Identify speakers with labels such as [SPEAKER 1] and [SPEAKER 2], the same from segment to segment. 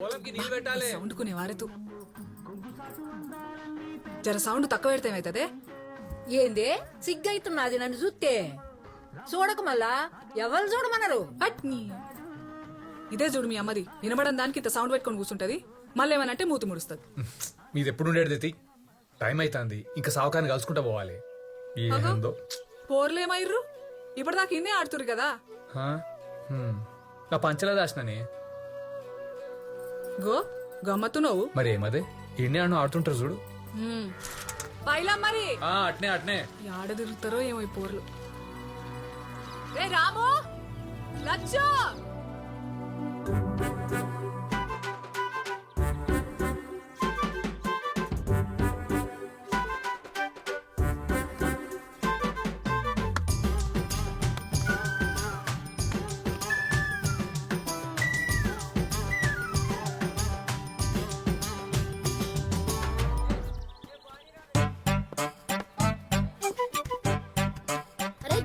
[SPEAKER 1] Sound కొనేవారే తూ జర sound తక్కువ పెడితే ఏమైతుంది?
[SPEAKER 2] ఏందే సిగ్గైతున్నది నన్ను చూస్తే? చూడక మళ్ళా ఎవరు చూడమన్నారు?
[SPEAKER 1] అట్నీ ఇదే చూడు మీ అమ్మది వినబడని దానికి ఇంత సౌండ్ పెట్టుకొని కూర్చుంటది, మళ్ళీ ఏమనంటే మూతి ముడుస్తుంది.
[SPEAKER 3] మీది ఎప్పుడు ఉండేది? టైం అవుతుంది, ఇంకా సావకాన్ని కలుసుకుంటా పోవాలి. ఏందో
[SPEAKER 1] పోర్లేమైర్రు, ఇప్పటిదాకా ఇన్నే ఆడుతురు కదా.
[SPEAKER 3] నా పంచలా దాచిననే
[SPEAKER 1] గో గమ్మత్తు నువ్వు
[SPEAKER 3] మరి ఏమదే ఇన్నే అన్న ఆడుతుంటారు చూడు.
[SPEAKER 1] పైలా మరి
[SPEAKER 3] అట్నే అట్నే
[SPEAKER 1] ఆడ తిరుగుతారో ఏమో ఈ పోర్లు. రే రాము, లచ్చు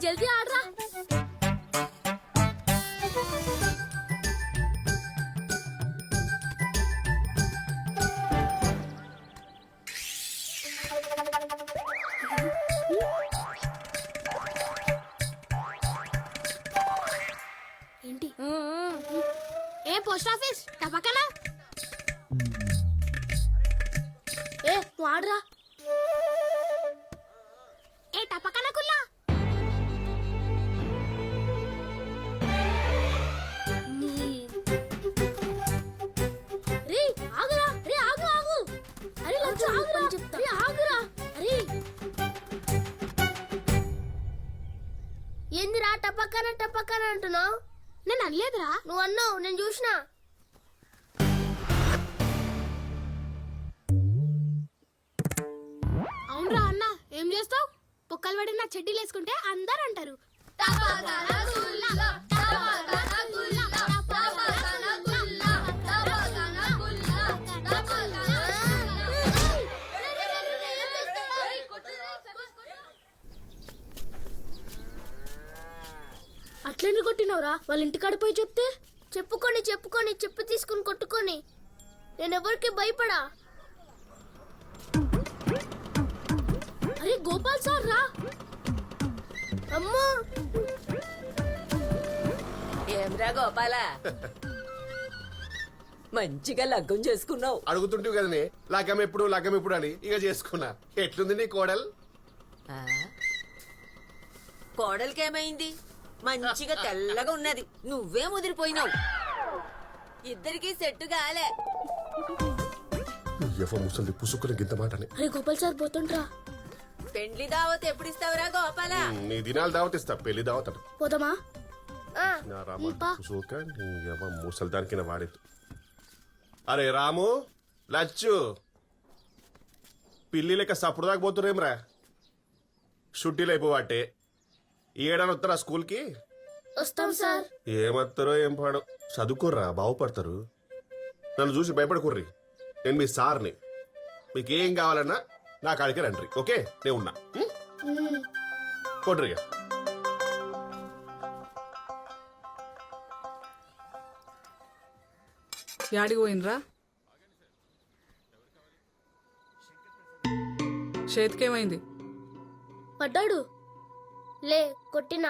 [SPEAKER 2] జల్దీ ఆడరా. ఏంటి? ఏ పోస్ట్ ఆఫీస్ టపకనా? ఏ నువ్వు ఆడరా. ఏ టపకనా కుల్లా. ఏందిరా టపక్కన టపక్కన అంటున్నావు? నేను అనలేదురా. నువ్వు అన్నావు, నేను చూసిన. అవునరా అన్న, ఏం చేస్తావు? పొక్కలు పడి నా చెడ్డీలు వేసుకుంటే అందరు అంటారు అట్లెందుకు కొట్టినవరా? వాళ్ళ ఇంటికాడ పోయి చెప్తే చెప్పుకొని చెప్పు తీసుకుని కొట్టుకొని. నేనెవరికి భయపడా. అరే గోపాల్ సార్ రా. అమ్మో
[SPEAKER 4] ఏమ్రా గోపాల, మంచిగా లగ్గం చేసుకున్నావు.
[SPEAKER 5] అడుగుతుంటివి కదనే లగ్గం ఎప్పుడు అని ఇక చేసుకున్నా. ఎట్లుంది నీ కోడలు?
[SPEAKER 4] కోడలికేమైంది? మంచిగా తెల్లగా ఉన్నది, నువ్వే ముదిరిపోయినావు. ఇద్దరికి సెట్టు కాలే.
[SPEAKER 5] ముసలి పుసుకుని గింత మాటనే.
[SPEAKER 2] అరే గోపాల్ సార్ పోతుండ్రా.
[SPEAKER 4] పెండ్లి దావత్ ఎప్పుడు ఇస్తావురా గోపాల?
[SPEAKER 5] నీ దినాలు దావత్ ఇస్తా, పెళ్లి దావత్ అంట.
[SPEAKER 2] పోదామా?
[SPEAKER 5] ముసలి దానికి వాడేది. అరే రాము, లచ్చు, పిల్లి లెక్క సప్పుడు దాకా పోతురేమ్రా. షుట్టీలు అయిపోవాటే ఏడాది వస్తారా స్కూల్ కి?
[SPEAKER 2] వస్తాం సార్.
[SPEAKER 5] ఏమత్తారో ఏం పాడో, చదువుకోర్రా బాగుపడతారు. నన్ను చూసి భయపడకుర్రి, నేను మీ సార్ని. మీకేం కావాలన్నా నా కాడికి రండి, ఓకే? నేను ఉన్నా. కొట్రిగా
[SPEAKER 1] యాడికి పోయినరా? చేతికేమైంది?
[SPEAKER 2] పడ్డాడు. లే కొట్టినా.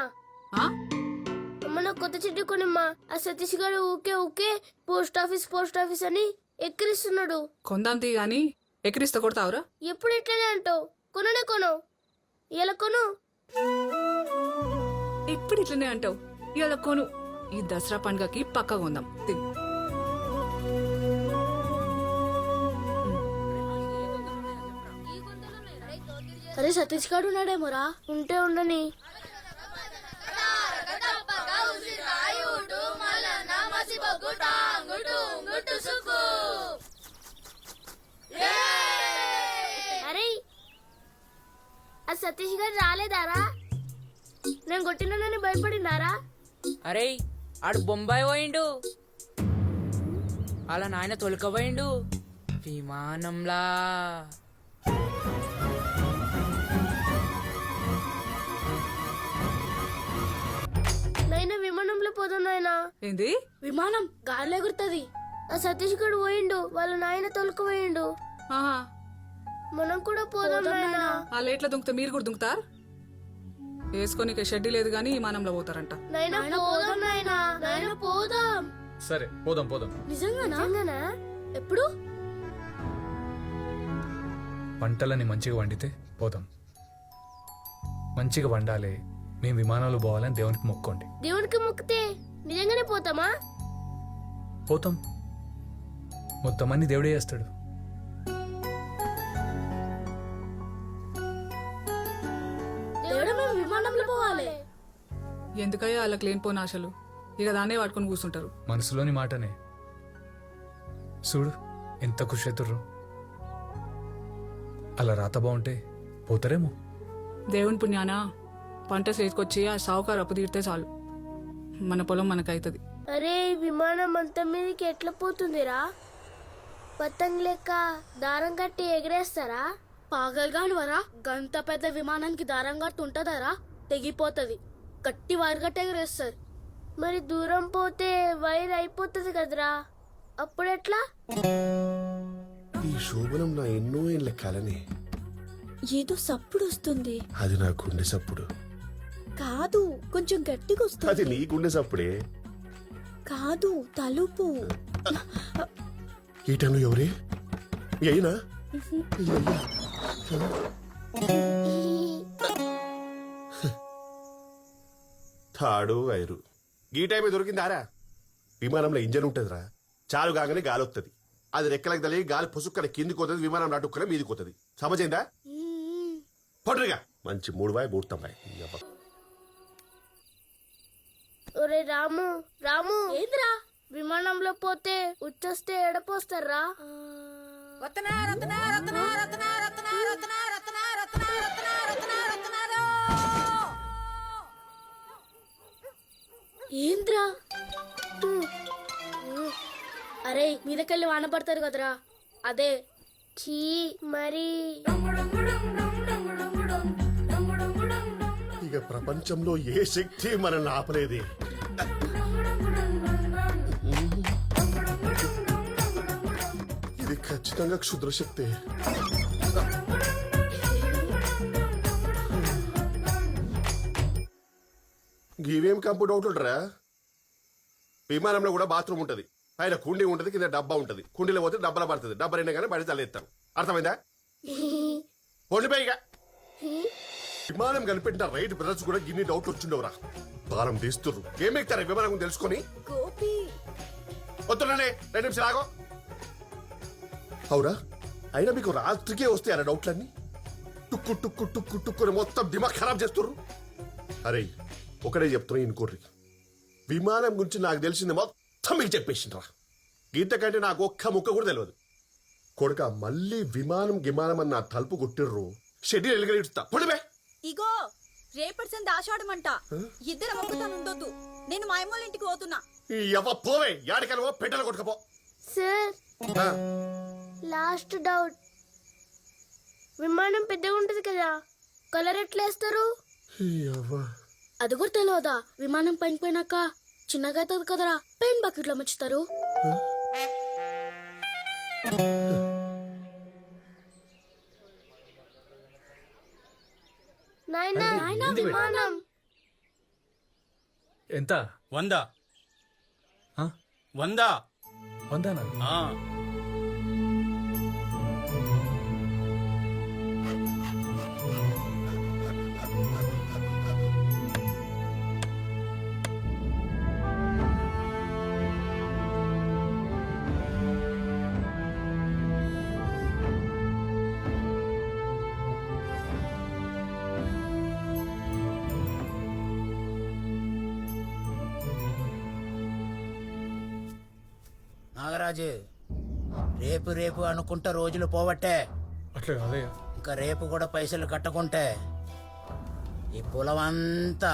[SPEAKER 2] అమ్మ నా కొత్త చెట్టు కొనిమ్మా. ఆ సతీష్ గారు ఊకే పోస్ట్ ఆఫీస్ అని ఎక్కిరిస్తున్నాడు.
[SPEAKER 1] కొందాం తీ గాని ఎక్కిరిస్తా కొడతావురా?
[SPEAKER 2] ఎప్పుడు ఇట్లనే అంటావు? కొననే కొను. ఇలా కొను.
[SPEAKER 1] ఇప్పుడు ఇట్లనే అంటావు, ఇలా కొను. ఈ దసరా పండుగకి పక్కా కొందాం.
[SPEAKER 2] అరే సతీష్ గారు ఉన్నాడేమోరా. ఉంటే ఉండని. అరే ఆ సతీష్ గారు రాలేదారా? నేను కొట్టినానని భయపడినారా?
[SPEAKER 6] అరే ఆడు బొంబాయి పోయిండు, అలా నాయన తొలకపోయిండు విమానంలా.
[SPEAKER 2] నైనా విమానంలో పోదాం నాయనా.
[SPEAKER 1] ఏంది?
[SPEAKER 2] విమానం గాలిలో ఎగురుతుంది. ఆ సతీష్ గడు పోయిండు, వాళ్ళ నాయన తొలకపోయిండు.
[SPEAKER 1] ఆహా,
[SPEAKER 2] మనం కూడా పోదాం నాయనా.
[SPEAKER 1] ఆ లేట్ల దుంకితే మీరు కూడా దుంకుతారు. వేసుకొని షెడ్డీ లేదు కానీ విమానంలో పోతారంట.
[SPEAKER 2] నాయనా పోదాం నాయనా, నాయనా పోదాం.
[SPEAKER 3] సరే పోదాం పోదాం.
[SPEAKER 2] నిజంగానా? ఎప్పుడు?
[SPEAKER 3] వంటలని మంచిగా వండితే పోదాం. మంచిగా వండాలి, మేము విమానాలు పోవాలని దేవునికి మొక్కోండి.
[SPEAKER 2] దేవునికి మొక్కితే నిజంగానే పోతామా?
[SPEAKER 3] పోతాం, మొత్తం అన్ని దేవుడే చేస్తాడు.
[SPEAKER 2] దేవుడా మేము విమానంలో పోవాలి.
[SPEAKER 1] ఎందుకయ్యా వాళ్ళకి లేనిపోయిన ఆశలు? ఇక దాన్నే పట్టుకొని కూర్చుంటారు.
[SPEAKER 3] మనసులోని మాటనే. చూడు ఎంత ఖుషి అవుతుర్రు. అలా రాత బాగుంటే పోతారేమో.
[SPEAKER 1] దేవుని పుణ్యాన పంట చేతికొచ్చి ఆ సావుకారు అప్పు తీరితే చాలు, మన పొలం మనకైతుంది.
[SPEAKER 2] అరే ఈ విమానం అంత మీదకి ఎట్లా పోతుందిరా? పతంగ్ లెక్క దారం కట్టి ఎగరేస్తారా? పాగల్గాని వరా, గంత పెద్ద విమానానికి దారం కట్టి ఉంటదరా? తెగిపోతుంది. గట్టి వైర్ కట్టి ఎగరేస్తారు. మరి దూరం పోతే వైర్ అయిపోతుంది కదరా, అప్పుడెట్లా?
[SPEAKER 5] ఈ శోభనం నా ఎన్నో ఏళ్ళ కలని.
[SPEAKER 7] ఏదో సప్పుడు వస్తుంది.
[SPEAKER 5] అది నా గుండె సప్పుడు.
[SPEAKER 7] కాదు, కొంచెం గట్టిగా వస్తుంది.
[SPEAKER 5] అది నీ గుండె సప్పుడే.
[SPEAKER 7] కాదు, తలుపు.
[SPEAKER 5] ఈ టైంలో ఎవరే? మీ అయినా? తాడు వైరు ఈ టైమే దొరికిందారా? విమానంలో ఇంజన్ ఉంటుందిరా, చాలు కాగానే గాలి వస్తుంది. అది రెక్కలకు తల్లి గాలి పుసుక్కన కిందికి పోతుంది, విమానం నటుక్కన మీదికి పోతుంది. సమజైందా? పడురుగా మంచి 3 బాయ్ 3 తొంభై.
[SPEAKER 2] ఒరే రాము, రాము ఏంద్రా? విమానంలో పోతే ఉచ్చొస్తే ఎడపోస్తారా? ఏంద్రా? అరే మీదకెళ్ళి వాన పడతారు కదరా, అదే. చీ మరి.
[SPEAKER 5] ఇక ప్రపంచంలో ఏ శక్తి మనల్ని ఆపలేదే. ఇది ఖచ్చితంగా క్షుద్ర శక్తి. ఇవేం కంపు డౌట్లుంటారా? విమానంలో కూడా బాత్రూమ్ ఉంటది, పైన కుండీ ఉంటది, కింద డబ్బా ఉంటది. కుండీలో పోతే డబ్బాలో పడుతుంది, డబ్బా అయినా కానీ బడి తలెత్తాం. అర్థమైందా? పొండిపోయిగా విమానం కనిపెట్టిన రైట్ బ్రదర్స్ కూడా గిన్ని డౌట్ వచ్చిండవురా. బాలం తీస్తుర్రు. ఏం ఎక్కుతారా విమానం గురించి తెలుసుకొని? వస్తున్నానే 2 నిమిషాలు ఆగో. అవురా, అయినా మీకు రాత్రికే వస్తాయరా డౌట్లన్నీ? టుక్కు టుక్కు టుక్కు టుక్కుని మొత్తం దిమాగ్ ఖరాబ్ చేస్తుర్రు. అరే ఒకటే చెప్తున్నా ఇనుకోర్రి, విమానం గురించి నాకు తెలిసింది మొత్తం మీకు చెప్పేసిండ్రా. గీత కంటే నాకు ఒక్క ముక్క కూడా తెలియదు. కొడుక మళ్ళీ విమానం గిమానం అని నా తలుపు కొట్టిర్రు, షెడ్యూల్ ఎలుగలిస్తా. పొడిపే
[SPEAKER 7] ఇగో రేపటి సంది ఆషాఢమంట. ఇద్దరు ఒక్కతాను ఉండొద్దు. నేను మా అమ్మోళ్ళ ఇంటికి పోతున్నా.
[SPEAKER 5] పోవే, యాడికలవో పెట్టెలు కొట్టుకపో.
[SPEAKER 2] సార్ లాస్ట్ డౌట్, విమానం పెద్దగా ఉంటది కదా, కలర్ ఎట్లా వేస్తారు? అది కూడా తెలియదా? విమానం పైన పోయినాక చిన్నగా అవుతుంది కదరా, పెయిన్ బకెట్లో ముంచుతారు. నాయనా నాయనా విమానం
[SPEAKER 3] ఎంత?
[SPEAKER 8] 100.
[SPEAKER 3] ఆ?
[SPEAKER 8] 100.
[SPEAKER 3] 100
[SPEAKER 8] ఆ.
[SPEAKER 9] నాగరాజు, రేపు రేపు అనుకుంటా రోజులు పోవట్టే.
[SPEAKER 3] అట్లా కాదయ్యా.
[SPEAKER 9] ఇంకా రేపు కూడా పైసలు కట్టకుంటే ఈ పొలం అంతా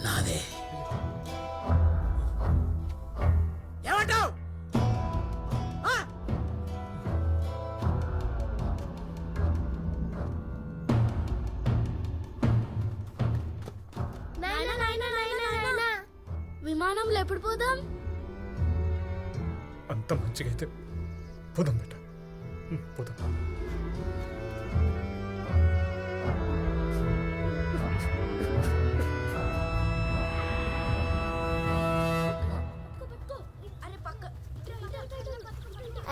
[SPEAKER 9] నాదే. ఏమంటావ్?
[SPEAKER 2] విమానంలో ఎప్పుడు పోదాం?
[SPEAKER 3] అంత మంచిగా అయితే పోదాం బేట పోదాం.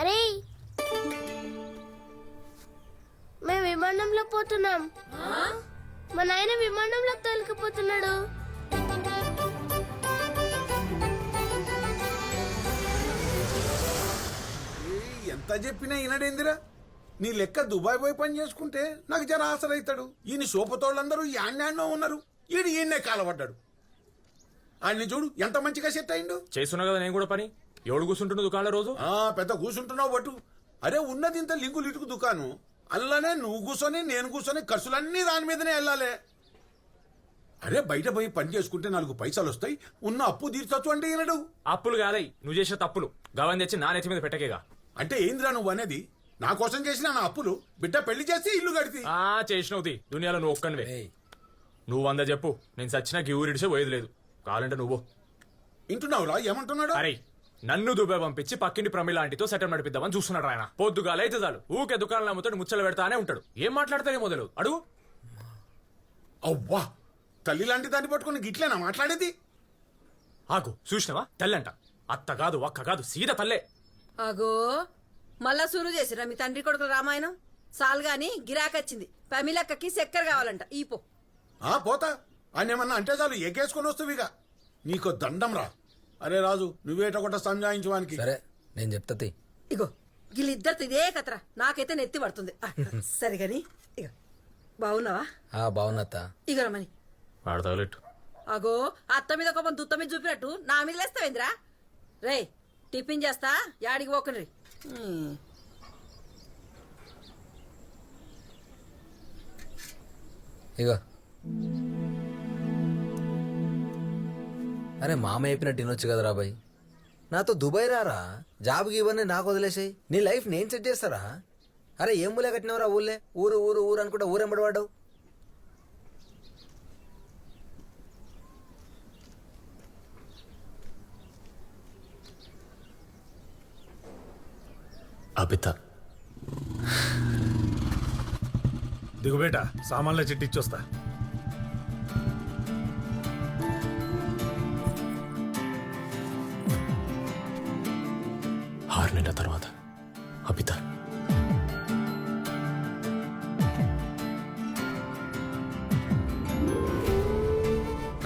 [SPEAKER 2] అరే మేము విమానంలో పోతున్నాం. మా నాయన విమానంలో తోలుకుపోతున్నాడు.
[SPEAKER 8] ఎంత చెప్పినా ఈనడేందిరా? నీ లెక్క దుబాయ్ పోయి పని చేసుకుంటే నాకు జర ఆసరైతాడు. ఈయన సోపతోళ్ళందరూ యాన్యాన్నో ఉన్నారు, ఈడు ఈయన్నే కాలపడ్డాడు. ఆయన్ని చూడు ఎంత మంచిగా సెట్ అయిండు.
[SPEAKER 10] చేస్తున్నా కదా నేను కూడా పని. ఎవడు కూర్చుంటున్న దుకాణంలో రోజు
[SPEAKER 8] పెద్ద కూర్చుంటున్నావు బట్టు. అరే ఉన్నది ఇంత లింకు లిటుకు దుకాణం, అందులోనే నువ్వు కూర్చొని నేను కూర్చొని ఖర్చులన్నీ దాని మీదనే వెళ్ళాలి. అరే బయట పోయి పని చేసుకుంటే 4 పైసలు వస్తాయి, ఉన్న అప్పు తీర్చొచ్చు అంటే ఈనడు.
[SPEAKER 10] అప్పులు కాదయ్, నువ్వు చేసే తప్పులు గవని తెచ్చి నా నెత్తి మీద పెట్టకేగా.
[SPEAKER 8] అంటే ఏందిరా నువ్వు అనేది? నా కోసం చేసిన నా అప్పులు బిడ్డ పెళ్లి చేసి ఇల్లు కడితే
[SPEAKER 10] చేసినవుది దునియాలో నువ్వు ఒక్కనివే. నువ్వు 100 చెప్పు, నేను సచ్చినాకి ఊరిడిసే పోయేది లేదు. కావాలంటే నువ్వు
[SPEAKER 8] వింటున్నావురా ఏమంటున్నాడు?
[SPEAKER 10] అరే నన్ను దుబాయ్ పంపించి పక్కింటి ప్రమిళ ఆంటీతో సెటిల్ నడిపిద్దామని చూస్తున్నాడు ఆయన. పొద్దుగాల అయితే చాలు ఊకే దుకాణంలో అమ్ముతాడు, ముచ్చలు పెడతానే ఉంటాడు. ఏం మాట్లాడతానే మొదలు అడుగు.
[SPEAKER 8] అవ్వా తల్లి లాంటి దాన్ని పట్టుకుని గిట్లేనా మాట్లాడేది?
[SPEAKER 10] ఆగు చూసినవా తెల్లంట. అత్త కాదు ఒక్క కాదు సీద తల్లే.
[SPEAKER 4] అగో మళ్ళా సురు చేసిరా మీ తండ్రి కొడుకుల రామాయణం. సాల్గాని గిరాకొచ్చింది, పమిలక్కకి చక్కెర కావాలంట. ఈపో
[SPEAKER 8] పోతా ఆయన ఏమన్నా అంటే చాలు ఎగేసుకొని వస్తువిగా. నీకు దండం రా. అరే రాజు నువ్వేట కూడా సంజాయించడానికి.
[SPEAKER 9] సరే నేను చెప్తా తీ.
[SPEAKER 4] ఇగో వీళ్ళిద్దరితో ఇదే కథరా, నాకైతే నెత్తి పడుతుంది. సరిగాని ఇగో బాగున్నావా?
[SPEAKER 9] బాగున్నత్త.
[SPEAKER 4] ఇగో రమని
[SPEAKER 10] వాడతావులెట్టు.
[SPEAKER 4] అగో అత్త మీద కోపం దుత్త మీద చూపినట్టు నా మీద లేస్తావేంద్రా? రే టిఫిన్ చేస్తా, యాడికి పోకండి.
[SPEAKER 9] ఇగో అరే మామ చెప్పినట్టు తినొచ్చు కదరా బాయ్. నాతో దుబాయ్ రారా, జాబ్కి ఇవన్నీ నాకు వదిలేసాయి. నీ లైఫ్ నేను సెట్ చేస్తారా? అరే ఏం ఊలే కట్టినవరా? ఊళ్ళే ఊరు ఊరు ఊరు అనుకుంటా ఊరెంబడి పడ్డావు.
[SPEAKER 3] అబిత
[SPEAKER 11] దిగుబేట సామాన్ల చిట్టి ఇచ్చొస్తా.
[SPEAKER 3] 6 నెలల తర్వాత అబిత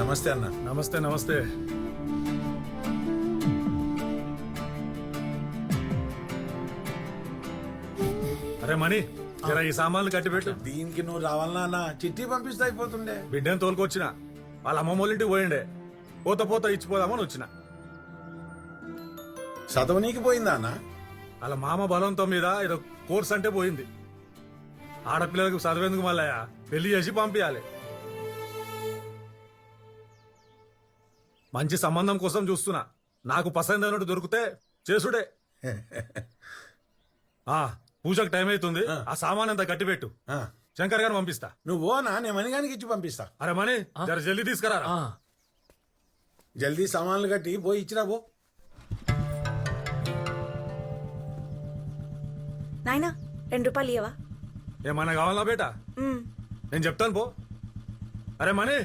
[SPEAKER 8] నమస్తే అన్న.
[SPEAKER 11] నమస్తే నమస్తే. అరే మణి జర ఈ సామాన్లు కట్టిపెట్టు.
[SPEAKER 8] దీనికి నువ్వు రావాలన్నా అన్న? చిట్టి పంపిస్తే అయిపోతుండే.
[SPEAKER 11] బిడ్డను తోలుకొచ్చిన వాళ్ళ అమ్మమ్మ వాళ్ళ ఇంటికి పోయిండే. పోత పోత ఇచ్చిపోదామని వచ్చిన.
[SPEAKER 8] చదవనీకి పోయిందా అన్న?
[SPEAKER 11] వాళ్ళ మామ బలంతో మీద ఏదో కోర్స్ అంటే పోయింది. ఆడపిల్లలకు చదివేందుకు మళ్ళా పెళ్లి చేసి పంపించాలి. మంచి సంబంధం కోసం చూస్తున్నా. నాకు పసంద్ అయినట్టు దొరికితే చేసుడే. పూజకు టైం అవుతుంది, ఆ సామాన్ అంతా కట్టిపెట్టు. శంకర్ గారిని పంపిస్తా.
[SPEAKER 8] నువ్వు నా నేను మణిగానికి ఇచ్చి పంపిస్తా.
[SPEAKER 11] అరే మణి జర జల్దీ తీసుకురా.
[SPEAKER 8] జల్దీ సామాన్లు కట్టి పోయి ఇచ్చిరా పో.
[SPEAKER 7] నాయనా 2 రూపాయలు ఇవ్వవా?
[SPEAKER 11] ఏమన్నా కావాలా బేటా? నేను చెప్తాను పో. అరే మణి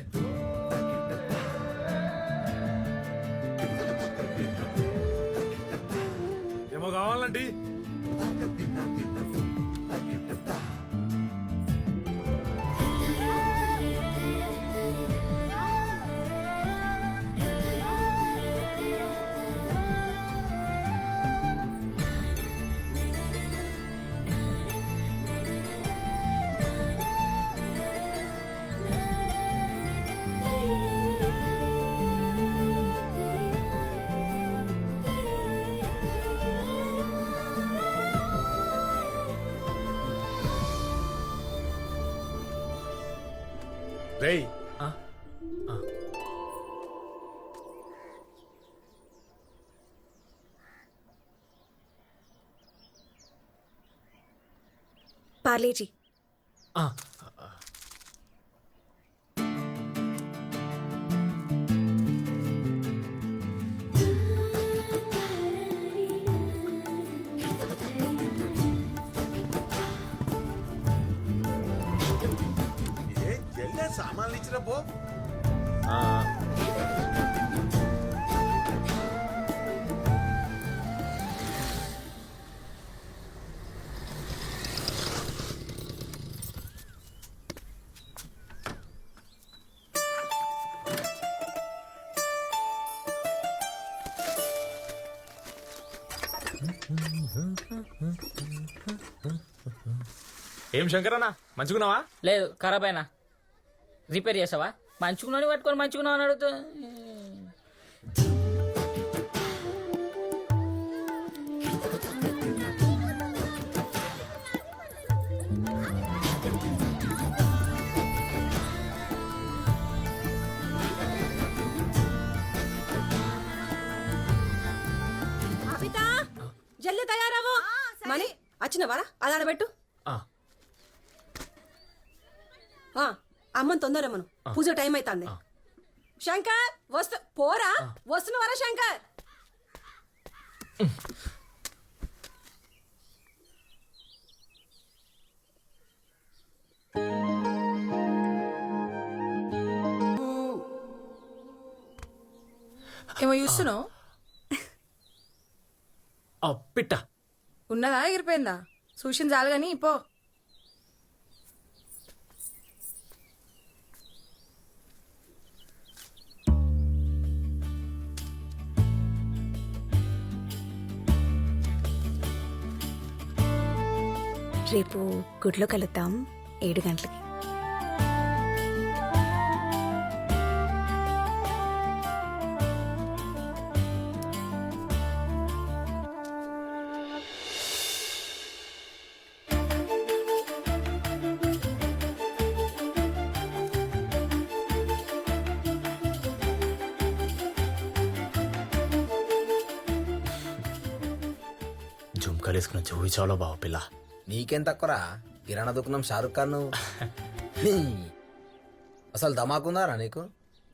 [SPEAKER 11] ఏమో కావాలండి.
[SPEAKER 8] రేయ్
[SPEAKER 7] పార్లేజీ.
[SPEAKER 8] సామాన్లు ఇచ్చిన పో.
[SPEAKER 10] ఏం శంకరన్నా మంచుకున్నావా?
[SPEAKER 6] లేదు ఖరాబ్ అయినా రిపేర్ చేసావా? మంచుకున్నాను పట్టుకొని మంచుకున్నావు అని అడుగుతా.
[SPEAKER 4] అబితా జల్ది తయారవు. మని వచ్చినవారా? అది ఆడబెట్టు. అమ్మని తొందరమ్మను, పూజ టైం అవుతుంది. శంకర్ పోరా, వస్తున్నవారా శంకర్?
[SPEAKER 7] ఏమో చూస్తున్నావు?
[SPEAKER 10] పిట్ట
[SPEAKER 7] ఉన్నదా ఎగిరిపోయిందా? చూసిన చాలు కానీ పో.
[SPEAKER 12] రేపు గుడిలో కలుద్దాం 7 గంటలకి.
[SPEAKER 10] జుంకలేసుకున్న చెవి చాలా బావ పిల్ల.
[SPEAKER 9] నీకేం తక్కువరా, కిరాణా దుకాణం షారుఖ్ ఖాన్ నువ్వు. అసలు ధమాకుందారా నీకు?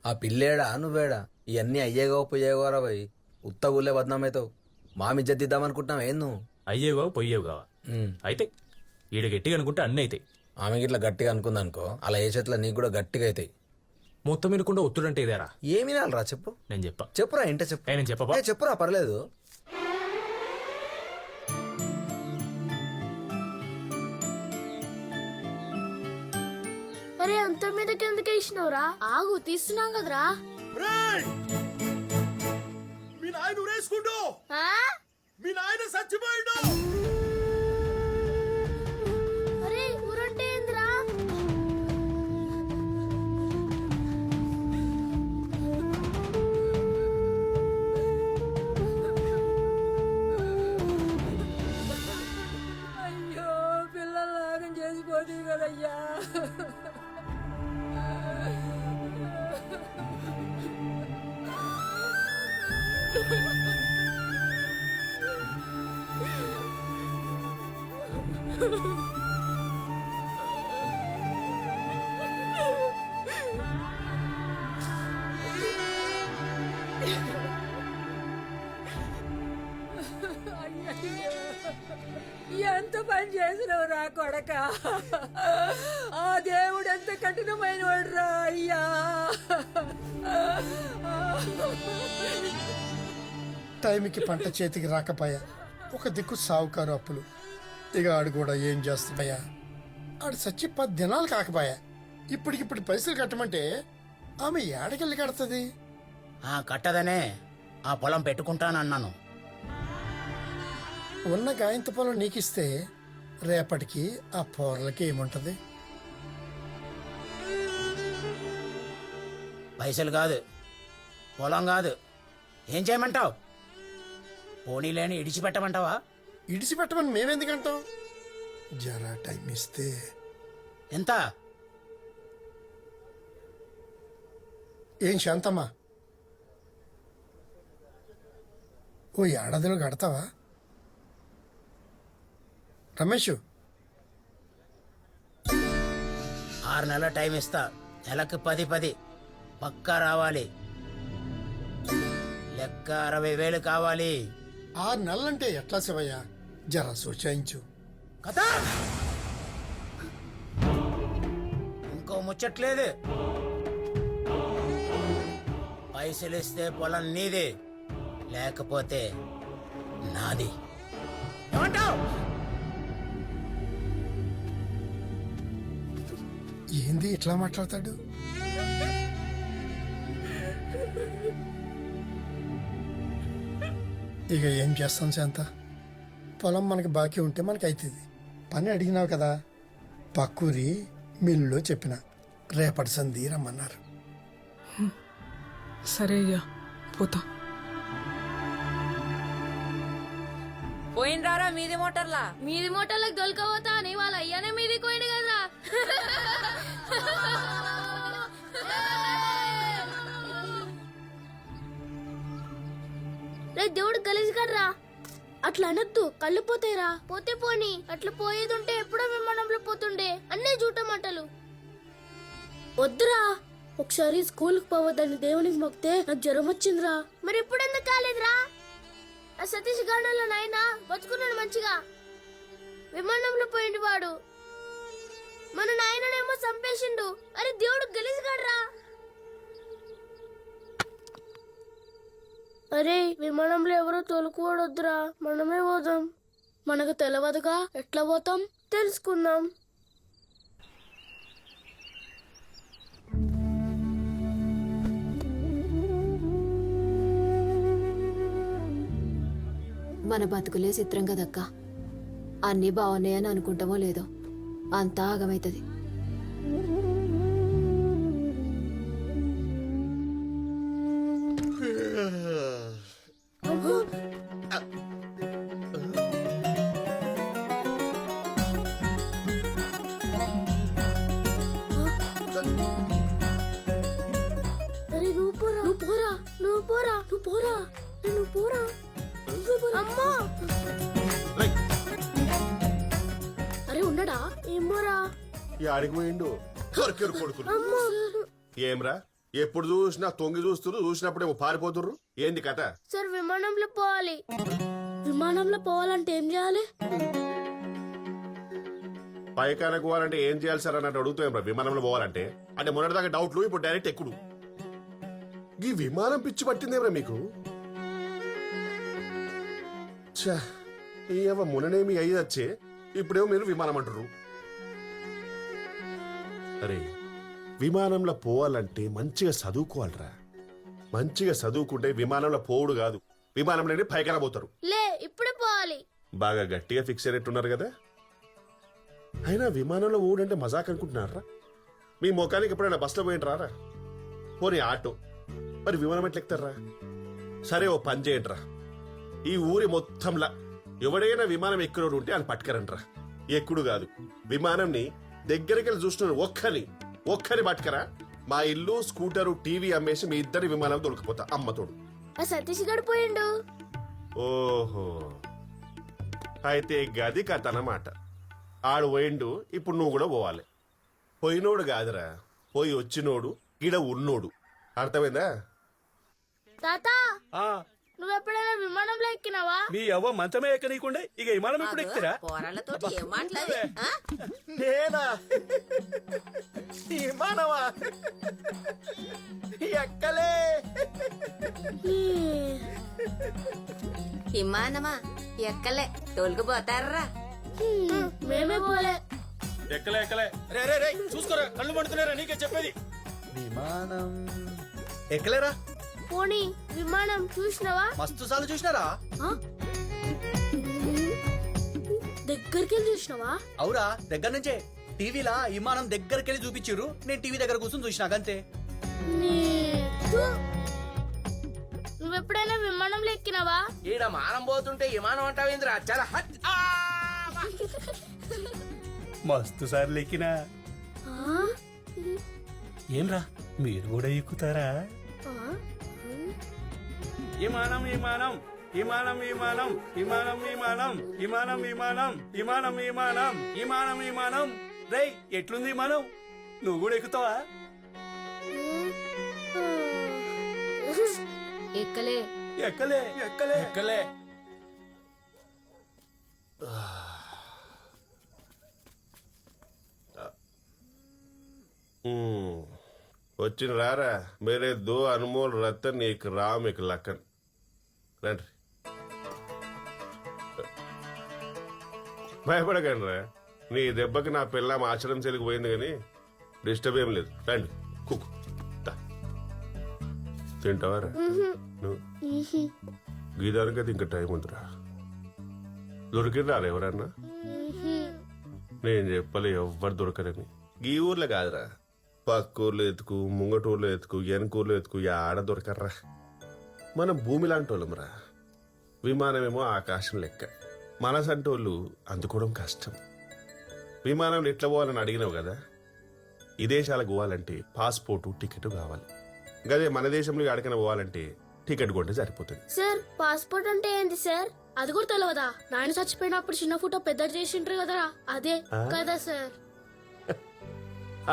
[SPEAKER 9] ఆ పిల్లేడా నువ్వేడా? ఇవన్నీ అయ్యేగో పొయ్యేగోరా భయ్. ఉత్తగుల్లే బద్నామైతావు. మామిజ్జద్దిద్దామనుకుంటున్నావు ఏం నువ్వు?
[SPEAKER 10] అయ్యేవా పొయ్యేవు అయితే ఈడ గట్టిగా అనుకుంటే అన్నీ అవుతాయి.
[SPEAKER 9] ఆమె గిట్లా గట్టిగా అనుకుందనుకో, అలా ఏ చేతిలో నీకు కూడా గట్టిగా అవుతాయి.
[SPEAKER 10] మొత్తం వినకుండా ఒత్తుడంటే ఇదేరా?
[SPEAKER 9] ఏమి వినాలరా చెప్పు.
[SPEAKER 10] నేను చెప్పా.
[SPEAKER 9] చెప్పురా ఏంటో చెప్పు.
[SPEAKER 10] నేను చెప్పబా.
[SPEAKER 9] చెప్పురా పర్లేదు.
[SPEAKER 2] అరే అంత మీదకి ఎందుకు వేసినవురా? ఆగు తీస్తున్నాం కదరా.
[SPEAKER 5] మీ నాయన ఊరేసుకుంటూ మీ నాయన చచ్చిపోయిండు.
[SPEAKER 2] అరే ఊరంటే ఏందిరా?
[SPEAKER 4] అయ్యో పిల్లలు లాగం చేసిపోతుంది కదయ్యా. ఎంత పని చేసినావు రా కొడక. ఆ దేవుడు ఎంత కఠినమైన వాడు రా అయ్యా.
[SPEAKER 13] టైంకి పంట చేతికి రాకపోయా, ఒక దిక్కు సావుకారు అప్పులు. ఇక ఆడు కూడా ఏం చేస్తాయా? ఆడు చచ్చి 10 దినాలు కాకపోయా. ఇప్పటికిప్పుడు పైసలు కట్టమంటే ఆమె ఏడకెళ్ళి కడుతుంది?
[SPEAKER 14] కట్టదనే ఆ పొలం పెట్టుకుంటానన్నాను.
[SPEAKER 13] ఉన్న గాయంత పొలం నీకిస్తే రేపటికి ఆ పోర్లకి ఏముంటది?
[SPEAKER 14] పైసలు కాదు, పొలం కాదు, ఏం చేయమంటావు? పోనీలేని ఇడిచిపెట్టమంటావా?
[SPEAKER 13] ఇడిచిపెట్టమని మేమెందుకంటాం? జరా టైం ఇస్తే.
[SPEAKER 14] ఎంత?
[SPEAKER 13] ఏం శాంతమ్మా, ఓ ఏడాదిలో కడతావా? రమేష్
[SPEAKER 14] 6 నెలల టైం ఇస్తా. నెలకు 10 పక్కా రావాలి. లెక్క 60,000 కావాలి.
[SPEAKER 13] 6 నెలలంటే ఎట్లా శివయ్య? జరా సూచాయించు.
[SPEAKER 14] కథ ఇంకో ముచ్చట్లేదు. పైసలు ఇస్తే పొలం నీది, లేకపోతే నాది. ఏమంటావ్?
[SPEAKER 13] ఏంది ఇట్లా మాట్లాడతాడు? ఇక ఏం చేస్తాం శాంత, పొలం మనకి బాకీ ఉంటే మనకి అవుతుంది. పని అడిగినావు కదా, పక్కూరి మిల్లులో చెప్పిన రేపటి సంధి రమ్మన్నారు.
[SPEAKER 1] సరే అయ్యా, పోతా.
[SPEAKER 4] పోయినరారా మీది మోటార్లా?
[SPEAKER 2] మీది మోటార్లకు దొలకపోతా అని వాళ్ళ అయ్యానే మీది పోయింది కదా. రే దేవుడు గలీజ్ కర్రా, అట్లా అనొద్దు, కళ్ళు పోతాయిరా. పోతే పోని, అట్లా పోయేది ఉంటే ఎప్పుడో విమానంలో పోతుండే. అన్నీ జూట మాటలు వద్దురా. ఒకసారి స్కూల్కి పోవద్దని దేవునికి మొక్కితే నాకు జ్వరం వచ్చిందిరా. మరి ఇప్పుడు ఎందుకు కాలేదురా? ఆ సతీష్ గార్డెన్లో నాయనా బతుకున్నాడు మంచిగా, విమానంలో పోయిండు వాడు. మన నాయననేమో చంపేసిండు. అరే దేవుడు గలీజ్ గాడ్రా. అరే విమానంలో ఎవరో తోలుకోవడొద్దురా, మనమే పోదాం. మనకు తెలియదుగా, ఎట్లా పోతాం? తెలుసుకుందాం.
[SPEAKER 15] మన బతుకులే చిత్రం కదక్క. అన్నీ బాగున్నాయని అనుకుంటామో లేదో, అంతా ఆగమైతుంది.
[SPEAKER 2] అరే నువ్వు పోరా, నువ్వు పోరా, నువ్వు పోరా, నువ్వు పోరా, నువ్వు పోరా. అమ్మా అరే ఉన్నాడా? ఏమోరా.
[SPEAKER 5] ఈ ఆడికి పోయిండు కొరకెరు కొడుకులు. ఏమ్రా ఎప్పుడు చూసినా తొంగి చూసినప్పుడేమో పారిపోతుర్రు. ఏంది కథ?
[SPEAKER 2] సార్ విమానంలో పోవాలి. విమానంలో పోవాలంటే ఏం చేయాలి?
[SPEAKER 5] పైకానకు పోవాలంటే ఏం చేయాలి సార్ అన్నట్టు అడుగుతాం. విమానంలో పోవాలంటే అంటే మొన్నటిదాకా డౌట్లు, ఇప్పుడు డైరెక్ట్ ఎక్కుడు. ఈ విమానం పిచ్చి పట్టిందేమ్రా మీకు? మొన్ననేమి అయ్యి వచ్చే, ఇప్పుడేమో మీరు విమానం అంటారు. అరే విమానంలో పోవాలంటే మంచిగా చదువుకోవాలరా. మంచిగా చదువుకుంటే విమానంలో పోవుడు కాదు, విమానంలోనే పైకాన పోతారు.
[SPEAKER 2] లే ఇప్పుడే పోవాలి.
[SPEAKER 5] బాగా గట్టిగా ఫిక్స్ అయినట్టున్నారు కదా. అయినా విమానంలో ఊడంటే మజాక్ అనుకుంటున్నారా? మీ ముఖానికి ఎప్పుడైనా బస్సులో పోయింటి రారా? పోనీ ఆటో, మరి విమానం ఎట్లా ఎక్కుతారా? సరే ఓ పని చేయండిరా, ఈ ఊరి మొత్తంలా ఎవడైనా విమానం ఎక్కడోడు ఉంటే అని పట్టుకరంట్రా. ఎక్కుడు కాదు, విమానంని దగ్గరికి వెళ్ళి చూస్తున్నాడు ఒక్కని పట్టుకరా. మా ఇల్లు, స్కూటరు, టీవీ అమ్మేసి మీ ఇద్దరి విమానం దొరికిపోతా అమ్మతోడు.
[SPEAKER 2] ఆ సతీష్ గడు పోయిండు.
[SPEAKER 5] ఓహో, అయితే గది కథ అన్నమాట. ఆడు పోయిండు, ఇప్పుడు నువ్వు కూడా పోవాలి. పోయినోడు కాదురా, పోయి వచ్చినోడు, ఈడ ఉన్నోడు. అర్థమైందా?
[SPEAKER 2] తాత నువ్వెప్పుడైనా విమానంలో ఎక్కినావా?
[SPEAKER 11] మీ అవ్వ మంచమే ఎక్కనీకుండే, ఇక విమానం ఎప్పుడు ఎక్కుతారా?
[SPEAKER 4] పోరాళ్ళతో ఏం మాట్లాడే?
[SPEAKER 9] నేనా విమానమా? ఎక్కలే.
[SPEAKER 15] విమానమా ఎక్కలే, తోలుకుపోతారా?
[SPEAKER 2] మేమే పోలే.
[SPEAKER 11] ఎక్కలే ఎక్కలే. రే రే రే చూసుకోరా, కళ్ళు పడుతున్నారా? నీకే చెప్పేది.
[SPEAKER 9] విమానం ఎక్కలేరా?
[SPEAKER 2] పోనీ విమానం చూసినావా?
[SPEAKER 9] మస్తు సార్లు చూసినారా?
[SPEAKER 2] దగ్గరికి వెళ్ళి చూసినావా?
[SPEAKER 9] అవురా, దగ్గర నుంచే. టీవీలా విమానం దగ్గరికి వెళ్ళి చూపించారు, నేను టీవీ దగ్గర కూర్చొని చూసినాకంతే.
[SPEAKER 2] నువ్వెప్పుడైనా విమానంలో ఎక్కినావా?
[SPEAKER 14] ఈడ మానం పోతుంటే విమానం అంటావేంద్రా? చాలా
[SPEAKER 11] మస్తు సార్లు ఎక్కినా. ఏంరా మీరు కూడా ఎక్కుతారా? విమానం విమానం విమానం విమానం విమానం విమానం విమానం విమానం విమానం విమానం విమానం విమానం. రై ఎట్లుంది విమానం? నువ్వు కూడా ఎక్కుతావా?
[SPEAKER 15] ఎక్కలే
[SPEAKER 11] ఎక్కలే ఎక్కలే ఎక్కలే.
[SPEAKER 5] వచ్చిన రారా మేరే దో అన్మోల్ రతన్ ఏక్ రామ్ ఏక్ లక్కన్ రండి భయపడకండి రా నీ దెబ్బకి నా పిల్ల ఆచరణ చెలికి పోయింది కానీ డిస్టర్బ్ ఏం లేదు రండి కుక్ తింటావారా నువ్వు గీదానికి అది ఇంకా టైం ఉందిరా దొరికిరా ఎవరన్నా నేను చెప్పలే ఎవ్వరు దొరకరని ఈ ఊర్లో కాదురా పక్క ఊర్లో ఎత్తుకు ముంగటూర్లో ఎత్తుకు వెనకూర్లో ఎత్తుకు ఆడ దొరకర్రా మనం భూమి లాంటి వాళ్ళంరా విమానమేమో ఆకాశం లెక్క మనసంటోళ్ళు అందుకోవడం కష్టం విమానంలో ఎట్లా పోవాలని అడిగినావు కదా ఈ దేశాలకు పోవాలంటే పాస్పోర్టు టికెట్ కావాలి గదే మన దేశంలో ఎక్కడికైనా పోవాలంటే టికెట్ కొంటే సరిపోతుంది
[SPEAKER 2] సార్ పాస్పోర్ట్ అంటే ఏంది సార్ అది కూడా తెలియదా నాయన చచ్చిపోయినప్పుడు చిన్న ఫోటో పెద్ద చేసింటారు కదరా అదే కదా సార్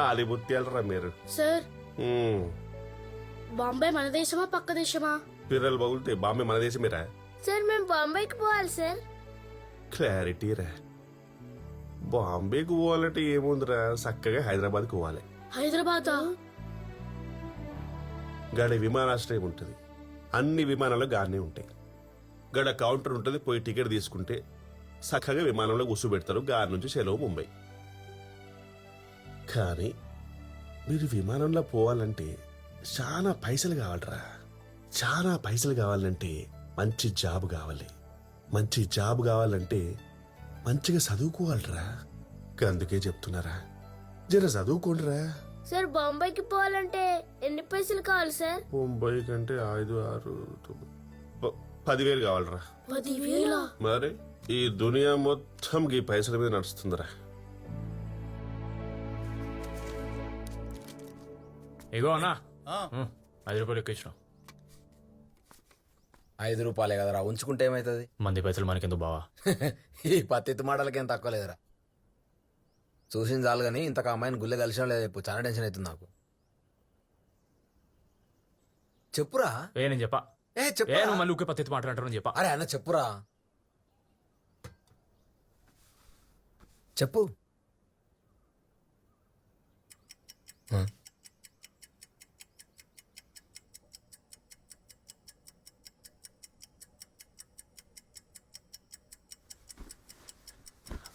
[SPEAKER 5] అది బుత్తియాలరా మీరు
[SPEAKER 2] సార్ బాంబే మన దేశమా పక్క దేశమా
[SPEAKER 5] పిల్లలు బగులితే బాంబే మన దేశమేరా
[SPEAKER 2] సార్ మేము బాంబేకి పోవాలి సార్
[SPEAKER 5] క్లారిటీ రా బాంబేకి పోవాలంటే ఏముందిరా చక్కగా హైదరాబాద్కి పోవాలి
[SPEAKER 2] హైదరాబాద్
[SPEAKER 5] గడ విమానాశ్రయం ఉంటుంది అన్ని విమానాలు గానే ఉంటాయి గడ కౌంటర్ ఉంటుంది పోయి టికెట్ తీసుకుంటే చక్కగా విమానంలో కూర్చోబెడతారు గారి నుంచి సెలవు ముంబై కానీ మీరు విమానంలో పోవాలంటే చాలా పైసలు కావాలరా చాలా పైసలు కావాలంటే మంచి జాబ్ కావాలి మంచి జాబ్ కావాలంటే మంచిగా చదువుకోవాలరా అందుకే చెప్తున్నారా జర చదువుకోండిరా
[SPEAKER 2] సార్ బాంబేకి పోవాలంటే ఎన్ని పైసలు కావాలి సార్
[SPEAKER 5] ముంబై కంటే 5, 6, 10,000 కావాలరా
[SPEAKER 2] 10,000
[SPEAKER 5] మరి ఈ దునియా మొత్తం ఈ పైసల మీద నడుస్తుందిరా
[SPEAKER 10] ఇగో అన్నా 5 రూపాయలు ఎక్కించిన
[SPEAKER 9] 5 రూపాయలే కదరా ఉంచుకుంటే ఏమవుతుంది
[SPEAKER 10] మంది పైసలు మనకెందుకు బావా
[SPEAKER 9] ఈ పత్తి మాటలకేం తక్కువ లేదురా చూసింది చాలు కానీ ఇంతకు అమ్మాయిని గుళ్ళే కలిసిన లేదు చెప్పు చాలా టెన్షన్ అవుతుంది నాకు చెప్పురా
[SPEAKER 10] నేను చెప్పా
[SPEAKER 9] చెప్పు
[SPEAKER 10] నువ్వు మళ్ళీ ఊకే పత్తి మాట్లాడంటారని చెప్పా
[SPEAKER 9] అరే అన్న చెప్పురా చెప్పు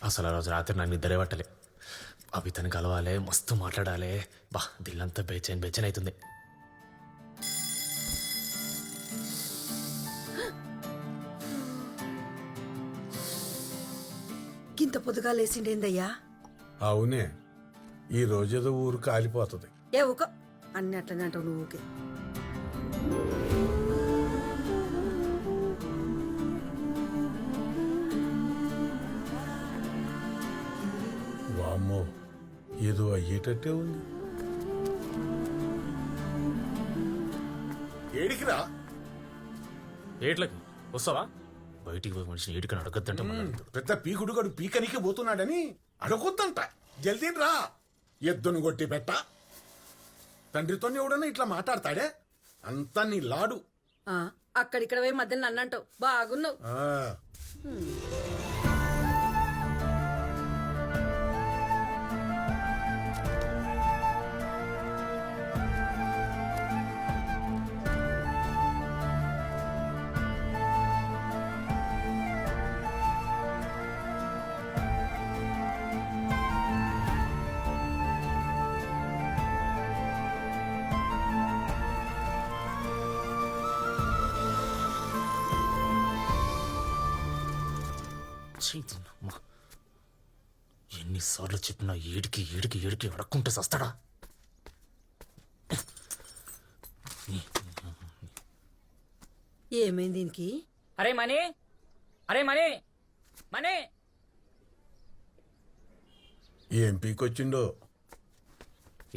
[SPEAKER 10] అసలు ఆ రోజు రాత్రి నాకు నిద్రే పట్టలే అవి తను కలవాలి మస్తు మాట్లాడాలి బా దిల్లంతా బేచైన్ బేచైన్ అవుతుంది
[SPEAKER 4] గింత పొద్దుగా లేచిండేందయ్యా
[SPEAKER 8] అవునే ఈ రోజేదో ఊరు కాలిపోతుంది
[SPEAKER 4] ఏ ఊక అన్ని అట్లనే అంటావు నువ్వు ఊకే
[SPEAKER 8] వామ్మో ఏదో అయ్యేటట్టే ఉంది ఏడికిరా
[SPEAKER 10] ఏట్లకి వస్తావా బయటికి పోయి మనిషిని ఏడికని అడగద్దంటే
[SPEAKER 8] పెద్ద పీకుడుగడు పీకనికే పోతున్నాడని అడగొద్దంట జల్దీ రా ఎద్దును కొట్టి పెట్ట తండ్రితో ఎవడన్నా ఇట్లా మాట్లాడతాడే అంతా నీ లాడు
[SPEAKER 4] అక్కడిక్కడ పోయి మధ్యలో నన్ను అంటావు బాగున్నావు
[SPEAKER 10] ఎన్నిసార్లు చెప్పినా ఏడికి ఏడికి ఏడికి అడక్కుంటే సస్తాడా
[SPEAKER 4] ఏమైంది దీనికి
[SPEAKER 6] అరే మనీ అరే మనీ మనీ
[SPEAKER 8] ఏం పీకొచ్చిండో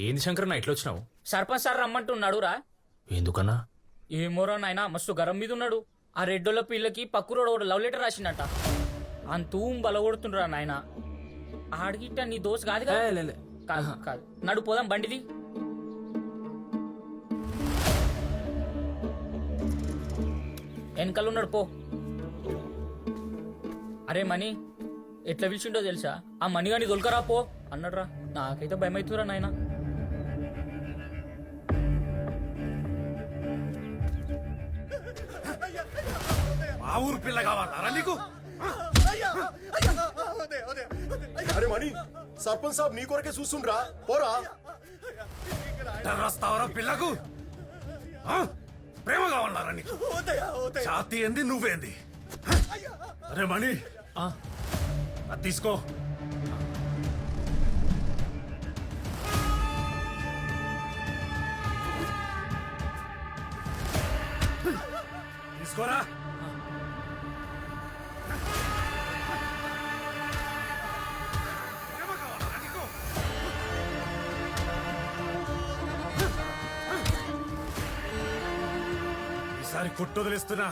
[SPEAKER 10] ఏంది శంకర్ నా ఇట్లా వచ్చినావు
[SPEAKER 6] సర్పంచ్ సార్ రమ్మంటున్నాడు రా
[SPEAKER 10] ఎందుకన్నా
[SPEAKER 6] ఏమోరా నాయన మస్తు గరం మీద ఉన్నాడు ఆ రెడ్డోళ్ళ పిల్లకి పక్కురోడు ఒకడు లవ్ లెటర్ రాసిండట అంతూం బలగొడుతుండ్రా నాయన ఆడిగిట్ట నీ దోస్త్ కాదు కదా కాదు కాదు నడు పోదాం బండిది వెనకాల ఉన్నాడు పో అరే మనీ ఎట్లా పిలిచిండో తెలుసా ఆ మనీ గాని దొలకరా పో అన్నాడు రా నాకైతే భయం అవుతుందిరా నాయన
[SPEAKER 11] ఆ ఊరు పిల్ల కావాలరా నీకు?
[SPEAKER 5] అరే మణి సర్పంచ్ సాబ్ నీ కొరకే చూస్తుండ్రా పోరా.
[SPEAKER 11] వస్తావరా పిల్లకు? ప్రేమ కావాలరా నీకు? ఛాతీ ఏంది నువ్వేంది? అరే మణి అది తీసుకో. తీసుకోరా. ఈసారి కొట్టు వదిలేస్తున్నా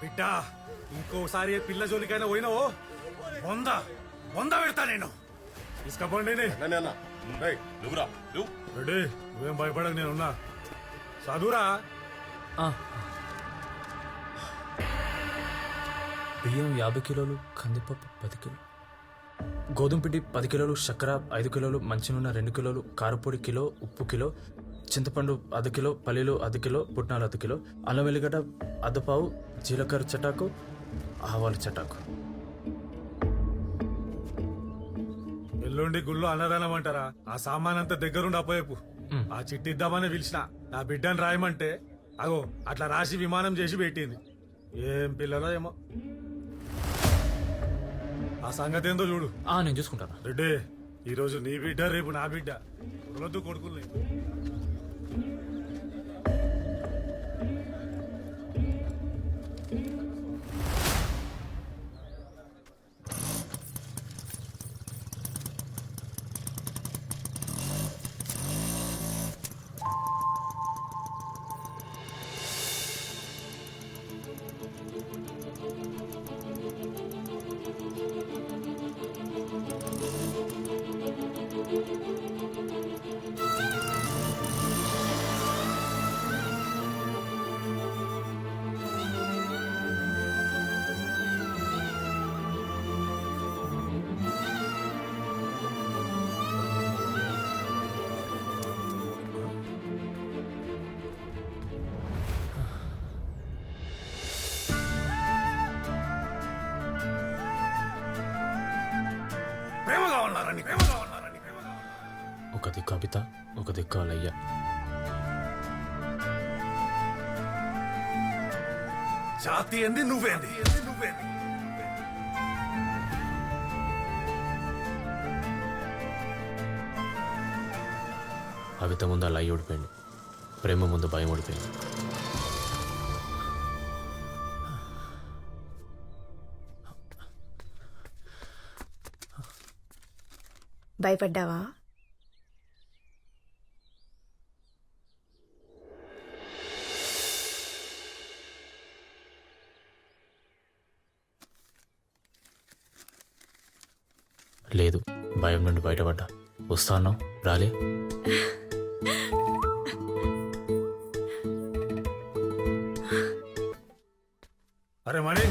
[SPEAKER 11] బిడ్డ. ఇంకోసారి ఏ పిల్ల జోలికైనా పోయినావో వంద పెడతా నేను. తీసుకపోండి. రెడీ, నువ్వేం భయపడక నేనున్నా. చదువురా.
[SPEAKER 10] బియ్యం 50 కిలోలు, కందిపప్పు 10 కిలోలు, గోధుమ పిండి 10 కిలోలు, చక్కెర 5 కిలోలు, మంచినూనె 2 కిలోలు, కారపొడి కిలో, ఉప్పు కిలో, చింతపండు 1/2 కిలో, పల్లీలు 1/2 కిలో, పుట్నాలు 1/2 కిలో, అల్లం వెల్లిగడ్డ 1/2 పావు, జీలకర్ర చటాకు, ఆవాల చటాకు.
[SPEAKER 11] ఎల్లుండి గుళ్ళు అన్నదానం అంటారా? ఆ సామాన్ అంతా దగ్గరుండి అప్పయపు. ఆ చిట్టి ఇద్దామని పిలిచిన. నా బిడ్డని రాయమంటే అగో అట్లా రాసి విమానం చేసి పెట్టింది. ఏం పిల్లలో ఏమో. ఆ సంగతి ఏందో చూడు.
[SPEAKER 10] నేను చూసుకుంటాను.
[SPEAKER 11] రెడ్డి, ఈరోజు నీ బిడ్డ, రేపు నా బిడ్డ. వదలొద్దు కొడుకుల్ని.
[SPEAKER 10] ఒక దిక్కు అబిత, ఒక దిక్కు అలయ్య.
[SPEAKER 11] జాతి ఏంది నువ్వేంది?
[SPEAKER 10] అబిత ముందు అలయ్య ఓడిపోయింది, ప్రేమ ముందు భయం ఓడిపోయింది.
[SPEAKER 12] భయపడ్డావా?
[SPEAKER 10] లేదు, భయం నుండి బయటపడ్డా. వస్తాను, రాలే.
[SPEAKER 11] అరే మణి,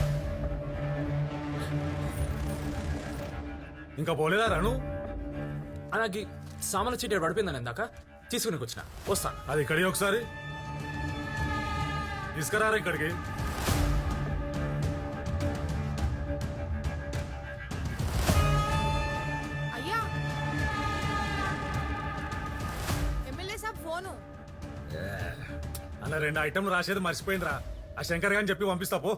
[SPEAKER 11] ఇంకా పోలేదా రాను?
[SPEAKER 10] అలాగే సామాన్ల చీటీ పడిపోయిందని ఇందాక తీసుకుని వచ్చిన. వస్తాను.
[SPEAKER 11] అది ఇక్కడికి ఒకసారి తీసుకురారా ఇక్కడికి.
[SPEAKER 7] అయ్యా, ఎమ్మెల్యే సాబ్ ఫోను.
[SPEAKER 11] అలా 2 ఐటెంలు రాసేది మర్చిపోయిందిరా. ఆ శంకర్ గాని చెప్పి పంపిస్తా పో.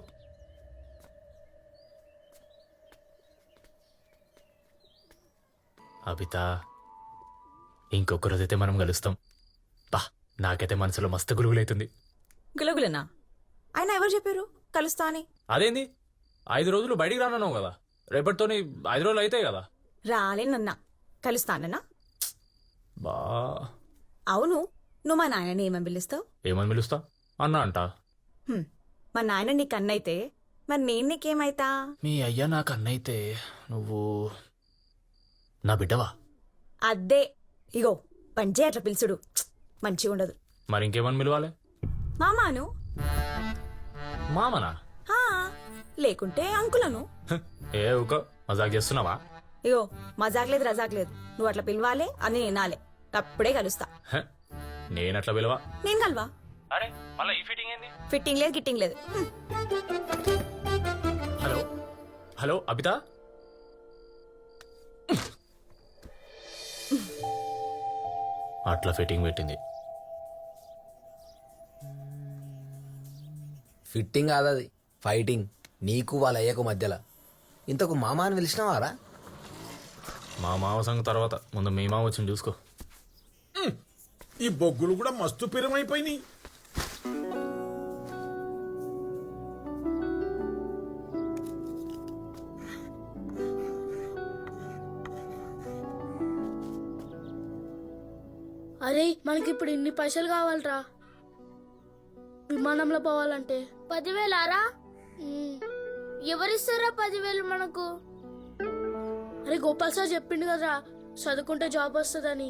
[SPEAKER 10] అబిత, ఇంకొక రోజైతే మనం కలుస్తాం. బా, నాకైతే మనసులో మస్తు గులుగులైతుంది.
[SPEAKER 12] గులగులనా? ఆయన ఎవరు చెప్పారు కలుస్తా అని?
[SPEAKER 10] అదేంది, 5 రోజులు బయటికి రానన్నావు కదా, రేపటితోని 5 రోజులు అవుతాయి కదా.
[SPEAKER 12] రాలేనన్నా, కలుస్తానన్నా.
[SPEAKER 10] బా,
[SPEAKER 12] అవును, నువ్వు మా నాయనని ఏమని పిలుస్తావు?
[SPEAKER 10] ఏమని పిలుస్తా? అన్నా అంట.
[SPEAKER 12] మా నాయన నీకు అన్నైతే మరి నేను నీకేమైతా?
[SPEAKER 10] మీ అయ్యా నాకు అన్నైతే నువ్వు నా బిడ్డవా?
[SPEAKER 12] అద్దే, ఇగో పంచే అట్లా పిలుచుడు మంచిగా ఉండదు.
[SPEAKER 10] మరి ఇంకేమని పిలవాలి?
[SPEAKER 12] మామాను.
[SPEAKER 10] మామనా?
[SPEAKER 12] హా, లేకుంటే అంకులను.
[SPEAKER 10] ఏ ఊకో, మజాక్ చేస్తున్నావా?
[SPEAKER 12] ఇగో మజాక్ లేదు రజాక్ లేదు, నువ్వు అట్లా పిలవాలి అని నేనాలే, అప్పుడే కలుస్తా.
[SPEAKER 10] నేనట్లా పిలవా.
[SPEAKER 12] నేను కలవా?
[SPEAKER 10] అరే మళ్ళీ ఈ ఫిట్టింగ్ ఏంది?
[SPEAKER 12] ఫిట్టింగ్ లేదు గిట్టింగ్ లేదు.
[SPEAKER 10] హలో హలో అబిత, అట్లా ఫిట్టింగ్ పెట్టింది.
[SPEAKER 9] ఫిట్టింగ్ కాదు అది, ఫైటింగ్. నీకు వాళ్ళ అయ్యకు మధ్యలో. ఇంతకు మామ అని పిలిచినవారా?
[SPEAKER 10] మా మామ సంగతి తర్వాత, ముందు మీ మామ వచ్చింది చూసుకో.
[SPEAKER 8] ఈ బొగ్గులు కూడా మస్తు పిరమైపోయినాయి.
[SPEAKER 2] అరే మనకి ఇప్పుడు ఇన్ని పైసలు కావాలరా విమానంలో పోవాలంటే. 10,000రా? ఎవరిస్తారా 10,000 మనకు? అరే గోపాల్ సార్ చెప్పిండు కదరా చదువుకుంటే జాబ్ వస్తుందని.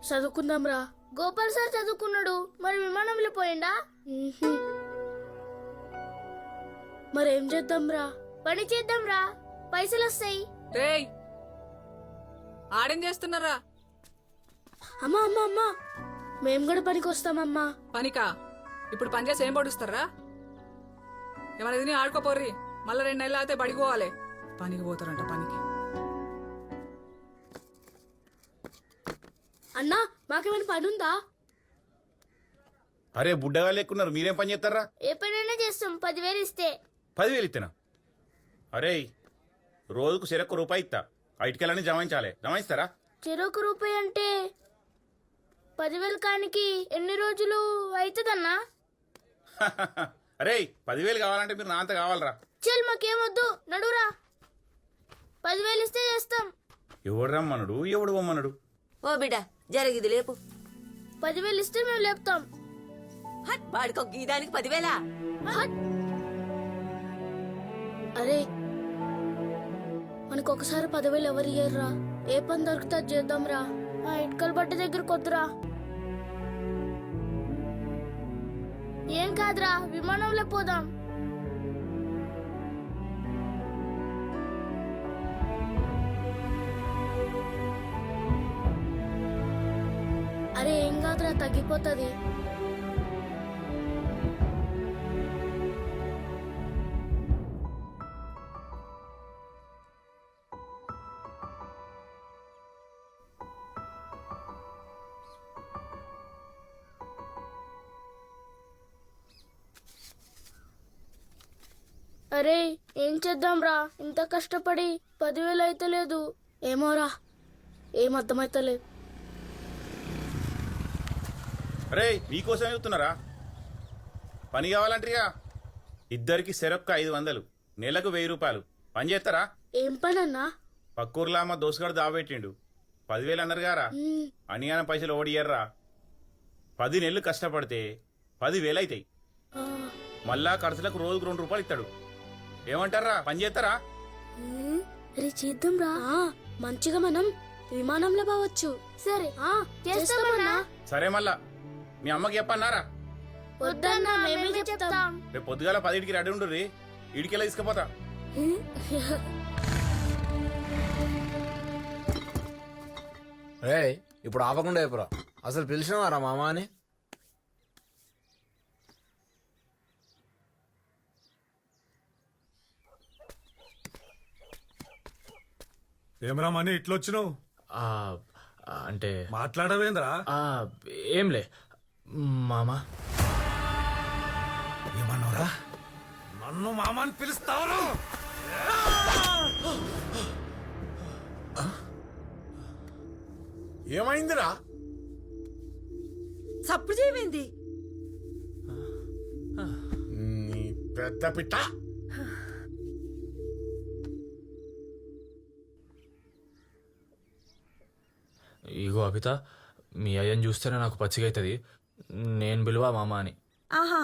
[SPEAKER 2] చదువుకుందాం రా. గోపాల్ సార్ చదువుకున్నాడు, మరి విమానంలో పోయిండా? మరేం చేద్దాం రా? పని చేద్దాం రా, పైసలు వస్తాయి.
[SPEAKER 1] రేయ్ ఆడేం చేస్తున్నారా?
[SPEAKER 2] అమ్మా అమ్మా అమ్మా, మేము కూడా పనికి వస్తామమ్మా.
[SPEAKER 1] పనికా? ఇప్పుడు పని చేసి ఏం పడుస్తారా? ఏమైనా తిని ఆడుకోపోర్రి, మళ్ళీ 2 నెలలు అయితే బడికి పోవాలి. పనికి పోతారంట పనికి.
[SPEAKER 2] అన్నా మాకేమైనా పని ఉందా?
[SPEAKER 16] అరే బుడ్డగా లేకున్నారు, మీరేం పని చేస్తారా?
[SPEAKER 2] ఏ పనైనా చేస్తాం, 10,000 ఇస్తే.
[SPEAKER 16] 10,000 ఇస్తేనా? అరే రోజుకు చెరకు రూపాయి ఇస్తా, ఐటికెళ్ళని జమాయించాలి, జమాయిస్తారా?
[SPEAKER 2] చెరొక రూపాయి అంటే 10,000 కానికి ఎన్ని రోజులు అవుతుందన్నా?
[SPEAKER 16] అరే 10,000 కావాలంటే మీరు నా అంత కావాలరా?
[SPEAKER 2] చల్ మాకేమొద్దు, నడురా. 10,000 ఇస్తే చేస్తాం.
[SPEAKER 16] ఎవడు రమ్మనుడు, ఎవడు బొమ్మనుడు?
[SPEAKER 12] ఓ బిడ్డ జరిగిది లేపు.
[SPEAKER 2] 10,000 ఇస్తే మేము లేపుతాం.
[SPEAKER 12] వాడికి గీదానికి 10,000?
[SPEAKER 2] అరే మనకు ఒకసారి 10,000 ఎవరు ఇయ్యర్రా? ఏ పని దొరికితే అది చేద్దాం రా. ఆ ఇటుకల బట్ట దగ్గర కొద్దురా. ఏం కాదురా, విమానంలో పోదాం. అరే ఏం కాదురా, తగ్గిపోతుంది. అరే ఏం చేద్దాం రా, ఇంత కష్టపడి 10,000 అయితే లేదు. ఏమోరా, ఏం అర్థమైతలేదు.
[SPEAKER 16] అరే మీకోసం చెప్తున్నారా? పని కావాలంటారా? ఇద్దరికి సెరొక్క 500, నెలకు 1,000 రూపాయలు. పని చేస్తారా?
[SPEAKER 2] ఏం పని అన్నా?
[SPEAKER 16] పక్కూర్లా మా దోసుగాడు దాబెట్టిండు, 10,000 అన్నారు గారా. అనియాన పైసలు ఓడియర్రా. 10 నెలలు కష్టపడితే 10,000 అవుతాయి. మళ్ళా ఖర్చులకు రోజుకు 2 రూపాయలు ఇస్తాడు. ఏమంటారా? పని చేస్తారా?
[SPEAKER 2] అరే చేద్దాం రా, మంచిగా మనం విమానంలో పోవచ్చు. సరే చేస్తామన్నా.
[SPEAKER 16] సరే మళ్ళా మీ అమ్మకి చెప్పన్నారా?
[SPEAKER 2] వద్దన్నా, మేమే చెప్తాం.
[SPEAKER 16] రేపు పొద్దుగాల 10కి రెడీ ఉండు రీ, ఇడికెళ్ళి తీసుకుపోతా.
[SPEAKER 9] రే ఇప్పుడు ఆపకుండా అయిపోరా, అసలు పిలిచినవారా మామ అని?
[SPEAKER 11] ఏమరా మనీ ఇట్లొచ్చినావు?
[SPEAKER 10] అంటే
[SPEAKER 11] మాట్లాడవేంద్రా?
[SPEAKER 10] ఏంలే మామా.
[SPEAKER 11] ఏమన్నారా? నన్ను మామ అని పిలుస్తావు?
[SPEAKER 8] ఏమైందిరా?
[SPEAKER 4] చప్పుడు చేయమైంది.
[SPEAKER 8] నీ పెద్ద పిట్ట.
[SPEAKER 10] ఇగో అబిత, మీ అయ్యని చూస్తేనే నాకు పచ్చిగా అవుతుంది. నేను పిలువా మామ అని.
[SPEAKER 12] ఆహా,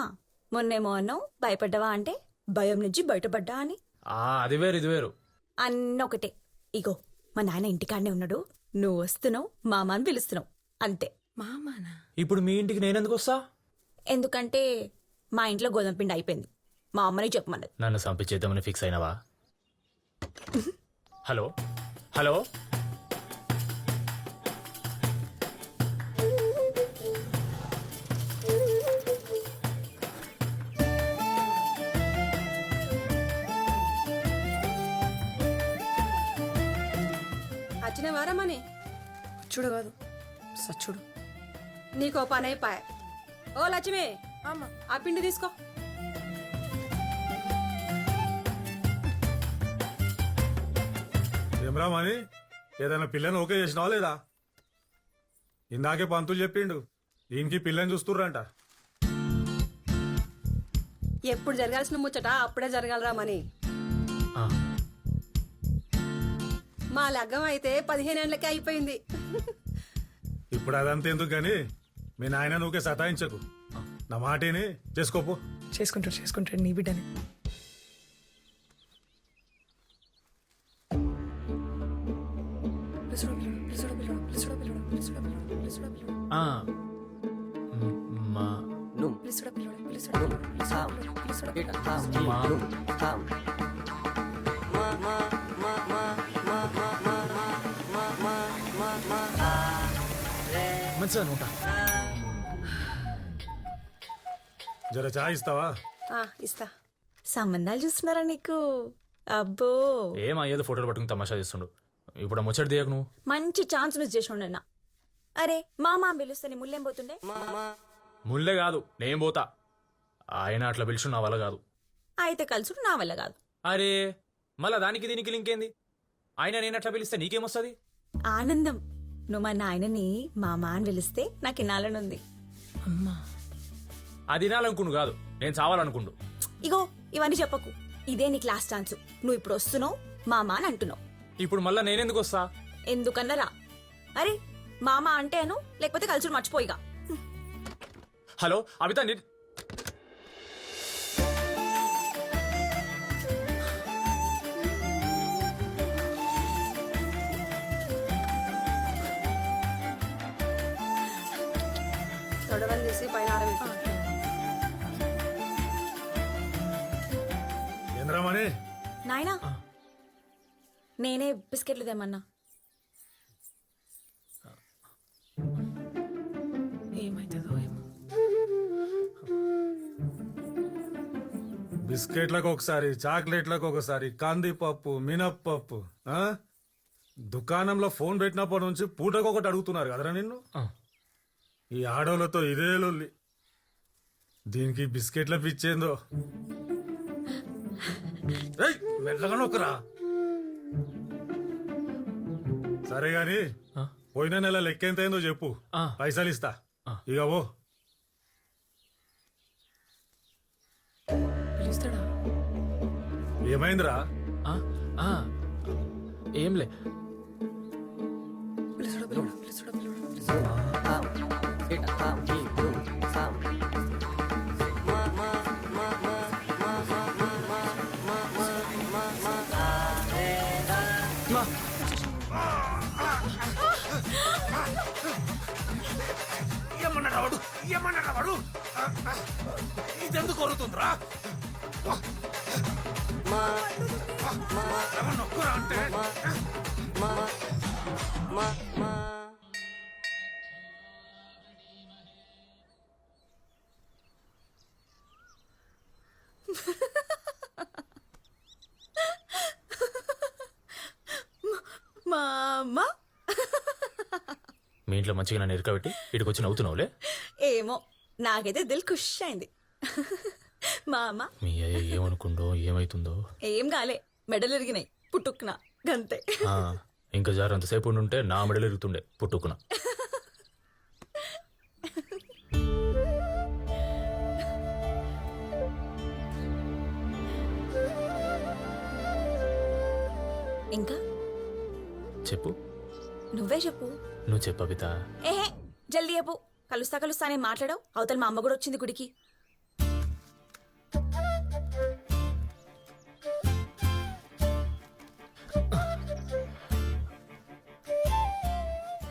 [SPEAKER 12] మొన్నేమో అన్నావు భయపడ్డావా అంటే భయం నుంచి బయటపడ్డా అని.
[SPEAKER 10] అది వేరు ఇది వేరు.
[SPEAKER 12] అన్నొకటే. ఇగో మా నాన్న ఇంటికాడనే ఉన్నాడు, నువ్వు వస్తున్నావు మామ అని పిలుస్తున్నావు అంతే.
[SPEAKER 6] మామానా?
[SPEAKER 10] ఇప్పుడు మీ ఇంటికి నేనెందుకు వస్తా?
[SPEAKER 12] ఎందుకంటే మా ఇంట్లో గోధుమ పిండి అయిపోయింది, మా అమ్మని చెప్పమన్నది.
[SPEAKER 10] నన్ను సంపించేద్దామని ఫిక్స్ అయినవా? హలో హలో,
[SPEAKER 4] వచ్చిన వారమని
[SPEAKER 1] చూడు కాదు సచ్చుడు.
[SPEAKER 4] నీకో పని అయిపోయా. ఓ లక్ష్మి, ఆ పిండి తీసుకో.
[SPEAKER 11] ఏమరా మని ఏదైనా పిల్లని ఓకే చేసినావా లేదా? ఇందాకే పంతులు చెప్పిండు దీనికి పిల్లని చూస్తుర్రంట.
[SPEAKER 4] ఎప్పుడు జరగాల్సిన ముచ్చట అప్పుడే జరగాలరా మని. మా లగ్గం అయితే 15 ఏళ్ళకే అయిపోయింది.
[SPEAKER 11] ఇప్పుడు అదంతా ఎందుకు గాని మీ నాయన నువ్వుకే సతాయించకు. నా మాటేని చేసుకోపో.
[SPEAKER 1] చేసుకుంటాడు నీ బిడ్డని.
[SPEAKER 10] మంచిగా ఉంటా.
[SPEAKER 11] జర చాయ్ ఇస్తావా?
[SPEAKER 4] ఇస్తా.
[SPEAKER 12] సంబంధాలు చూస్తున్నారా నీకు? అబ్బో
[SPEAKER 10] ఏం అయ్యేది ఫోటోలు పట్టుకుని తమాషా చేస్తుండు. ఇప్పుడు ముచ్చట దిగకు నువ్వు.
[SPEAKER 12] మంచి ఛాన్స్ మిస్ చేసి అరే మామ పిలుస్తే నీ ముళ్ళేం పోతుండే?
[SPEAKER 10] ముల్లే కాదు నేను పోతా. ఆయన అట్లా పిలిచి నా వల్ల కాదు.
[SPEAKER 12] అయితే కలుసుడు నా వల్ల కాదు.
[SPEAKER 10] అరే మళ్ళా దానికి దీనికి లింక్ ఏంది? ఆయన నేను అట్లా పిలిస్తే నీకేమొస్తుంది?
[SPEAKER 12] ఆనందం. నువ్వు మా నాయనని మామ అని పిలిస్తే నాకు ఇనాలనుంది.
[SPEAKER 1] అమ్మా
[SPEAKER 10] అది వినాలనుకుండు కాదు, నేను చావాలనుకుండు.
[SPEAKER 12] ఇగో ఇవన్నీ చెప్పకు. ఇదే నీ క్లాస్ ఛాన్స్. నువ్వు ఇప్పుడు వస్తున్నావు మామ అని అంటున్నావు.
[SPEAKER 10] ఇప్పుడు మళ్ళా నేనెందుకు వస్తా?
[SPEAKER 12] ఎందుకన్నరా? అరే మామ అంటేను, లేకపోతే కలుసుడు మర్చిపోయిగా.
[SPEAKER 10] హలో అబితా,
[SPEAKER 4] తొడవలు తీసి పైన ఆరబెట్టు.
[SPEAKER 11] ఏంద్రమని
[SPEAKER 12] నాయనా నేనే బిస్కెట్లు తెమ్మన్నా.
[SPEAKER 1] ఏమైతుందో ఏమో.
[SPEAKER 11] బిస్కెట్లకు ఒకసారి, చాక్లెట్లకు ఒకసారి, కందిపప్పు, మినప్పప్పు. దుకాణంలో ఫోన్ పెట్టినప్పటి నుంచి పూటకు ఒకటి అడుగుతున్నారు కదరా నిన్ను. ఈ ఆడోళ్ళతో ఇదే లొల్లి. దీనికి బిస్కెట్ల పిచ్చేందో. మెల్లగా నొక్కరా. సరే గాని పోయిన నెల లెక్క ఎంత అయిందో చెప్పు, పైసలు ఇస్తా. ఇక ఓ
[SPEAKER 1] పిలుస్తాడా?
[SPEAKER 11] ఏమైందిరా?
[SPEAKER 10] ఏంలే.
[SPEAKER 8] ఏమన్నాడు వాడు? ఇదెందుకు కొరుతుందిరా? నొక్కురా అంటే
[SPEAKER 12] మామ
[SPEAKER 10] మీ ఇంట్లో మంచిగా నన్ను ఎరకబెట్టి ఇటుకు వచ్చి నవ్వుతున్నావులే.
[SPEAKER 12] ఏమో నాకైతే దిల్ ఖుష్ అయింది. మామ
[SPEAKER 10] మీ అయ్య ఏమనుకుందో ఏమైతుందో.
[SPEAKER 12] ఏం కాలే, మెడలు ఎరిగినాయి పుట్టుకున్నా గంతే.
[SPEAKER 10] ఇంకా జారంతసేపు ఉండుంటే నా మెడలు ఎరుగుతుండే పుట్టుకున్నా.
[SPEAKER 12] ఇంకా
[SPEAKER 10] చెప్పు.
[SPEAKER 12] నువ్వే చెప్పు.
[SPEAKER 10] నువ్వు చెప్పు అబితా.
[SPEAKER 12] ఏహే జల్దీ చెప్పు. కలుస్తానే మాట్లాడావు. అవతల మా అమ్మ కూడా వచ్చింది గుడికి.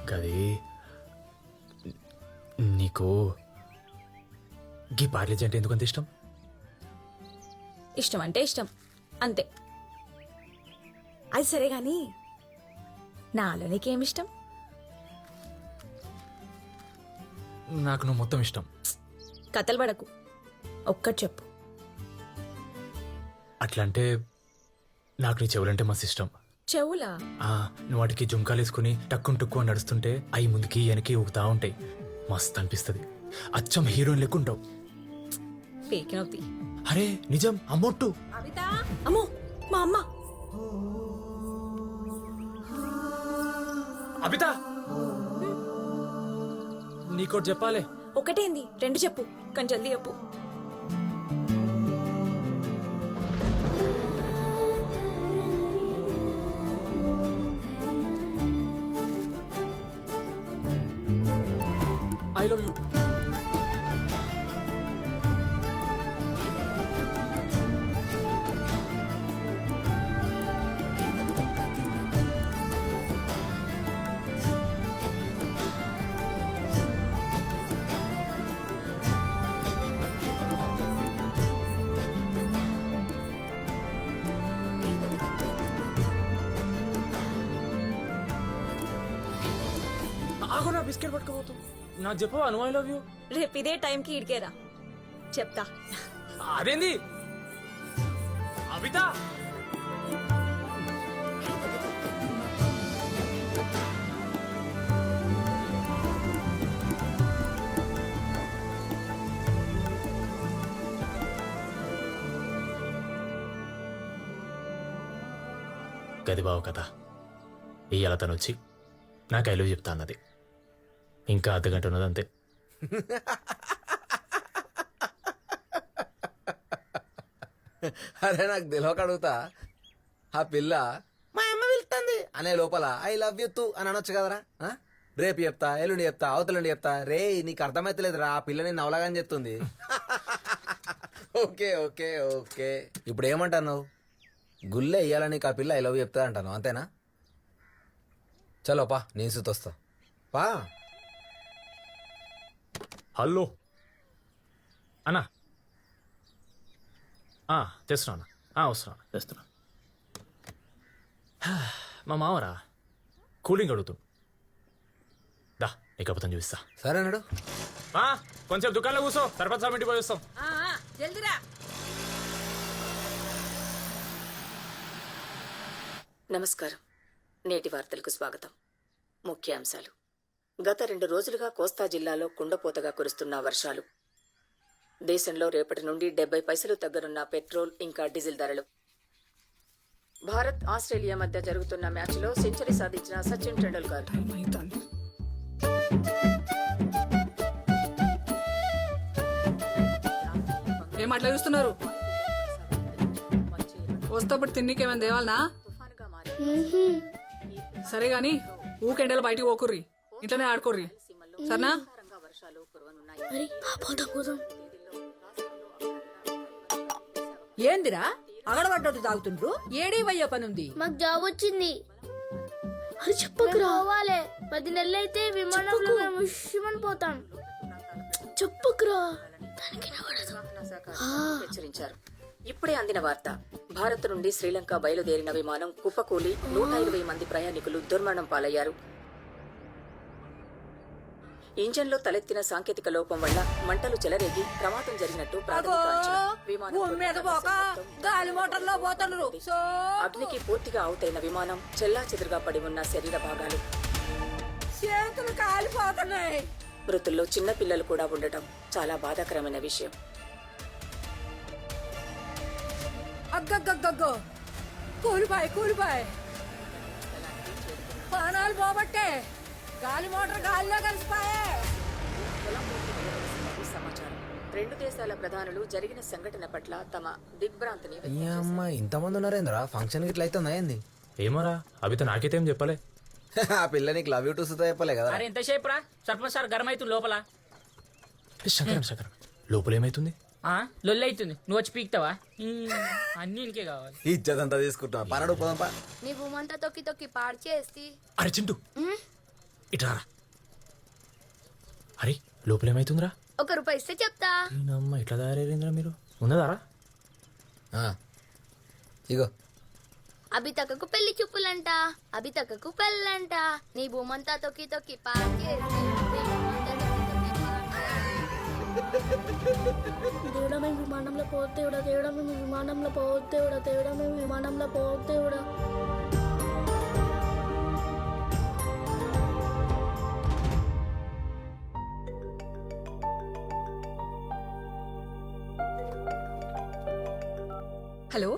[SPEAKER 10] గది నీకు గీ పార్లేజీ అంటే ఎందుకంత ఇష్టం?
[SPEAKER 12] ఇష్టం అంటే ఇష్టం అంతే. అది సరే గాని నాలో నీకేమిష్టం?
[SPEAKER 10] నాకు నువ్వు మొత్తం ఇష్టం.
[SPEAKER 12] కథలు పడకు, ఒక్కటి చెప్పు.
[SPEAKER 10] అట్లా అంటే నాకు నీ చెవులంటే మస్తు ఇష్టం.
[SPEAKER 12] చెవులా?
[SPEAKER 10] నువ్వు వాటికి జుంకాలు వేసుకుని టక్కుని టక్కు అని నడుస్తుంటే అవి ముందుకి వెనక్కి ఊగుతా ఉంటాయి. మస్తు అనిపిస్తుంది. అచ్చం హీరోయిన్ లెక్కుంటావు.
[SPEAKER 12] పేకినవుతి.
[SPEAKER 10] అరే నిజం అమ్మొట్టు.
[SPEAKER 12] అమ్మో మా అమ్మ.
[SPEAKER 10] అబిత నీకోటి చెప్పాలి.
[SPEAKER 12] ఒకటేంది 2 చెప్పు, కానీ జల్దీ చెప్పు.
[SPEAKER 10] I love you. ఆగు, నా బిస్కెట్ పట్టుకోబోతావు. నాకు చెప్పవా నువ్వు ఐ లవ్ యూ?
[SPEAKER 12] రేపు ఇదే టైంకి ఇడికేరా చెప్తా.
[SPEAKER 10] అదేంది అబిత? గది బావు కదా, ఇయ్యాల తను వచ్చి నాకు ఐ లవ్ చెప్తా అన్నది. ఇంకా అర్ధగంట ఉన్నది అంతే.
[SPEAKER 9] అరే నాకు తెలియక అడుగుతా, ఆ పిల్ల మా అమ్మ వెళ్తుంది అనే లోపల ఐ లవ్ యూ తూ అని అనొచ్చు కదరా? రేపు చెప్తా, ఎల్లుండి చెప్తా, అవతలుండి చెప్తా. రే నీకు అర్థమైతలేదురా, ఆ పిల్ల నేను నవలగాని చెప్తుంది. ఓకే ఓకే ఓకే, ఇప్పుడు ఏమంటావు నువ్వు? గుల్లే ఇయ్యాలని నీకు ఆ పిల్ల ఐ లవ్ చెప్తా అంటాను, అంతేనా? చలో పా, నేను సుతొస్తా పా.
[SPEAKER 10] హలో అన్నా, తెస్తున్నా. వస్తున్నా, తెస్తున్నా. మా మావరా కూలింగ్ అడుగుతాడు. దా నీకు అబద్ధం చూపిస్తా.
[SPEAKER 9] సరే అన్నాడు.
[SPEAKER 10] కొంచెం దుకాణంలో కూర్చో, సర్పంచ్ సార్ ఇంటికి పోయి వస్తాం.
[SPEAKER 4] జల్దిరా.
[SPEAKER 17] నమస్కారం. నేటి వార్తలకు స్వాగతం. ముఖ్యాంశాలు. గత 2 రోజులుగా కోస్తా జిల్లాలో కుండపోతగా కురుస్తున్న వర్షాలు. దేశంలో రేపటి నుండి 70 పైసలు తగ్గనున్న పెట్రోల్ ఇంకా డీజిల్ ధరలు. భారత్ ఆస్ట్రేలియా మధ్య జరుగుతున్న మ్యాచ్లో సెంచరీ సాధించిన సచిన్ టెండూల్కర్.
[SPEAKER 1] ఏం అట్లా చూస్తున్నారు? వస్తప్పుడు తిన్నికేమైనా దేవాలనా? సరే గాని ఊకెండలు బయటికి పోకుర్రి, ఇంట్లోనే ఆడుకోర్రి, సరేనా?
[SPEAKER 4] ఏందిరా అగడబడ్డట్టు తాగుతుండ్రు? ఏడీ వయ్యో పనుంది.
[SPEAKER 2] మాకు జాబ్ వచ్చింది. అది చెప్పకురావాలి. 10 నెలలైతే విమానంలో మేము ఉష్మని పోతాం. చెప్పకురా.
[SPEAKER 17] హెచ్చరించారు. ఇప్పుడే అందిన వార్త. భారత్ నుండి శ్రీలంక బయలుదేరిన విమానం కుప్పకూలి 120 మంది ప్రయాణికులు దుర్మరణం పాలయ్యారు. ఇంజన్లో తలెత్తిన సాంకేతిక లోపం వల్ల మంటలు చెలరేగి ప్రమాదం జరిగినట్టు ప్రాథమిక అంచనా. అగ్నికి పూర్తిగా అవుతైన విమానం చెల్లాచెదురుగా పడి ఉన్న శరీర భాగాలు. మృతుల్లో చిన్న పిల్లలు కూడా ఉండటం చాలా బాధాకరమైన విషయం.
[SPEAKER 4] అగ్గగ్గగ్గో కూలిపాయ్ ప్రాణాలు పోబట్టే గాలి మోటార్ గాలిలో కలిసిపాయే.
[SPEAKER 17] సమాచారం. 2 దేశాల ప్రధానులు జరిగిన సంఘటన పట్ల తమ దిగ్భ్రాంతిని
[SPEAKER 9] ఇంతమంది ఉన్నారేంద్రా? ఫంక్షన్ గిట్ల అయితే ఏంది?
[SPEAKER 10] ఏమోరా, అబిత నాకైతే ఏం చెప్పలే.
[SPEAKER 9] ఆ పిల్ల నీకు లవ్ యూ టూ సుతా చెప్పలే కదా?
[SPEAKER 6] అరే ఎంతసేపు రా, సర్పంచ్ సార్ గరం అవుతుంది లోపల.
[SPEAKER 10] శంకరం లోపల ఏమైతుంది?
[SPEAKER 6] లొల్లి అవుతుంది, నువ్వు వచ్చి పీక్తావా? అన్ని ఇంకే కావాలి.
[SPEAKER 9] ఇచ్చేదంతా తీసుకుంటా. పనడు పోదాంపా.
[SPEAKER 2] నీ భూమంతా తొక్కి తొక్కి పాడు చేసి.
[SPEAKER 10] అరే చింటూ ఇట్రా. అరే లోపల ఏమైతుందిరా?
[SPEAKER 2] 1 రూపాయి ఇస్తే చెప్తా.
[SPEAKER 10] అమ్మ ఇట్లా తయారైందిరా మీరు. ఉన్నదారా?
[SPEAKER 9] ఇగో
[SPEAKER 2] అభితకకు పెళ్లి చూపులంట, అభితకకు పెళ్ళంట. నీ భూమంతా తొక్కి తొక్కి పాడు చేసి. దేవుడా మేము విమానంలో పోతేవుడా, దేవుడా మేము విమానంలో పోతేవుడా, దేవుడా మేము విమానంలో పోతేవుడా.
[SPEAKER 18] హలో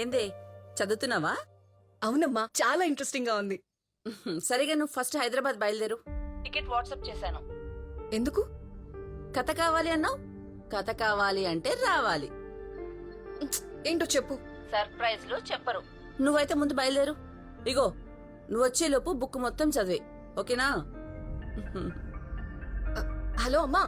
[SPEAKER 4] ఏందే చదువుతున్నావా?
[SPEAKER 18] అవునమ్మా చాలా ఇంట్రెస్టింగ్ గా ఉంది.
[SPEAKER 4] సరిగా నువ్వు ఫస్ట్ హైదరాబాద్ బయలుదేరు. టికెట్ వాట్సాప్ చేశాను.
[SPEAKER 18] ఎందుకు?
[SPEAKER 4] కథ కావాలి అన్నావు. కథ కావాలి అంటే రావాలి.
[SPEAKER 18] ఏంటో చెప్పు.
[SPEAKER 4] సర్ప్రైజ్ లో చెప్పరు. నువ్వైతే ముందు బయలుదేరు. ఇగో నువ్వు వచ్చేలోపు బుక్ మొత్తం చదివే, ఓకేనా?
[SPEAKER 18] హలో అమ్మా.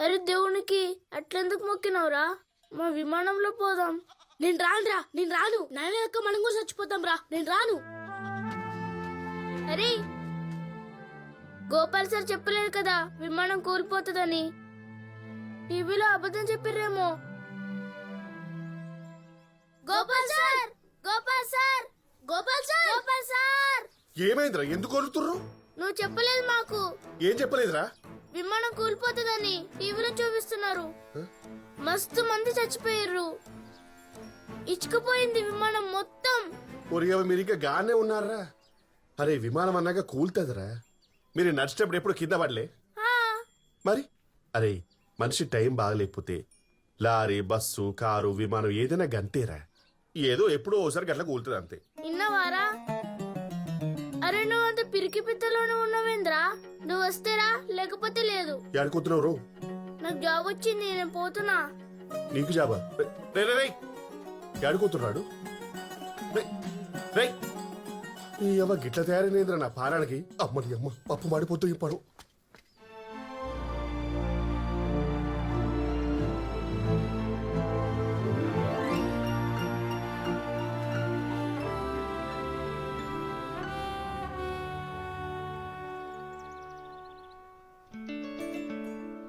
[SPEAKER 2] అరే దేవునికి అట్లెందుకు మొక్కినవురా? మా విమానంలో పోదాం. నేను రానురా, నేను రాను. నాయన యొక్క మనం కూడా చచ్చిపోతాం రా, నేను రాను. అరే గోపాల్ సార్ చెప్పలేదు కదా విమానం కూలిపోతుందని. టీవీలో అబద్ధం చెప్పిర్రేమో. Gopal sir, Gopal sir, Gopal sir, Gopal sir.
[SPEAKER 5] ఏమైందిరా? ఎందుకు కొడుతుర్రు?
[SPEAKER 2] నువ్వు చెప్పలేదు మాకు.
[SPEAKER 5] ఏం చెప్పలేదురా?
[SPEAKER 2] విమానం కూలిపోతుందని టీవీలో చూపిస్తున్నారు. మస్తు మంది చచ్చిపోయారు. ఇచ్చుకుపోయింది విమానం మొత్తం.
[SPEAKER 5] ఒరిగా మీరు ఇంకా గానే ఉన్నారా? అరే విమానం అన్నాక కూల్తుందిరా. మీరు నడిచేటప్పుడు ఎప్పుడు కింద పడలే మరి? అరే మనిషి టైం బాగలేకపోతే లారీ, బస్సు, కారు, విమానం ఏదైనా గంతేరా. ఏదో ఎప్పుడో ఓసారి గట్ల కూలుతుంది అంతే.
[SPEAKER 2] ఇన్నవారా? అరే నువ్వు అంత పిరికి పిత్తలోనే ఉన్నావేంద్రా? నువ్వు వస్తేరా, లేకపోతే లేదు.
[SPEAKER 5] ఎడుకుతున్నావు?
[SPEAKER 2] నాకు జాబ్ వచ్చింది, నేను పోతున్నా.
[SPEAKER 5] నీకు జాబా? ఎడుకుతున్నాడు గిట్ల తయారైందిరా నా పారానికి. అమ్మని అమ్మ పప్పు మాడిపోతూ ఇప్పుడు.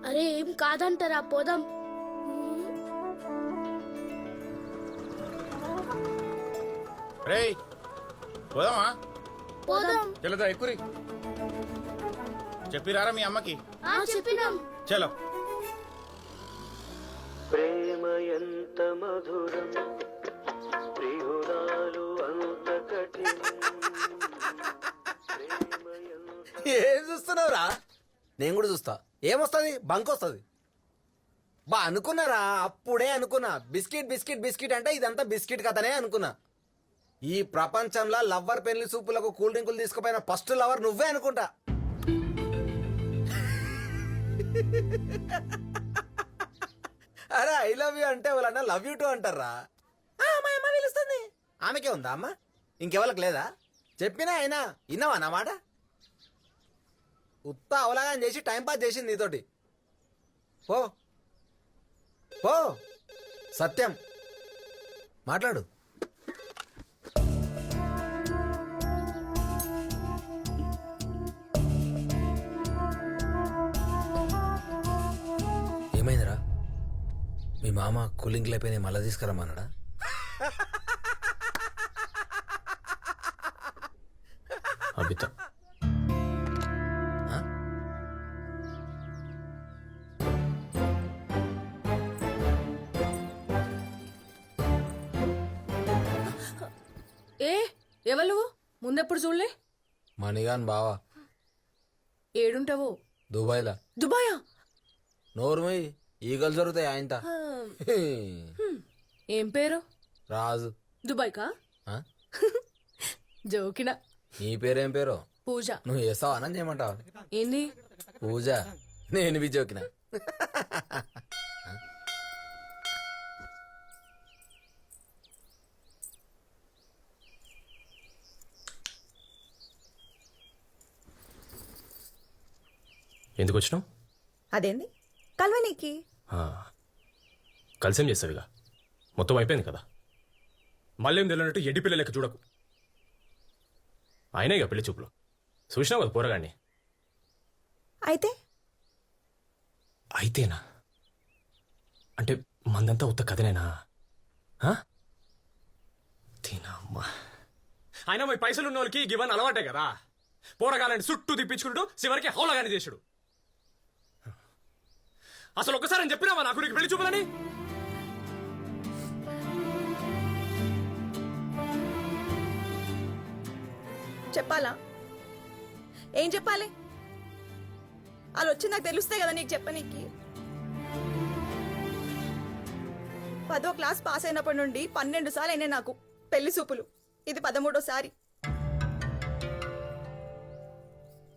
[SPEAKER 2] అరే ఏం కాదంటారా, పోదాం.
[SPEAKER 16] రేయ్ పోదామా?
[SPEAKER 2] పోదాం.
[SPEAKER 16] చలో ఎక్కురి. చెప్పిరారా మీ అమ్మకి?
[SPEAKER 2] చెప్పినాం.
[SPEAKER 16] చలో.
[SPEAKER 19] ప్రేమ ఎంత మధురం, ప్రియురాలు అంత కఠినం.
[SPEAKER 9] ఏం చూస్తున్నావురా? నేను కూడా చూస్తా. ఏమొస్తుంది? బంక్ వస్తుంది. బా అనుకున్నారా? అప్పుడే అనుకున్నా. బిస్కెట్ బిస్కెట్ బిస్కెట్ అంటే ఇదంతా బిస్కెట్ కథనే అనుకున్నా. ఈ ప్రపంచంలో లవ్వర్ పెళ్లి సూపులకు కూల్ డ్రింకులు తీసుకుపోయిన ఫస్ట్ లవర్ నువ్వే అనుకుంటా. అరే ఐ లవ్ యూ అంటే వాళ్ళన్నా లవ్ యూ టూ అంటారా? మా అమ్మ పిలుస్తుంది. ఆమెకే ఉందా అమ్మ? ఇంకెవరికి లేదా? చెప్పినా అయినా విన్నావా నా మాట? ఉత్తా అవలాగా చేసి టైంపాస్ చేసింది నీతోటి. పో పో, సత్యం మాట్లాడు. ఏమైందిరా? మీ మామ కూలింగ్ లేకపోయినా మళ్ళా తీసుకురమ్మన్నాడా?
[SPEAKER 10] అబితా
[SPEAKER 18] ఎవరు ముందెప్పుడు చూడలే?
[SPEAKER 9] మణిగాన్ బావా.
[SPEAKER 18] ఏడుంటావో?
[SPEAKER 9] దుబాయ్లా.
[SPEAKER 18] దుబాయా?
[SPEAKER 9] నోర్మయ్ ఈగలు జరుగుతాయి ఆయనత.
[SPEAKER 18] ఏం పేరు?
[SPEAKER 9] రాజు.
[SPEAKER 18] దుబాయ్ కా? జోకినా.
[SPEAKER 9] నీ పేరేం పేరు?
[SPEAKER 18] పూజ.
[SPEAKER 9] నువ్వు చేస్తావా? అని చేయమంటావా?
[SPEAKER 18] ఏంది
[SPEAKER 9] పూజ? నేను బి జోకినా.
[SPEAKER 10] ఎందుకు వచ్చినావు?
[SPEAKER 7] అదేంది కల్వనీకి?
[SPEAKER 10] కలిసేం చేస్తావుగా? మొత్తం అయిపోయింది కదా. మళ్ళీ ఏం తెలియనట్టు ఎడ్డి పిల్ల లెక్క చూడకు. ఆయనే ఇక పెళ్లి చూపులు చూసినావు కదా పోరగాన్ని.
[SPEAKER 7] అయితే
[SPEAKER 10] అయితేనా? అంటే మందంతా ఉత్త కథనేనా? తినమ్మా. అయినా మీ పైసలు ఉన్న వాళ్ళకి గివన్ అలవాటే కదా. పోరగాలని చుట్టూ తిప్పించుకుంటూ చివరికి హౌలగాని చేసుడు. అసలు ఒక్కసారి అని చెప్పినావా నాకు నీకు పెళ్లి చూపులని?
[SPEAKER 7] చెప్పాలా? ఏం చెప్పాలి? వాళ్ళు వచ్చి నాకు తెలుస్తాయి కదా నీకు చెప్పనీకి. 10వ క్లాస్ పాస్ అయినప్పటి నుండి 12 సార్లు అయినాయి నాకు పెళ్లి చూపులు. ఇది 13వసారి.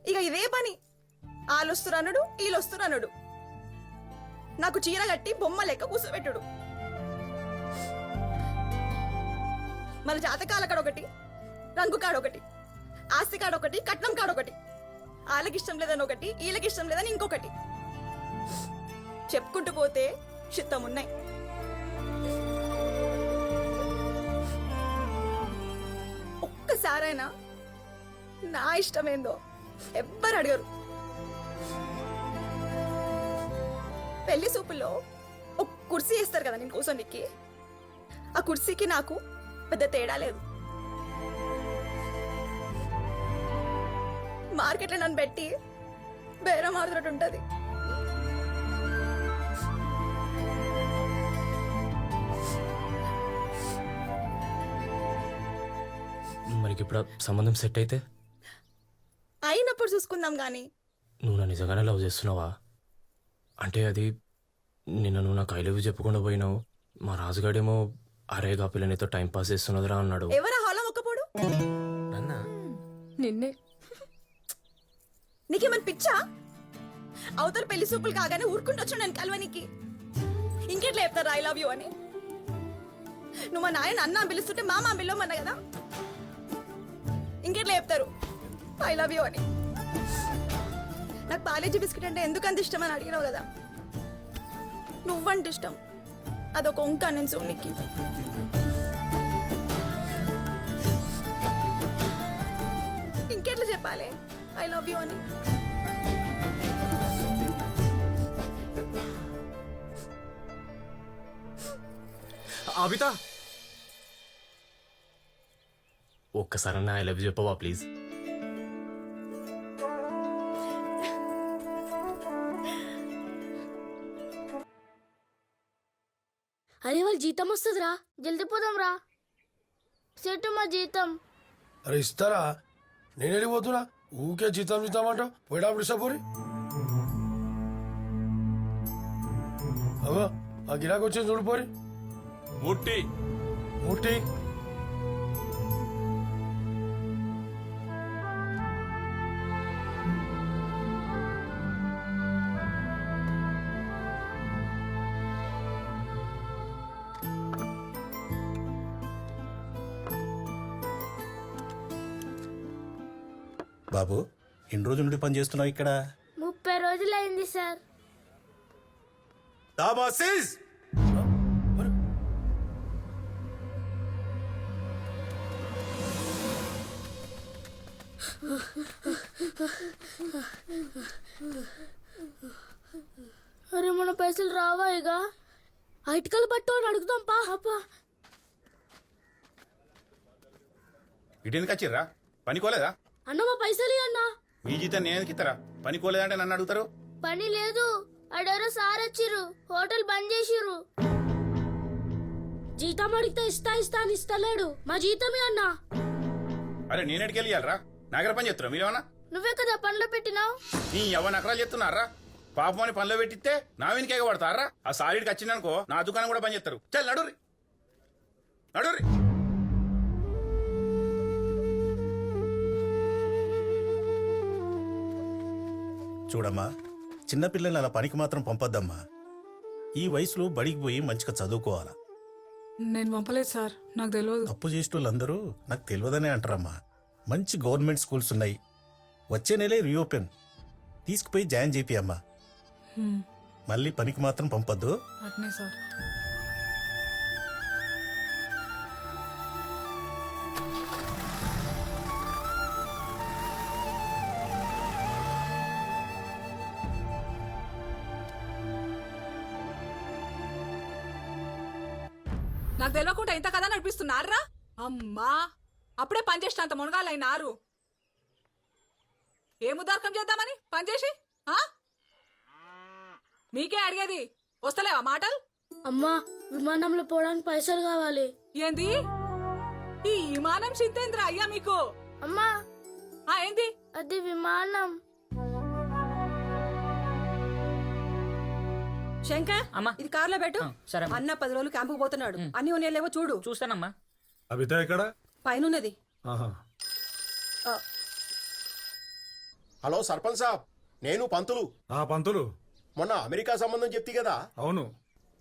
[SPEAKER 7] ఇక ఇదే పని. వాళ్ళు వస్తురనుడు, వీళ్ళు వస్తురనుడు. నాకు చీర కట్టి బొమ్మ లెక్క కూర్చోబెట్టుడు. మళ్ళీ జాతకాల కాడొకటి, రంగు కాడొకటి, ఆస్తి కాడొకటి, కట్నం కాడొకటి. వాళ్ళకి ఇష్టం లేదని ఒకటి, వీళ్ళకి ఇష్టం లేదని ఇంకొకటి. చెప్పుకుంటూ పోతే చిత్తం ఉన్నాయి. ఒక్కసారైనా నా ఇష్టమేందో ఎవ్వరు అడగరు. పెళ్లి సూపుల్లో ఒక కుర్చీ వేస్తారు కదా నేను కూర్చోనికి. ఆ కుర్చీకి నాకు పెద్ద తేడా లేదు. మార్కెట్లో నన్ను పెట్టి బేరం ఆడుతున్నట్టు ఉంటది.
[SPEAKER 10] మరికి ఇప్పుడు సంబంధం సెట్ అయితే
[SPEAKER 7] అయినప్పుడు చూసుకుందాం గాని.
[SPEAKER 10] నువ్వు నా నిజంగానే లవ్ చేస్తున్నావా? అంటే అది నిన్న నువ్వు నాకు ఐ లవ్ యూ చెప్పకుండా పోయినావు. మా రాజుగాడేమో అరే గా పిల్ల నీతో టైం పాస్ చేస్తున్నదిరా అన్నాడు.
[SPEAKER 7] ఎవరా హాలో ఒక్కపోడు?
[SPEAKER 18] నిన్నే.
[SPEAKER 7] నీకేమని పిచ్చా? అవతల పెళ్లి సూపులు కాగానే ఊరుకుంటూ వచ్చా నేను కలవనికి. ఇంకెట్లా చెప్తారు ఐ లవ్ యూ అని? నువ్వు మా నాయన అన్న పిలుస్తుంటే మామ పిల్లమన్నా కదా. ఇంకెట్లా చెప్తారు ఐ లవ్ యూ అని? నాకు పాలేజీ బిస్కెట్ అంటే ఎందుకు అంత ఇష్టం అని అడిగినావు కదా. నువ్వంటే ఇష్టం, అదొక వంక నేను సోనికి. ఇంకెట్లా చెప్పాలి ఐ లవ్ యూ అని?
[SPEAKER 10] అబిత ఒక్కసారన్నా ఐ లవ్ యూ చెప్పవా ప్లీజ్?
[SPEAKER 2] అరే వాళ్ళ జీతం వస్తుందిరా, జల్దీ పోదాం రా. సెటు మా జీతం.
[SPEAKER 13] అరే ఇస్తారా? నేను వెళ్ళిపోతున్నా. ఊకే జీతం జీతామంటావు. పోయేటప్పుడు ఇస్తా పోరి. అవో ఆ గిరాకి వచ్చింది చూడు పోరి.
[SPEAKER 16] ముట్టి
[SPEAKER 13] ముట్టి
[SPEAKER 20] బాబు, ఎన్ని రోజుల నుండి పని చేస్తున్నావు ఇక్కడ?
[SPEAKER 2] 30 రోజులైంది సార్.
[SPEAKER 20] దాబాసిస్
[SPEAKER 2] అరే మన పైసలు రావా? ఇక ఇటుకలు పట్టు అని అడుగుదాం పా. అప్పా
[SPEAKER 16] ఇటెందుకు వచ్చిర్రా? పనికోలేదా?
[SPEAKER 2] అన్న మా పైసలు అన్నా.
[SPEAKER 16] మీ జీతం నేను ఎందుకు ఇస్తారా? పనికోలేదంటే నన్ను అడుగుతారు.
[SPEAKER 2] పని లేదు, అడెవరో సార్ వచ్చిర్రు, హోటల్ బంద్ చేసిర్రు. జీతం అడిగితే ఇస్తా ఇస్తా అని ఇస్తలేడు. మా జీతమే అన్నా.
[SPEAKER 16] అరే నేనెడికి వెళ్ళాలరా? నాగర పని చేస్తున్నా మీరేమన్నా?
[SPEAKER 2] నువ్వే కదా పనిలో పెట్టినావు.
[SPEAKER 16] నీ ఎవరు నకరాలు చెప్తున్నారా? పాపం అని పనిలో పెట్టిస్తే నా వెనుక ఎగబడతారా? ఆ సాలీడికి వచ్చిందనుకో నా దుకాణం కూడా పని చేస్తారు. చల్ నడురి నడురి.
[SPEAKER 20] చూడమ్మా, చిన్నపిల్లలు అలా పనికి మాత్రం పంపొద్దమ్మా. ఈ వయసులో బడికి పోయి మంచిగా చదువుకోవాలా.
[SPEAKER 1] నేను పంపలేదు సార్, నాకు తెలియదు.
[SPEAKER 20] తప్పు చేసేటోళ్ళందరూ నాకు తెలియదనే అంటారమ్మా. మంచి గవర్నమెంట్ స్కూల్స్ ఉన్నాయి. వచ్చే నెలే రీఓపెన్. తీసుకుపోయి జాయిన్ చేపియమ్మా. మళ్ళీ పనికి మాత్రం పంపొద్దు.
[SPEAKER 1] అట్నే సార్. నాకు తెలియకుండా ఇంత కదా నడిపిస్తున్నారా? అమ్మా అప్పుడే పనిచేసిన అంత మునగాలైనారు. ఏ ముదార్కం చేద్దామని పనిచేసి మీకే అడిగేది, వస్తలేవా మాటలు?
[SPEAKER 2] అమ్మా విమానంలో పోవడానికి పైసలు కావాలి.
[SPEAKER 1] ఏంది ఈ విమానం చింతేంద్ర అయ్యా మీకు?
[SPEAKER 2] అమ్మా
[SPEAKER 1] ఏంది
[SPEAKER 2] అది విమానం.
[SPEAKER 4] శంకర్
[SPEAKER 6] అమ్మా
[SPEAKER 4] ఇది కార్లో పెట్టు.
[SPEAKER 6] సరే
[SPEAKER 4] అన్న 10 రోజులు క్యాంపుకు పోతున్నాడు. అన్ని ఉన్నాయేమో చూడు.
[SPEAKER 6] చూస్తానమ్మా.
[SPEAKER 11] అబిత ఎక్కడ?
[SPEAKER 4] పైనున్నది.
[SPEAKER 21] హలో సర్పంచ్ సాబ్, నేను పంతులు.
[SPEAKER 11] పంతులు
[SPEAKER 21] మొన్న అమెరికా సంబంధం చెప్తి కదా?
[SPEAKER 11] అవును.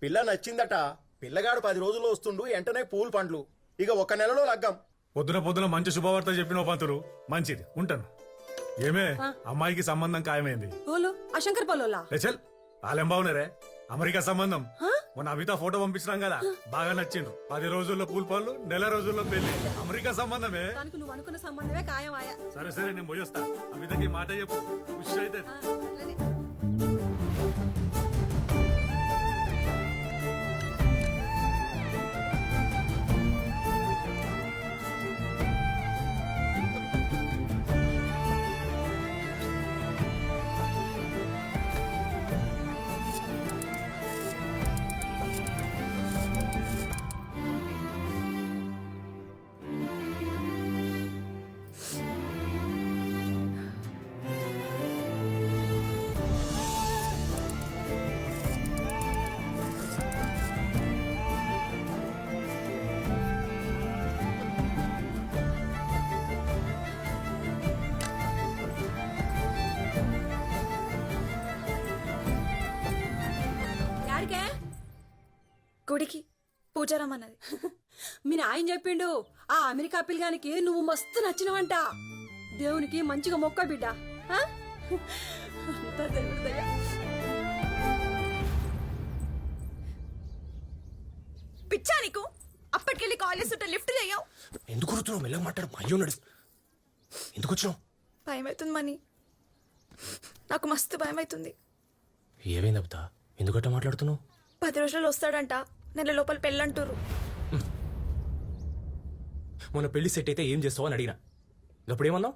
[SPEAKER 21] పిల్ల నచ్చిందట. పిల్లగాడు 10 రోజుల్లో వస్తుండు, వెంటనే పూలు పండ్లు. ఇక 1 నెలలో లగ్గం.
[SPEAKER 11] పొద్దున మంచి శుభవార్త చెప్పిన పంతులు. మంచిది, ఉంటాను. ఏమే అమ్మాయికి సంబంధం ఖాయమైంది.
[SPEAKER 4] అశంకర్ పొలోలా
[SPEAKER 11] చల్ వాళ్ళేం బాగున్నారే. అమెరికా సంబంధం. మొన్న అమితా ఫోటో పంపించినాం కదా, బాగా నచ్చిండు. 10 రోజుల్లో పూల పళ్ళు, నెల రోజుల్లో పెళ్లి. అమెరికా సంబంధమే.
[SPEAKER 4] నువ్వు అనుకున్న సంబంధమే ఖాయమాయా.
[SPEAKER 11] సరే నేను పోయొస్తా. అమితకి మాట చెప్పు, ఖుషి అయితే.
[SPEAKER 7] గుడికి పూజారం అన్నది.
[SPEAKER 4] మీ నాయన చెప్పిండు ఆ అమెరికా పిల్లగానికి నువ్వు మస్తు నచ్చినవంట. దేవునికి మంచిగా మొక్క బిడ్డ. అంతా దేవుడి దయ.
[SPEAKER 7] పిచ్చా నీకు? అప్పటికెళ్ళి కాల్ చేస్తుంటే లిఫ్ట్ చేయవు.
[SPEAKER 10] ఎందుకు కూర్చున్నావు? మెల్లగా మాట్లాడు. అయ్యో నడు. ఎందుకు వచ్చినావు?
[SPEAKER 7] భయం అవుతుంది మని. నాకు మస్తు భయం అవుతుంది.
[SPEAKER 10] ఏమైంది అబిత? ఎందుకట్ట మాట్లాడుతున్నావు?
[SPEAKER 7] 10 రోజుల్లో వస్తాడంట, నెల లోపల పెళ్ళంటారు.
[SPEAKER 10] మొన్న పెళ్లి సెట్ అయితే ఏం చేస్తావు అని అడిగినా. అప్పుడేమన్నావు?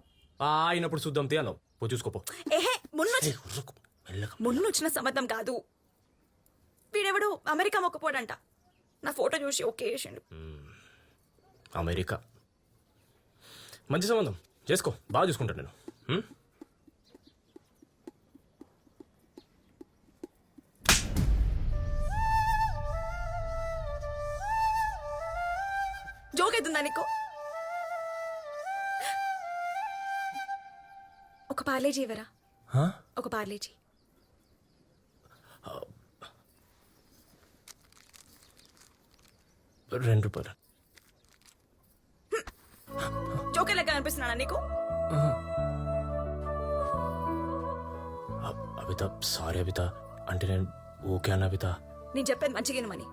[SPEAKER 10] అయినప్పుడు చూద్దాం తే అన్నావు. పో చూసుకోపో.
[SPEAKER 7] ఏహే మొన్న వచ్చిన సంబంధం కాదు. వీడెవడు అమెరికా మొక్కపోడంట. నా ఫోటో చూసి ఓకే చేసిండు.
[SPEAKER 10] అమెరికా మంచి సంబంధం, చేసుకో. బాగా చూసుకుంటాను నేను.
[SPEAKER 7] జోక్ అవుతుందా నీకు? ఒక పార్లేజీ ఇవ్వరా? ఒక పార్లేజీ.
[SPEAKER 10] ₹2.
[SPEAKER 7] జోకే లెక్క అనిపిస్తున్నానా నీకు?
[SPEAKER 10] అబిత సారీ అబిత. అంటే నేను ఓకే అన్న అబిత.
[SPEAKER 7] నేను చెప్పేది మంచిగానమని.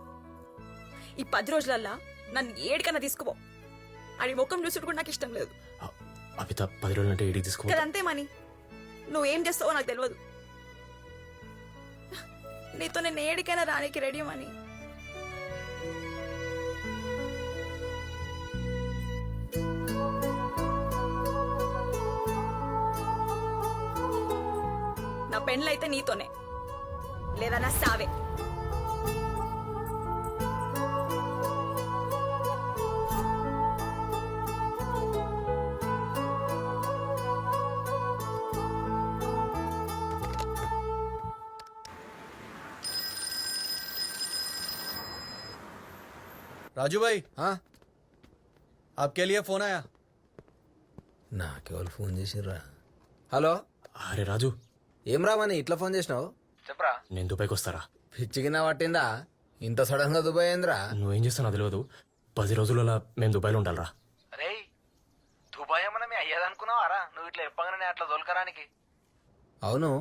[SPEAKER 7] ఈ 10 రోజులల్లా నన్ను ఏడికన్నా తీసుకుపో. అది ముఖం చూసుడు కూడా నాకు ఇష్టం లేదు.
[SPEAKER 10] అబిత 10 రోజులు అంటే ఏడికి తీసుకో.
[SPEAKER 7] కదంతే మని. నువ్వేం చేస్తావో నాకు తెలియదు. నీతో నేను ఏడికైనా రానికి రెడీ మని. నా పెళ్ళైతే నీతోనే, లేదా నా సావే.
[SPEAKER 9] राजू भाई। हाँ आपके लिए फोन आया। నాకెవరు ఫోన్ చేసిర్రా? హలో.
[SPEAKER 10] అరే రాజు,
[SPEAKER 9] ఏం రామని ఇట్లా ఫోన్ చేసినావు? చెప్పరా.
[SPEAKER 10] నేను దుబాయ్కి వస్తారా?
[SPEAKER 9] పిచ్చికినా పట్టిందా? ఇంత సడన్ గా దుబాయ్ ఏంద్రా?
[SPEAKER 10] నువ్వేం చేస్తానో తెలియదు. 10 రోజులలో మేము దుబాయ్లో ఉండాలరా.
[SPEAKER 9] అరే దుబాయ్ ఏమన్నా మీ అయ్యేదనుకున్నావారా? నువ్వు ఇట్లా చెప్పగానే అట్లా దొలకరానికి. అవును,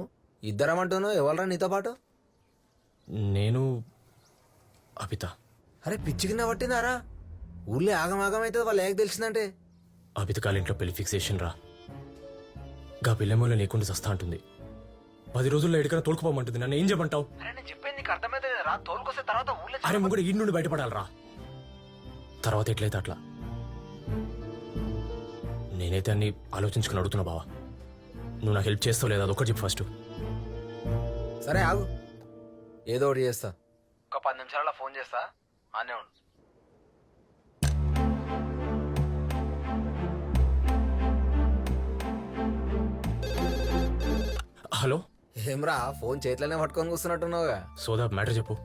[SPEAKER 9] ఇద్దరమంటున్నావు. ఎవరా నీతో పాటు?
[SPEAKER 10] నేను అబిత.
[SPEAKER 9] అరే పిచ్చికినా పట్టిందారా? ఊర్లో ఆగమాగం అవుతుంది వాళ్ళు ఏక తెలిసిందంటే.
[SPEAKER 10] అబిత కాలింట్లో పెళ్లి ఫిక్స్ చేసిండ్రా. గా పిల్లమూల లేకుండా సస్తా అంటుంది. 10 రోజుల్లో ఎడికైనా తోలుకుపోమంటుంది. నన్ను ఏం చెప్పంటావు?
[SPEAKER 9] అరే నేను చెప్పేది నీకు అర్థమైతే రా. తోలుకొస్తే తర్వాత ఊర్లో
[SPEAKER 10] అరే ముగ్గురు ఇంటి నుండి బయటపడాలరా. తర్వాత ఎట్లయితే అట్లా. నేనైతే అన్ని ఆలోచించుకుని అడుగుతున్నా బావా. నువ్వు నాకు హెల్ప్ చేస్తావు లేదా అదొకటి చెప్పు ఫస్ట్.
[SPEAKER 9] సరే ఆగు, ఏదో ఒకటి చేస్తా. ఒక 10 నిమిషాలలో ఫోన్ చేస్తా, ఆనే ఉండు.
[SPEAKER 10] హలో,
[SPEAKER 9] ఏమ్రా ఫోన్ చేతిలోనే పట్టుకొని కూర్చున్నట్టున్నావుగా.
[SPEAKER 10] సోదా మ్యాటర్ చెప్పు.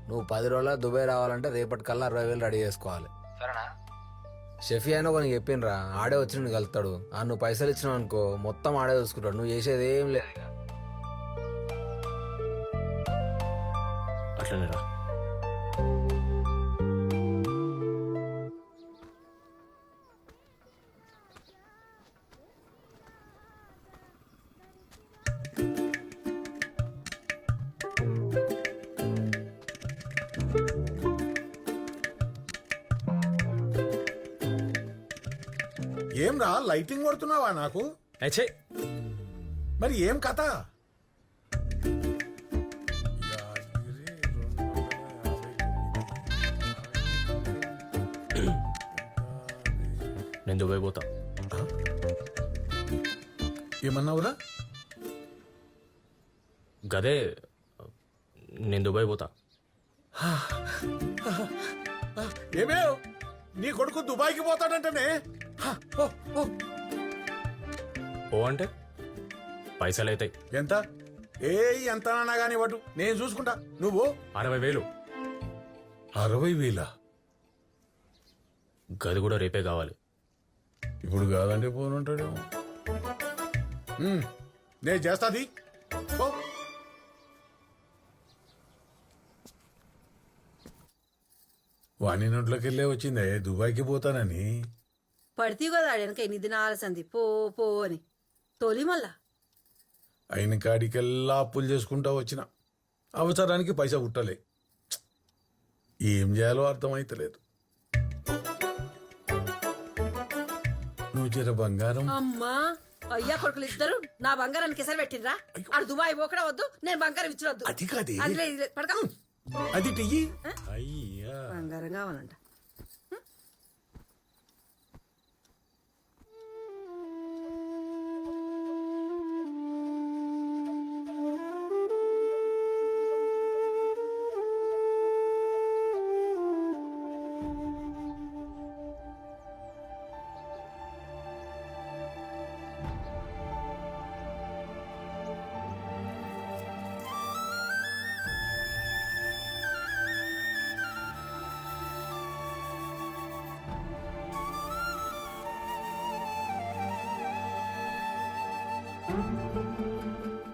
[SPEAKER 9] నువ్వు 10 రోజుల దుబాయ్ రావాలంటే రేపటికల్లా 60,000 రెడీ చేసుకోవాలి, సరేనా? షెఫీ అయినా కొన్ని చెప్పిండ్రా, ఆడే వచ్చి నిన్ను కలుతాడు. నువ్వు పైసలు ఇచ్చినావు అనుకో మొత్తం ఆడే చూసుకుంటాడు, నువ్వు చేసేది ఏం లేదు ఇక.
[SPEAKER 10] అట్లనే రా.
[SPEAKER 8] ఏం రా లైటింగ్ కొడుతున్నావా నాకు?
[SPEAKER 10] అచ్చే
[SPEAKER 8] మరి ఏం కథ?
[SPEAKER 10] నేను దుబాయ్ పోతా.
[SPEAKER 8] ఏమన్నావురా?
[SPEAKER 10] గదే, నేను దుబాయ్ పోతా.
[SPEAKER 8] ఏమే నీ కొడుకు దుబాయ్కి పోతాడంటేనే.
[SPEAKER 10] ఓ అంటే పైసలు అవుతాయి.
[SPEAKER 8] ఎంత? ఎంతనన్నా గానీ వాడు నేను చూసుకుంటా. నువ్వు
[SPEAKER 10] 60,000.
[SPEAKER 8] 60,000?
[SPEAKER 10] గది కూడా రేపే కావాలి.
[SPEAKER 8] ఇప్పుడు కాదంటే పోనుంటాడేమో. నేను చేస్తాది. వాణి నోట్లోకి వెళ్ళే వచ్చిందే దుబాయ్కి పోతానని.
[SPEAKER 4] పడితే కదా వెనక ఎన్ని దినాల సంది పో పో అని తోలి మళ్ళా.
[SPEAKER 8] అయిన కాడికెల్లా అప్పులు చేసుకుంటా వచ్చిన, అవసరానికి పైసా పుట్టలే. ఏం చేయాలో అర్థమైతలేదు. నువ్వు జర బంగారం.
[SPEAKER 4] అమ్మా అయ్యా కొడుకులు ఇద్దరు నా బంగారానికి ఎసరు పెట్టిర్రా. ఆడు దుబాయ్ పోకడా వద్దు, నేను బంగారం ఇచ్చినొద్దు.
[SPEAKER 8] అది కాదే,
[SPEAKER 4] పడక
[SPEAKER 8] అది టియ్యి.
[SPEAKER 4] బంగారం కావాలంట.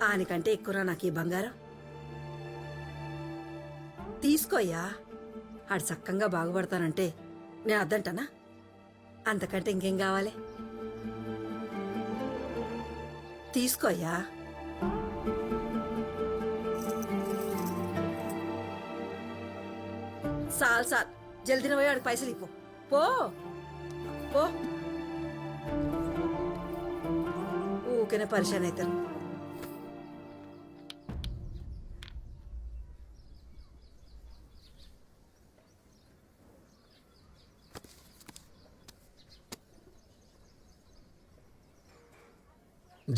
[SPEAKER 4] ఆనికంటే ఎక్కువరా నాకు ఈ బంగారం. తీసుకోయ్యా, ఆడు చక్కంగా బాగుపడతానంటే నేను అద్దంటానా? అంతకంటే ఇంకేం కావాలి? తీసుకోయ్యా. సాల్ జల్దిన పోయి ఆడికి పైసలు ఇప్పు. పో పో, ఊకనే పరిశాన్ అవుతారు.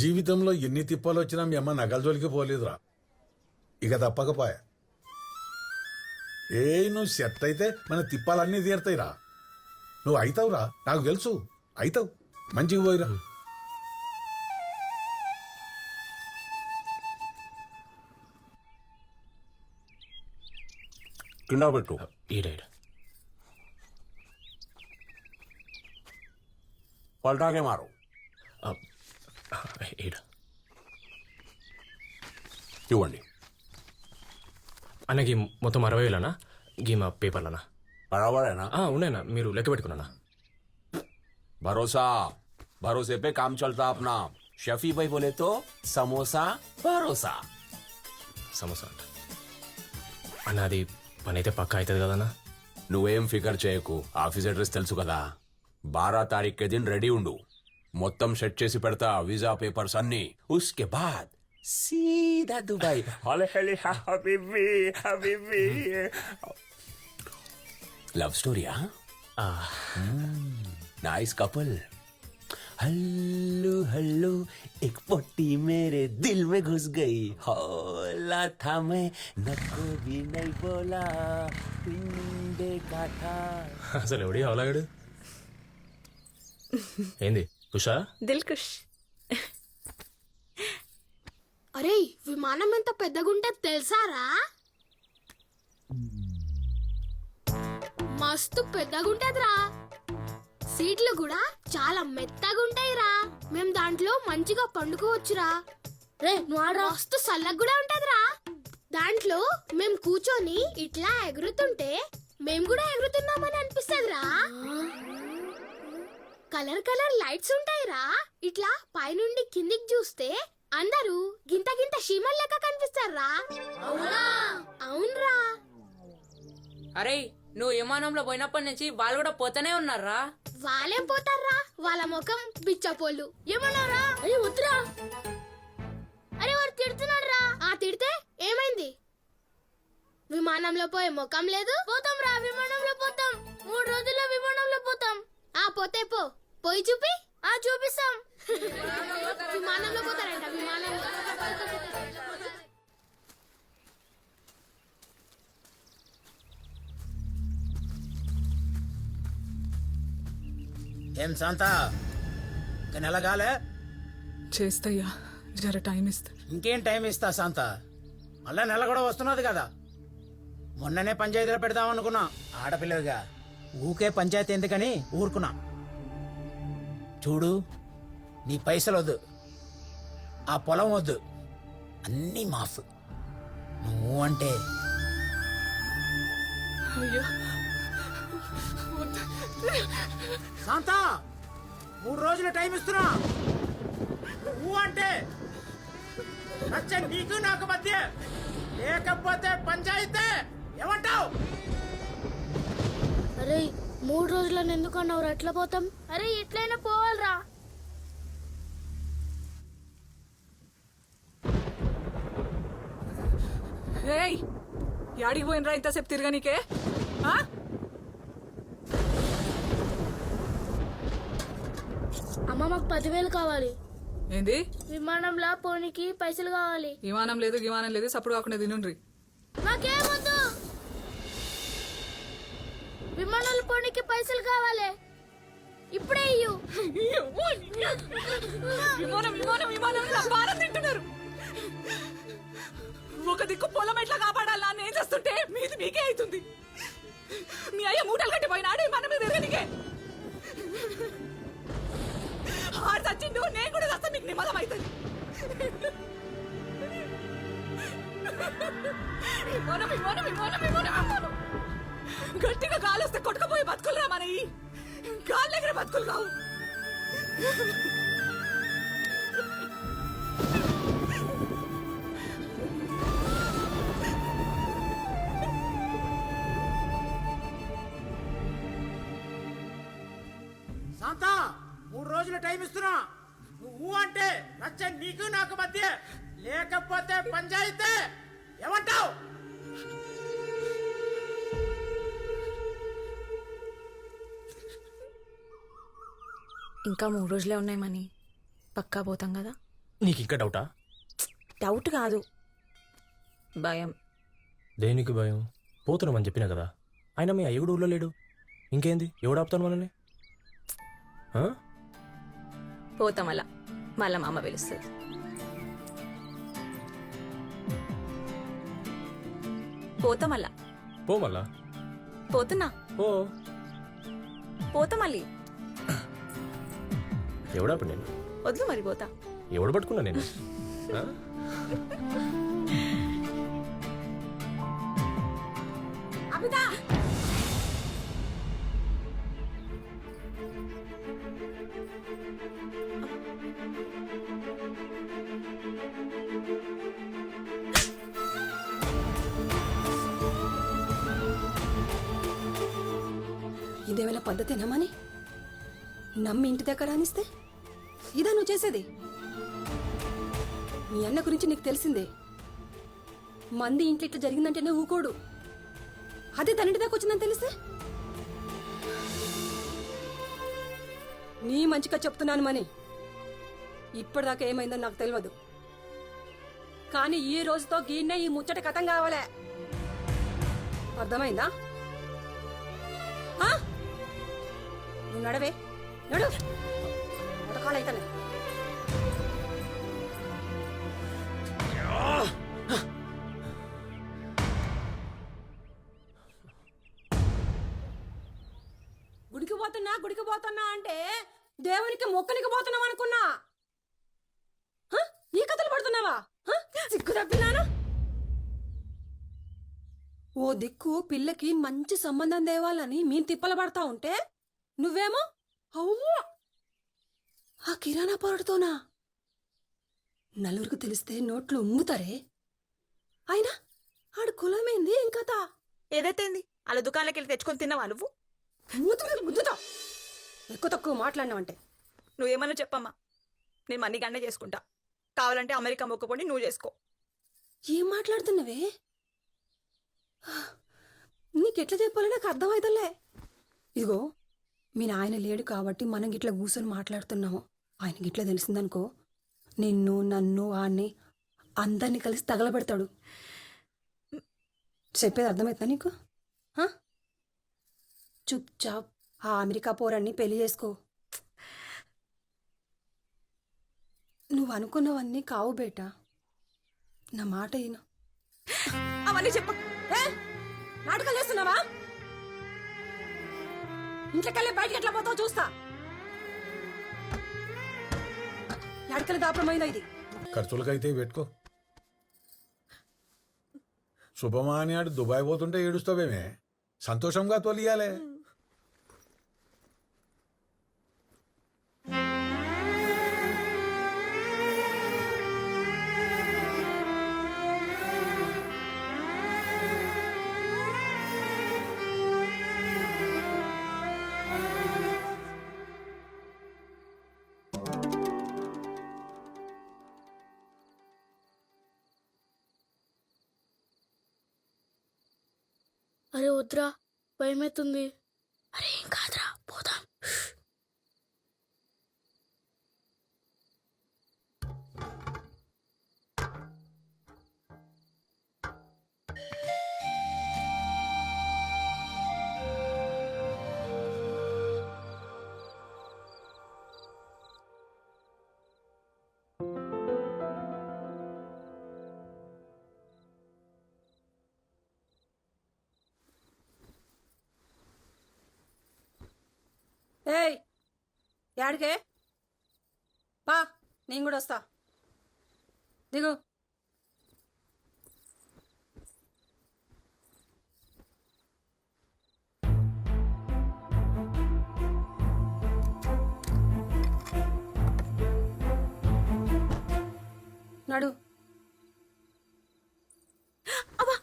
[SPEAKER 8] జీవితంలో ఎన్ని తిప్పాలు వచ్చినా మీ అమ్మ నగల జోలికి పోలేదురా. ఇక తప్పకపోయా. నువ్వు సెట్ అయితే మన తిప్పాలన్నీ తీరుతాయిరా. నువ్వు అవుతావురా, నాకు తెలుసు అవుతావు. మంచిగా పోయిరా. కింద పెట్టు. పల్టాకే మారు. ఇవ్వండి.
[SPEAKER 10] అన్నకి మొత్తం 60,000 గీ మా పేపర్లనా?
[SPEAKER 20] बराबर
[SPEAKER 10] ఉన్నాయన్నా, మీరు లెక్క పెట్టుకున్నా.
[SPEAKER 20] भरोसा, भरोसे पे काम चलता अपना. शफी भाई बोले तो समोसा भरोसा.
[SPEAKER 10] సమోసా అంట అన్న, అది పని అయితే పక్కా అవుతుంది కదన్నా?
[SPEAKER 20] నువ్వేం ఫికర్ చేయకు, ఆఫీస్ అడ్రస్ తెలుసు కదా. 12 తారీఖు దిన్ రెడీ ఉండు. మొత్తం సెట్ చేసి పెడతా, వీసా పేపర్స్ అన్ని. ఉస్కే బాద్ సీదా దుబాయ్. హబీబీ హబీబీ. లవ్ స్టోరీయా?
[SPEAKER 3] Nice couple. हल्लू हल्लू एक पोटी मेरे दिल में घुस गई, हौला था मैं नको भी नहीं बोला, पिंडे का था।
[SPEAKER 10] అసలు ఎవడి అవలాగాడు ఏంది ఉషా?
[SPEAKER 12] దిల్కుష్.
[SPEAKER 2] అరే విమానం ఎంత పెద్దగుంటే తెలుసారా? మస్తు పెద్దగుంటదిరా. సీట్లు కూడా చాలా మెత్తగుంటాయిరా. మేం దాంట్లో మంచిగా పండుకోవచ్చురా. రే నువ్వు ఆడ మస్తు సల్లగా కూడా ఉంటదిరా. దాంట్లో మేం కూర్చొని ఇట్లా ఎగురుతుంటే మేం కూడా ఎగురుతున్నామని అనిపిస్తదిరా. కలర్ కలర్ లైట్స్ ఉంటాయిరా. ఇట్లా పైనుండి కిందికి చూస్తే అందరూ గింత గింత షీమల్ లెక్క కనిపిస్తారా. అవునరా.
[SPEAKER 6] అరే నువ్వు విమానంలో పోయినప్పటి నుంచి వాళ్ళు కూడా పోతానే ఉన్నారా?
[SPEAKER 2] వాళ్ళేం పోతారా, వాళ్ళ ముఖం బిచ్చపోళ్ళు. ఏమన్నారా? అరే వద్దురా. అరే వాడు తిడుతున్నాడు రా. తిడితే ఏమైంది? విమానంలో పోయే ముఖం లేదు. పోతాం రా, విమానంలో పోతాం. 3 రోజుల్లో విమానంలో పోతాం. పోతే పోయి చూపి. చూపిస్తాం. విమానంలో పోతారంట, విమానంలో.
[SPEAKER 14] ఏం శాంత ఇంకా నెలగాలే
[SPEAKER 1] చేస్తయ్యా, జర టైం ఇస్తా.
[SPEAKER 14] ఇంకేం టైం ఇస్తా శాంత, మళ్ళా నెల కూడా వస్తున్నది కదా. మొన్ననే పంచాయతీలో పెడదాం అనుకున్నా, ఆడపిల్లగా ఊకే పంచాయతీ ఎందుకని ఊరుకున్నా. చూడు, నీ పైసలు వద్దు, ఆ పొలం వద్దు, అన్నీ మాఫ్. నువ్వు అంటే
[SPEAKER 1] అయ్యో
[SPEAKER 14] శాంత 3 రోజుల టైం ఇస్తున్నా. నువ్వు అంటే నచ్చ నీకు నాకు మధ్య, లేకపోతే పంచాయతీ ఏమంటావు?
[SPEAKER 2] అరే 3 రోజులను ఎందుకు అన్నావు? ఎట్లా పోతాం? అరే ఎట్లయినా పోవాలరా.
[SPEAKER 1] ఏయ్ యాడికి పోయినరా ఇంతసేపు తిరగనీకే?
[SPEAKER 2] అమ్మ మాకు 10,000 కావాలి.
[SPEAKER 1] ఏంది?
[SPEAKER 2] విమానంలో పోనీకి పైసలు కావాలి.
[SPEAKER 1] విమానం లేదు విమానం లేదు, సప్పుడు కాకుండా తినుండ్రి.
[SPEAKER 2] నాకేమొద్దు, విమానంలో పోనీకి పైసలు కావాలి. ఇప్పుడే ఇయ్యు.
[SPEAKER 1] విమానం విమానం విమానం భారం తింటున్నారు. ఒక దిక్కు పొలం ఎట్లా కాపాడాలా అని ఏం చేస్తుంటే మీది మీకే అవుతుంది. మీ అయ్య మూటలు కట్టిపోయినాడు మన మీద ఎరగనికే. ఆడు చచ్చిండు, నేను కూడా చస్తా, మీకు నిమ్మలం అవుతుంది. విమానం విమానం విమానం విమానం విమానం. గట్టిగా గాలి వస్తే కొట్టుకుపోయి బతుకులురా మనవి, గాలి దగ్గర బతుకులు కావు.
[SPEAKER 14] శాంత 3 రోజుల టైం ఇస్తున్నా. నువ్వు అంటే నచ్చ నీకు నాకు మధ్య, లేకపోతే పంచాయతీ ఏమంటావు?
[SPEAKER 12] ఇంకా 3 రోజులే ఉన్నాయి మనీ, పక్కా పోతాం కదా.
[SPEAKER 10] నీకు ఇంకా డౌటా?
[SPEAKER 12] డౌట్ కాదు, భయం.
[SPEAKER 10] దేనికి భయం? పోతున్నామని చెప్పినా కదా. అయినా మీ అయ్య కూడా ఊళ్ళో లేడు, ఇంకేంది? ఎవడు ఆపుతాను మనల్ని?
[SPEAKER 12] పోతాం అలా, మళ్ళా మా అమ్మ పిలుస్తుంది. పోతాం అలా.
[SPEAKER 10] పో మళ్ళా.
[SPEAKER 12] పోతున్నా. పోతా మళ్ళీ.
[SPEAKER 10] ఎవడాపు నేను?
[SPEAKER 12] వద్దు మరి, పోతా.
[SPEAKER 10] ఎవడు పట్టుకున్నా నేను?
[SPEAKER 12] అబిదా
[SPEAKER 4] ఇదేవేళ పద్ధతేనామని నమ్మి ఇంటి దగ్గర రానిస్తే ఇదా నువ్వు చేసేది? మీ అన్న గురించి నీకు తెలిసిందే. మంది ఇంట్లో ఇట్లా జరిగిందంటేనే ఊకోడు. అదే తన ఇంటి దాకా వచ్చిందని తెలిస్తే
[SPEAKER 7] నీ మంచిగా చెప్తున్నాను మని ఇప్పటిదాకా ఏమైందో నాకు తెలియదు, కానీ ఈ రోజుతో గీన్నే ఈ ముచ్చట కథం కావాలే. అర్థమైందా? నువ్వు నడవే, నడు ఉదకాలైతేనే. గుడికి పోతున్నా అంటే దేవునికి మొక్కనికి పోతున్నావు అనుకున్నా. ఈ కథలు పడుతున్నావా? సిగ్గు తప్పినాను. ఓ దిక్కు పిల్లకి మంచి సంబంధం తేవాలని మేము తిప్పలు పడతా ఉంటే నువ్వేమో అవ్వా ఆ కిరాణా పాడుతోనా? నలుగురికి తెలిస్తే నోట్లు ఉమ్ముతారే. అయినా ఆడు కులమేంది ఇంకతా?
[SPEAKER 18] ఏదైతేంది అలా దుకాణాలకి వెళ్ళి తెచ్చుకొని తిన్నావా నువ్వు?
[SPEAKER 7] గుద్దుతా ఎక్కువ తక్కువ మాట్లాడినావంటే.
[SPEAKER 18] నువ్వేమన్నా చెప్పమ్మా, నేను మనీ గండే చేసుకుంటా. కావాలంటే అమెరికా మొక్కపోండి, నువ్వు చేసుకో.
[SPEAKER 7] ఏం మాట్లాడుతున్నావే? నీకెట్లా చెప్పాలో నాకు అర్థమవుతలే. ఇదిగో మీ నాయన లేడు కాబట్టి మనం గిట్లా కూర్చొని మాట్లాడుతున్నాము. ఆయన గిట్లా తెలిసిందనుకో నిన్ను నన్ను వాణ్ణి అందరినీ కలిసి తగలబెడతాడు. చెప్పేది అర్థమవుతుందా నీకు? చుప్ చాప్ ఆ అమెరికా పోరాన్ని పెళ్లి చేసుకో. నువ్వు అనుకున్నవన్నీ కావు బేటా, నా మాట అయినా.
[SPEAKER 18] అవన్నీ చెప్ప.
[SPEAKER 7] నాటకాలు చేస్తున్నావా? ఇంట్లోకెళ్ళి బయటకి ఎట్లా పోతావు చూస్తా. ఎడకలు దాపడమైందా ఇది?
[SPEAKER 8] ఖర్చులకైతే పెట్టుకో. శుభమా అని ఆడు దుబాయ్ పోతుంటే ఏడుస్తావేమే? సంతోషంగా తొలియాలే.
[SPEAKER 2] అరే వద్దురా, భయమవుతుంది. అరే ఏం కాదురా, పోదాం.
[SPEAKER 7] ఏయ్ యాడికే పా, నేను కూడా వస్తా. దిగు. నడు.
[SPEAKER 18] అబ్బా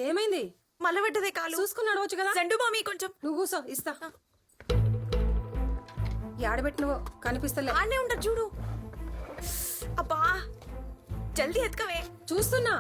[SPEAKER 7] ఏమైంది?
[SPEAKER 18] మళ్ళీ పెట్టదే కాలు.
[SPEAKER 7] చూసుకుని నడవచ్చు కదా.
[SPEAKER 18] సెండు మామీ కొంచెం.
[SPEAKER 7] నువ్వు కూసో, ఇస్తా. యాడబెట్టినవో కనిపిస్తలే.
[SPEAKER 18] ఆడనే ఉంటా చూడు. అబ్బా జల్దీ ఎత్తుకవే.
[SPEAKER 7] చూస్తున్నా.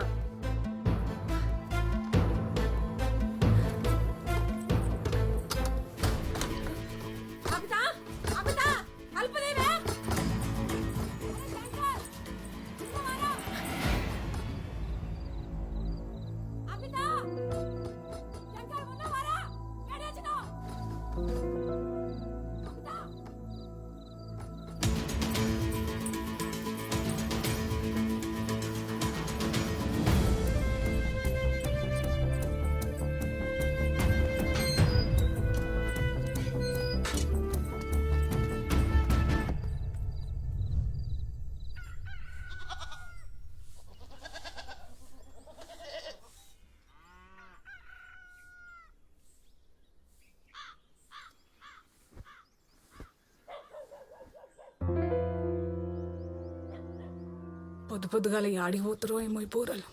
[SPEAKER 7] పొద్దు పొద్దుగాల యాడికి పోతారో ఏమో ఈ పూరలు.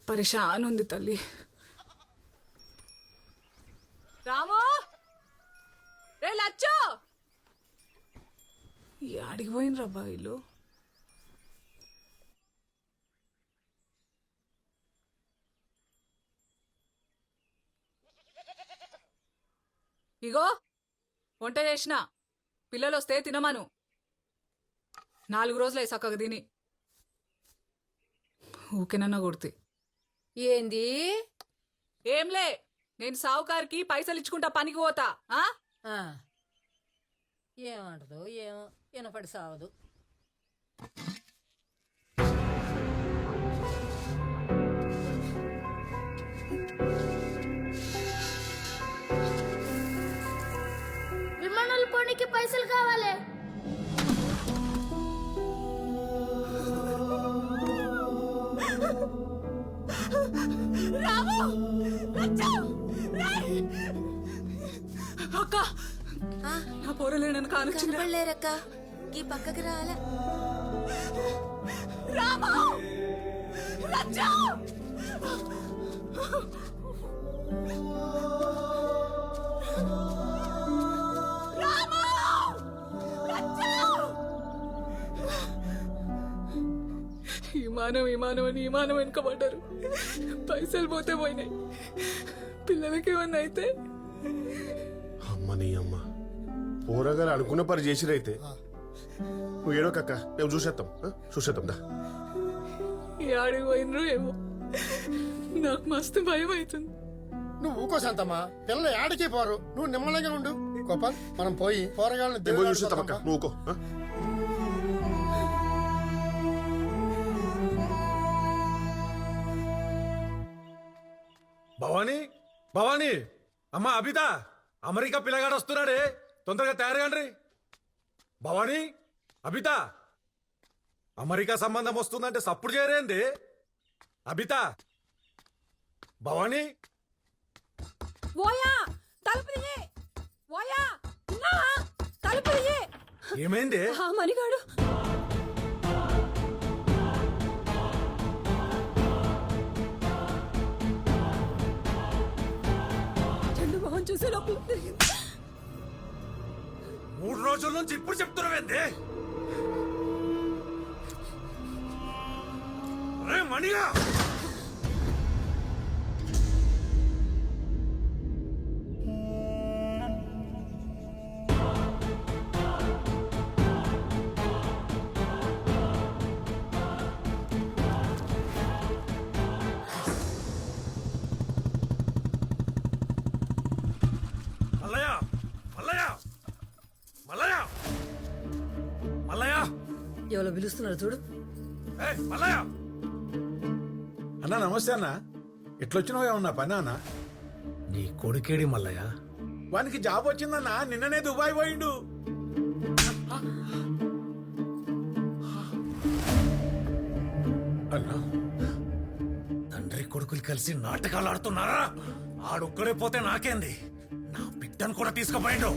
[SPEAKER 7] పరిశాన్ ఉంది తల్లి. రాము, రే లచ్చో, యాడికి పోయినరా బాయిలు? ఇగో వంట చేసిన,
[SPEAKER 1] పిల్లలు వస్తే తినమను. 4 రోజులే చక్కగా తిని. ఊకేనన్నా కొడితే
[SPEAKER 4] ఏంది?
[SPEAKER 1] ఏంలే, నేను సావుకారికి పైసలు ఇచ్చుకుంటా పనికి పోతా.
[SPEAKER 4] ఏమంటదో ఏమో, వినపడి సావదు.
[SPEAKER 2] విమానాలు పోనీకి పైసలు కావాలి.
[SPEAKER 1] అక్క, నా పోరలే నన్ను
[SPEAKER 12] కనపడలేరక్క, ఈ పక్కకి రాలే.
[SPEAKER 1] విమానం అని విమానం వెనుకబడ్డారు. పైసలు పోతే పోయినాయి. పిల్లలకి ఏమన్నా అయితే
[SPEAKER 5] అమ్మని అమ్మ పోరగారు అనుకున్న పని చేసిరైతే. నువ్వు ఏడో కక్క, మేము చూసేద్దాం దా.
[SPEAKER 1] ఈ ఆడికి పోయినరు ఏమో, నాకు మస్తు భయం అవుతుంది.
[SPEAKER 13] నువ్వు ఊకో శాంతమ్మా, పిల్లలు ఆడికి పోరు. నువ్వు నిమ్మలంగా ఉండు. గోపాల్, మనం పోయి పోరగాళ్ళని
[SPEAKER 5] చూసేద్దాం. నువ్వు ఊకో.
[SPEAKER 11] భవానీ, భవానీ, అమ్మా అబిత, అమెరికా పిల్లగాడు వస్తున్నాడే, తొందరగా తయారుగాండ్రి. భవానీ, అబిత, అమెరికా సంబంధం వస్తుందంటే సప్పుడు చేరేంది. అబిత, భవానీ,
[SPEAKER 4] ఓయా తలుపు తీయి. ఓయా ఉన్నావా? తలుపు తీయి.
[SPEAKER 11] ఏమైంది?
[SPEAKER 4] మణిగాడు చెండు మొహం చూసే లోపల తిరిగింది.
[SPEAKER 11] 3 రోజుల నుంచి ఇప్పుడు చెప్తున్నావేంది? మణిగా
[SPEAKER 4] ఎవరో పిలుస్తున్నారు చూడు.
[SPEAKER 8] అన్నా నమస్తే అన్న. ఎట్లొచ్చినావు? ఏమన్నా పని అన్న?
[SPEAKER 11] నీ కొడుకేడి మల్లయ్య?
[SPEAKER 8] వానికి జాబ్ వచ్చిందన్నా, నిన్ననే దుబాయ్ పోయిండు.
[SPEAKER 11] అన్నా, తండ్రి కొడుకులు కలిసి నాటకాలు ఆడుతున్నారా? ఆడొక్కడే పోతే నాకేంది, నా బిడ్డను కూడా తీసుకుపోయిండు.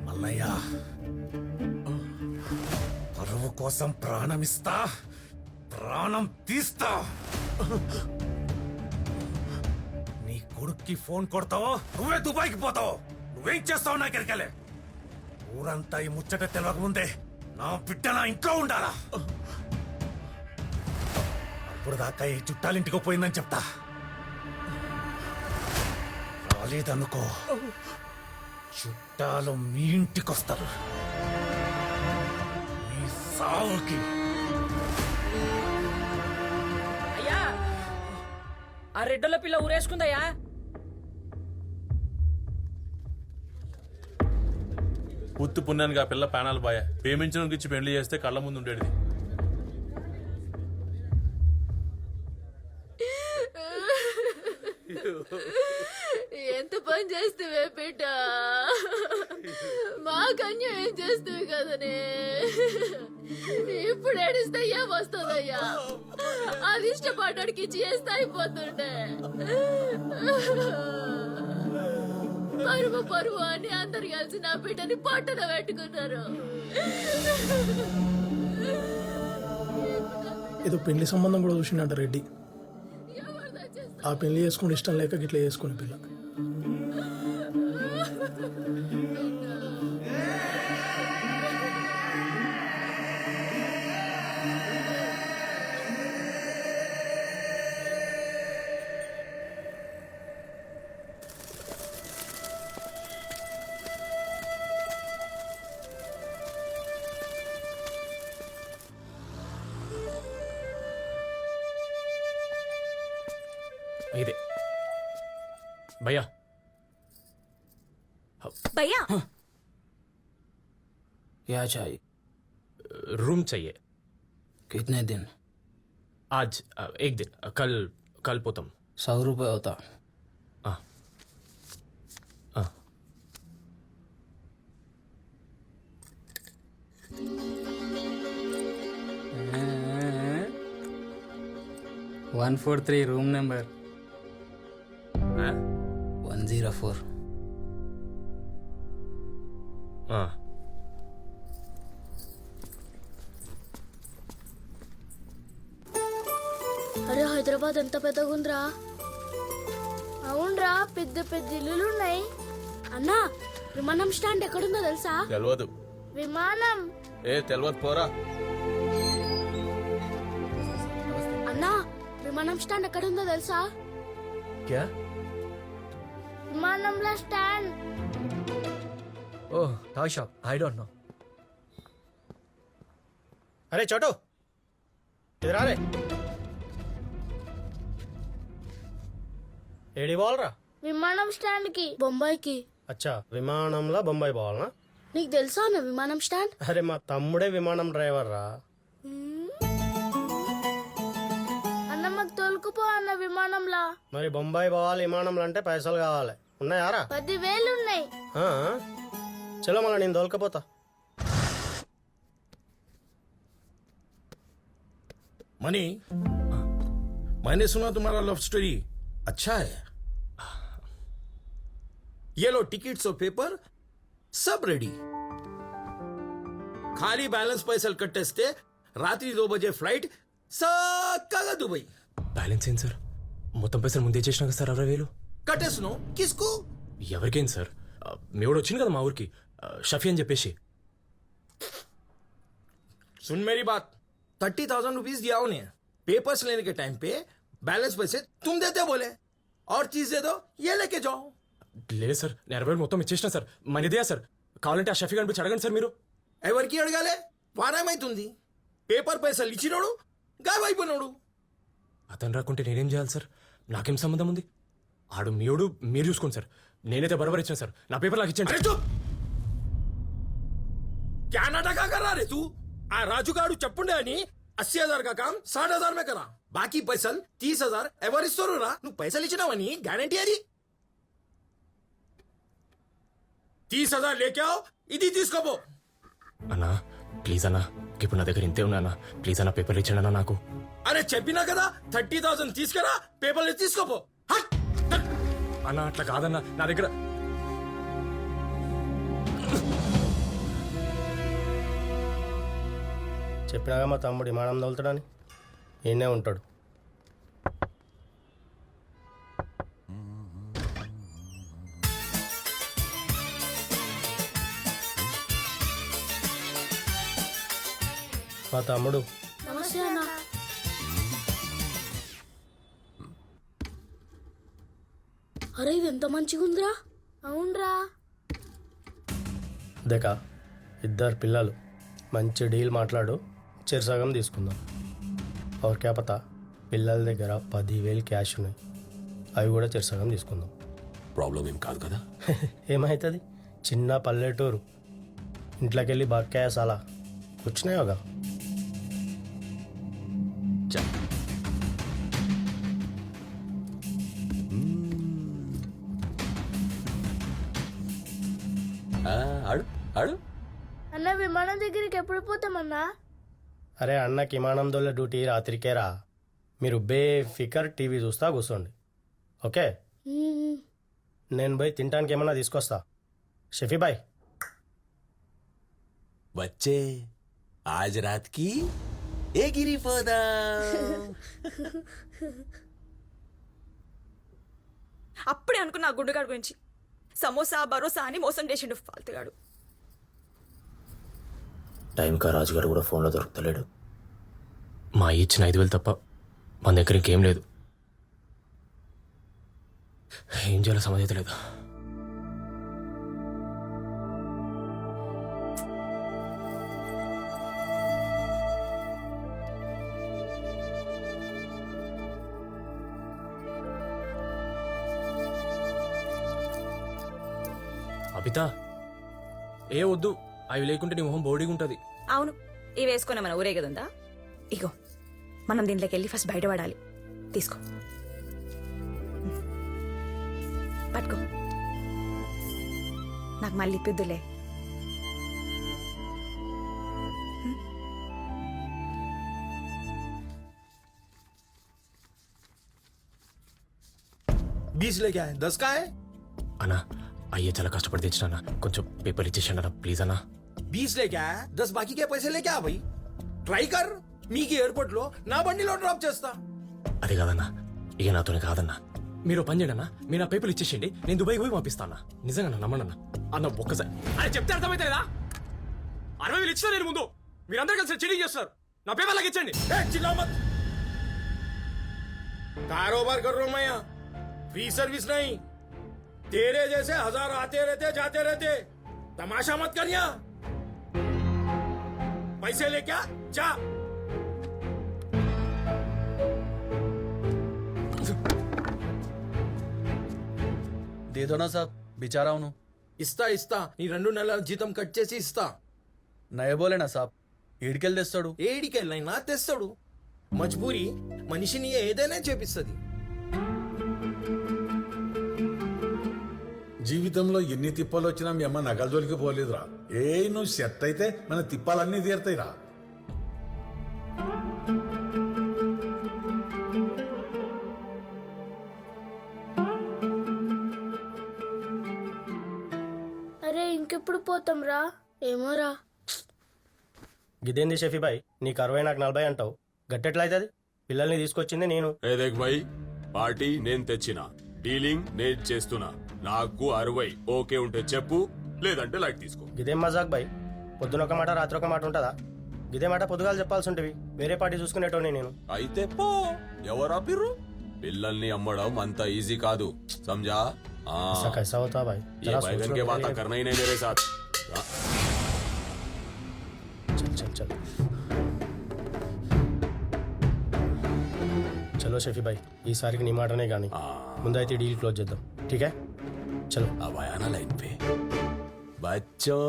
[SPEAKER 11] మల్లయ్య, పరువు కోసం ప్రాణమిస్తా, ప్రాణం తీస్తా. నీ కొడుక్కి ఫోన్ కొడతావో నువ్వే దుబాయ్కి పోతావు. నువ్వేం చేస్తావు నాకెరకలే. ఊరంతా ఈ ముచ్చట తెలియకముందే నా బిడ్డ నా ఇంట్లో ఉండాలా. అప్పుడు దాకా ఈ చుట్టాలింటికి పోయిందని చెప్తా. రాలేదనుకో, చుట్టాలు మీ ఇంటికొస్తారు. మీ సావుకి.
[SPEAKER 6] అయ్యా, ఆ రెడ్డల పిల్ల ఊరేసుకుందయ్యా.
[SPEAKER 15] ఉత్తు పుణ్యానికి ఆ పిల్ల ప్రాణాలు బాయ. ప్రేమించడానికి ఇచ్చి పెళ్లి చేస్తే కళ్ళ ముందు ఉండేది.
[SPEAKER 2] ఎంత పని చేస్తావే బిడ్డ, మాకన్య ఏం చేస్తావు కదనే. ఇప్పుడు ఏడిస్తయ్యా వస్తుందయ్యా, అది ఇష్టపడ్డానికి చేస్తే అయిపోతుండే. పరువు పరువు అని అందరు కలిసి నా బిడ్డని పట్టున పెట్టుకున్నారు.
[SPEAKER 22] ఏదో పెళ్లి సంబంధం కూడా చూసిండట రెడ్డి. ఆ పెళ్లి చేసుకుని ఇష్టం లేక గిట్లా చేసుకునే పిల్ల.
[SPEAKER 10] ఇదే భయ్యా
[SPEAKER 18] భయ్యా
[SPEAKER 14] क्या चाहिए?
[SPEAKER 10] रूम चाहिए.
[SPEAKER 14] कितने दिन?
[SPEAKER 10] आज एक दिन. कल पोतम.
[SPEAKER 14] 100 रुपये होता.
[SPEAKER 10] हाँ.
[SPEAKER 14] 143 रूम नंबर 104.
[SPEAKER 2] అరే హైదరాబాద్ ఎంత పెద్దగా ఉందిరా. అవునరా, పెద్ద పెద్ద ఇల్లులు ఉన్నాయి. అన్నా, విమానం స్టాండ్ ఎక్కడుందో తెలుసా?
[SPEAKER 15] తెలియదు.
[SPEAKER 2] విమానం
[SPEAKER 15] తెలియదు పోరా.
[SPEAKER 2] అన్నా, విమానం స్టాండ్ ఎక్కడుందో తెలుసా?
[SPEAKER 10] क्या?
[SPEAKER 2] విమానంలో stand.
[SPEAKER 10] Oh, toy shop. I don't know.
[SPEAKER 21] अरे छोटू इधर आ रे. ఏడి పోవాలరా?
[SPEAKER 2] విమానం స్టాండ్ కి, బొంబాయికి.
[SPEAKER 21] అచ్చా, విమానంలో బొంబాయి పోవాలనా?
[SPEAKER 2] నీకు తెలుసా అన్న విమానం స్టాండ్?
[SPEAKER 21] అరే మా తమ్ముడే విమానం డ్రైవర్ రా.
[SPEAKER 2] అన్న మాకు తోలుకుపో అన్న విమానంలా.
[SPEAKER 21] మరి బొంబాయి పోవాలి విమానంలో అంటే పైసలు కావాలి. ఉన్నాయారా?
[SPEAKER 2] 10,000 ఉన్నాయి.
[SPEAKER 21] చలో మళ్ళీ నేను తోలుకపోతా.
[SPEAKER 20] मनी, मैंने सुना तुम्हारा लव स्टोरी अच्छा है. ये लो टिकट्स और पेपर सब रेडी. ఖాళీ బ్యాలెన్స్ పైసలు కట్టేస్తే రాత్రి 2 బజే ఫ్లైట్ చక్కగా దుబాయ్.
[SPEAKER 10] బ్యాలెన్స్ ఏంటి సార్? మొత్తం పైసలు ముందే చేసినా కదా సార్ 60,000.
[SPEAKER 20] కట్టేస్తున్నావు కిస్కు?
[SPEAKER 10] ఎవరికేంటి సార్? మీ వాడు వచ్చింది కదా మా ఊరికి, షఫీ అని చెప్పేసి.
[SPEAKER 20] सुन मेरी बात, 30,000 रुपीज दिया उन्हें. पेपर्स लेने के टाइम पे बैलेंस पैसे तुम देते बोले, और चीज दे दो ये लेके जाओ.
[SPEAKER 10] లేదు సార్, నేను 60,000 మొత్తం ఇచ్చేసిన సార్. మనీదే సార్. కావాలంటే ఆ షఫీ గారిని అడగండి సార్ మీరు.
[SPEAKER 20] ఎవరికి అడగాలే? వారామైతుంది. పేపర్ పైసలు ఇచ్చినోడు గాయమైపోయినోడు.
[SPEAKER 10] అతను రాకుంటే నేనేం చేయాలి సార్? నాకేం సంబంధం ఉంది? ఆడు మీడు మీరు చూసుకోండి సార్. నేనైతే బరాబర్ ఇచ్చాను సార్. నా పేపర్ నాకు ఇచ్చండి.
[SPEAKER 20] क्या नाटक कर रहा रे तू? आ राजू गाड़ू चप्पुंडे అని 80,000 का काम 60,000 में करा. बाकी पैसल 30,000 ఎవరు ఇస్తారు రా? నువ్వు పైసలు ఇచ్చినావని గ్యారంటీ అది. 30,000 లేకే आओ, ఇది తీసుకోపో.
[SPEAKER 10] అన్నా ప్లీజ్ అన్నా, ఇప్పుడు నా దగ్గర ఇంతే ఉన్నా అన్నా. ప్లీజ్ అన్నా పేపర్లు ఇచ్చండి అన్నా నాకు.
[SPEAKER 20] అరే చెప్పినా కదా 30,000 తీసుకురా, పేపర్లు తీసుకోపో.
[SPEAKER 10] అన్నా అట్లా కాదన్నా, నా దగ్గర
[SPEAKER 21] చెప్పినాగా మా తమ్ముడు విమానం తోలుతాడని. ఈయనే ఉంటాడు. మా తమ్ముడు.
[SPEAKER 2] నమస్తే అన్న. అరే ఇది ఎంత మంచిగా ఉందిరా. అవునరా.
[SPEAKER 21] దేకా, 2 పిల్లలు, మంచి డీల్ మాట్లాడు, చెరసగం తీసుకుందాం. और क्या पता, పిల్లల దగ్గర 10,000 క్యాష్ ఉన్నాయి, అవి కూడా చెరసగం తీసుకుందాం.
[SPEAKER 3] ప్రాబ్లం ఏం కాదు కదా?
[SPEAKER 21] ఏమవుతుంది? చిన్న పల్లెటూరు, ఇంట్లోకి వెళ్ళి బక్కాయ సాలా కూర్చున్నాయోగా.
[SPEAKER 3] ఆడు ఆడు.
[SPEAKER 2] అన్న విమానం దగ్గరికి ఎప్పుడు పోతామన్నా?
[SPEAKER 21] అరే అన్నకి విమానం దొల్ల డ్యూటీ రాత్రికేరా. మీరు బేఫికర్ టీవీ చూస్తా కూర్చోండి, ఓకే? నేను పోయి తినడానికి ఏమన్నా తీసుకొస్తా. షఫీ బాయ్
[SPEAKER 3] బచ్చే, ఆజ్ రాత్ కి ఎగిరిపోదా.
[SPEAKER 18] అప్పుడే అనుకున్నా ఆ గుండుగాడు గురించి. సమోసా భరోసా అని మోసం చేసిండు ఫాల్తుగాడు.
[SPEAKER 10] టైంకా రాజుగారు కూడా ఫోన్లో దొరుకుతలేడు. మా ఇచ్చిన 5,000 తప్ప మన దగ్గర ఇంకేం లేదు. ఏం చేయాలో సమజైతే లేదు. బబిత ఏ వద్దు, అవి లేకుంటే నీ మొహం బోడిగా ఉంటది.
[SPEAKER 18] అవును, ఇవి వేసుకునే మన ఊరే కదుందా. ఇగో మనం దీంట్లోకి వెళ్ళి ఫస్ట్ బయటపడాలి. తీసుకో, పట్టుకో, నాకు మళ్ళీ ఇప్పిద్దులే.
[SPEAKER 21] बीस लेके आए 10 का है
[SPEAKER 10] అన్నా అయ్యే చాలా కష్టపడి తెచ్చినా, కొంచెం పేపర్ ఇచ్చేసాను అన్న ప్లీజ్ అన్నా.
[SPEAKER 21] 20 लेके आया 10 बाकी के पैसे लेके आ भाई ట్రై కర్ మీకు ఎయిర్పోర్ట్ లో నా బండిలో డ్రాప్ చేస్తా.
[SPEAKER 10] అది కాదన్నా, ఇక నాతోనే కాదన్నా. మీరు పని చేయండి అన్న, మీరు నా పేపర్లు ఇచ్చేసేయండి, నేను దుబాయ్ పోయి పంపిస్తా అన్న. నిజంగా నమ్మనన్నా అన్న ఒక్కసారి. అరే చెప్తే అర్థమైతే కదా, 60,000 ఇచ్చినా నేను ముందు, మీరందరూ కలిసి చీటింగ్ చేస్తారు. నా పేపర్లకు ఇచ్చండి.
[SPEAKER 21] चिल्लाओ मत, कारोबार कर रहा हूं मैं यहाँ, फ्री सर्विस नहीं. तेरे जैसे 1000 आते रहते जाते रहते, तमाशा मत कर यहाँ. पैसे लेके आ जा.
[SPEAKER 17] दे दो ना साहब, बेचारा हूं.
[SPEAKER 21] ఇస్తా ఇస్తా, నీ 2 నెలల జీతం కట్ చేసి ఇస్తా.
[SPEAKER 17] నయ బోలేనా సాబ్, ఏడికెళ్ళి తెస్తాడు.
[SPEAKER 21] ఏడికెళ్ళైనా తెస్తాడు. మజ్బూరి మనిషిని ఏదైనా చేపిస్తుంది.
[SPEAKER 8] జీవితంలో ఎన్ని తిప్పలు వచ్చినా మీ అమ్మ నగల జోలికి పోలేదురా. నువ్వు సెట్ అయితే మన తిప్పాలన్నీ తీరుతాయిరా.
[SPEAKER 2] అరే ఇంకెప్పుడు పోతాం రా? ఏమోరా.
[SPEAKER 21] గిదేంది షఫీ భాయ్, నీకు 60 నాకు 40 అంటావు, గట్టెట్లా అవుతుంది? పిల్లల్ని తీసుకొచ్చింది నేను.
[SPEAKER 19] దేఖ్ భాయ్, పార్టీ నేను తెచ్చిన, డీలింగ్ నేను చేస్తున్నా. నాకు 60 ఓకే ఉంటే చెప్పు, లేదంటే లైట్ తీసుకో.
[SPEAKER 21] గిదేం మజాక్ భాయ్, పొద్దున ఒక మాట రాత్రి ఒక మాట ఉంటుందా? గిదే మాట పొద్దుగాలు చెప్పాల్సి ఉంటవి, వేరే పార్టీ చూసుకునేటోని నేను.
[SPEAKER 19] అయితే పో, ఎవరా పిర్రు? పిల్లల్ని అమ్మడం అంత ఈజీ కాదు, समझा?
[SPEAKER 21] ऐसा कैसा होता भाई?
[SPEAKER 19] ये बैगन के बात करना ही नहीं मेरे साथ.
[SPEAKER 21] चल चल चल చలో షఫీ భాయ్, ఈసారికి నీ మాటనే కానీ ముందైతే డీల్ క్లోజ్ చేద్దాం. ఠీక్ హై, చలో.
[SPEAKER 19] अब आया ना लाइन पे. बच्चों,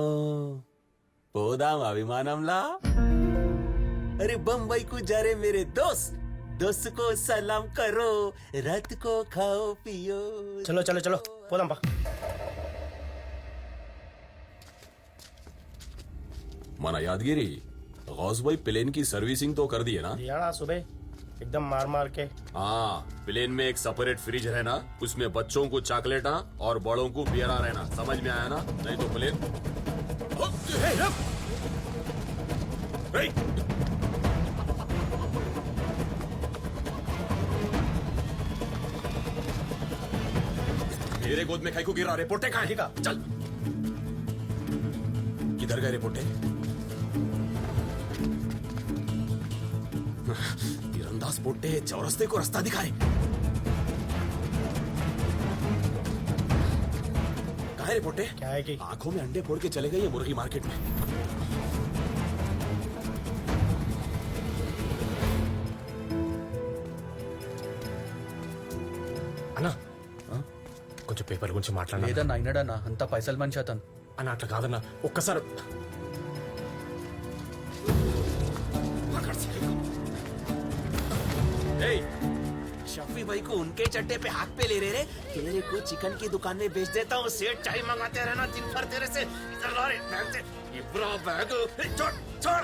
[SPEAKER 19] పోదామా విమానంలా?
[SPEAKER 3] अरे बम्बई को जा रहे मेरे दोस्त, दोस्त को सलाम करो, रात को खाओ पियो.
[SPEAKER 21] చలో చలో చలో పోదాం పా.
[SPEAKER 19] మన యాదగిరి गौस भाई प्लेन की सर्विसिंग तो कर दी है ना?
[SPEAKER 21] दिया ना सुबह, एकदम मार मार के.
[SPEAKER 19] हाँ, प्लेन में एक सेपरेट फ्रिज रहना, उसमें बच्चों को चॉकलेटा और बड़ों को बियरा रहना. समझ में आया ना? नहीं तो प्लेन. मेरे गोद में खाई को गिरा. रिपोर्टे कहाँ है? चल, किधर गए रिपोर्टे? तीरंदाज पोटे चौरस्ते को रास्ता दिखाए. कहाँ है रिपोर्टे?
[SPEAKER 21] क्या है कि
[SPEAKER 19] आंखों में अंडे फोड़ के चले गए ये मुर्गी मार्केट में.
[SPEAKER 10] అన్నా కొంచెం పేపర్ గురించి మాట్లాడాలి.
[SPEAKER 17] లేదన్నా అయినాడన్నా, అంత పైసలు మనిషి అతను.
[SPEAKER 10] అన్న అట్లా కాదన్నా, ఒక్కసారి.
[SPEAKER 3] शफी भाई को उनके चट्टे पे हाथ पे ले रहे रे. तेरे को चिकन की दुकान में बेच देता हूँ, सेठ चाय मंगाते रहना दिन भर तेरे से. इधर ला रे बैग से, इब्रा बैग. छोड़ छोड़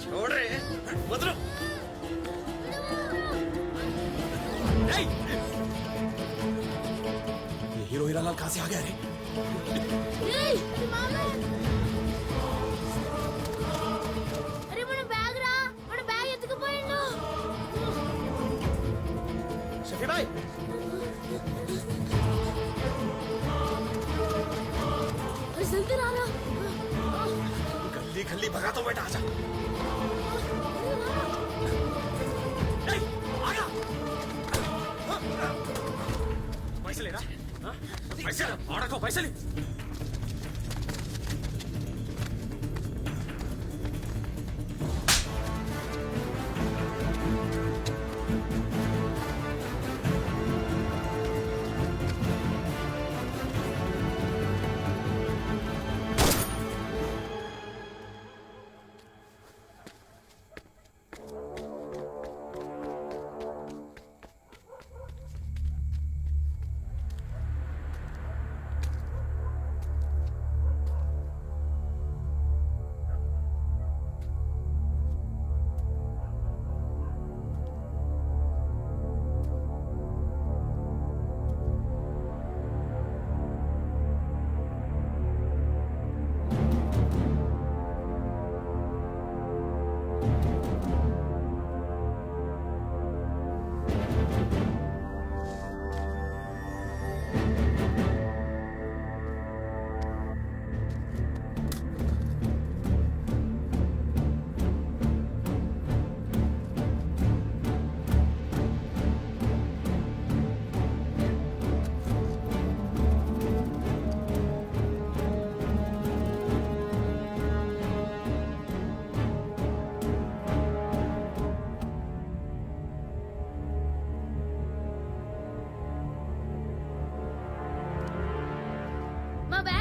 [SPEAKER 3] छोड़ रे, बदलो.
[SPEAKER 19] ये हीरो हीरालाल कहाँ से आ गया रे?
[SPEAKER 2] అరే మన బ్యాగ్ రా, మన బ్యాగ్ ఎత్తుకుపోయిండు.
[SPEAKER 21] షఫీ భాయ్,
[SPEAKER 2] అరే జల్దీ రారా.
[SPEAKER 19] गली गली भगा तो बेटा, आजा.
[SPEAKER 10] పైసలేరా? పైసలు ఆడకో, పైసలు.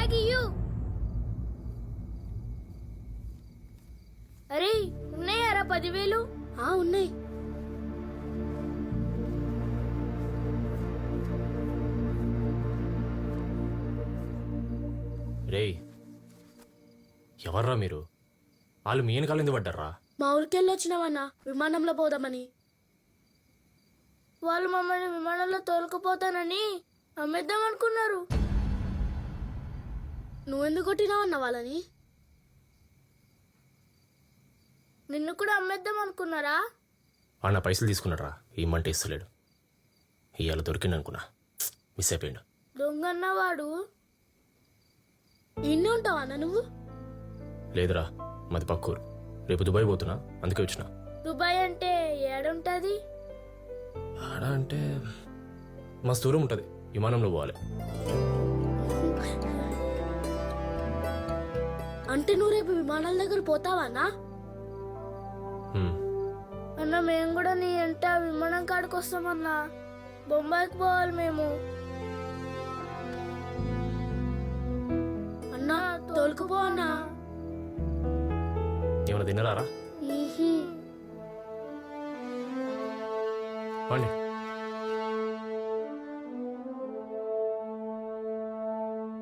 [SPEAKER 2] బ్యాగ్ ఇయ్యు. అరే ఉన్నాయారా 10,000? ఉన్నాయి.
[SPEAKER 10] రేయ్ ఎవర్రా మీరు? వాళ్ళు మీ వెనకాల ఎందుకు పడ్డారా?
[SPEAKER 2] మా ఊరికెళ్ళి వచ్చినావన్నా విమానంలో పోదామని. వాళ్ళు మమ్మల్ని విమానంలో తోలుకుపోతానని అమ్మేద్దాం అనుకున్నారు. నువ్వెందుకు కొట్టినావన్నా వాళ్ళని? నిన్ను కూడా అమ్మేద్దాం అనుకున్నారా?
[SPEAKER 10] వాడు నా పైసలు తీసుకున్నారా? ఇమ్మంటే ఇస్తలేడు. ఇవాళ దొరికిండు అనుకున్నా, మిస్ అయిపోయాడు.
[SPEAKER 2] దొంగన్నవాడు. ఇన్ని ఉంటావా నువ్వు?
[SPEAKER 10] లేదురా, మాది పక్కూరు. రేపు దుబాయ్ పోతున్నా, అందుకే వచ్చిన.
[SPEAKER 2] దుబాయ్ అంటే ఏడుంటది?
[SPEAKER 10] ఆడ అంటే మస్తు దూరం ఉంటుంది, విమానంలో పోవాలి.
[SPEAKER 2] అంటే నువ్వు రేపు విమానాల దగ్గర పోతావానా? అన్న మేము కూడా నీ ఎంట విమానం కాడికి వస్తామన్నా. బొంబాయికి పోవాలి మేము. అన్నా తోలుకుపో అన్నా.
[SPEAKER 10] ఏమైనా తిన్నారా? పండి.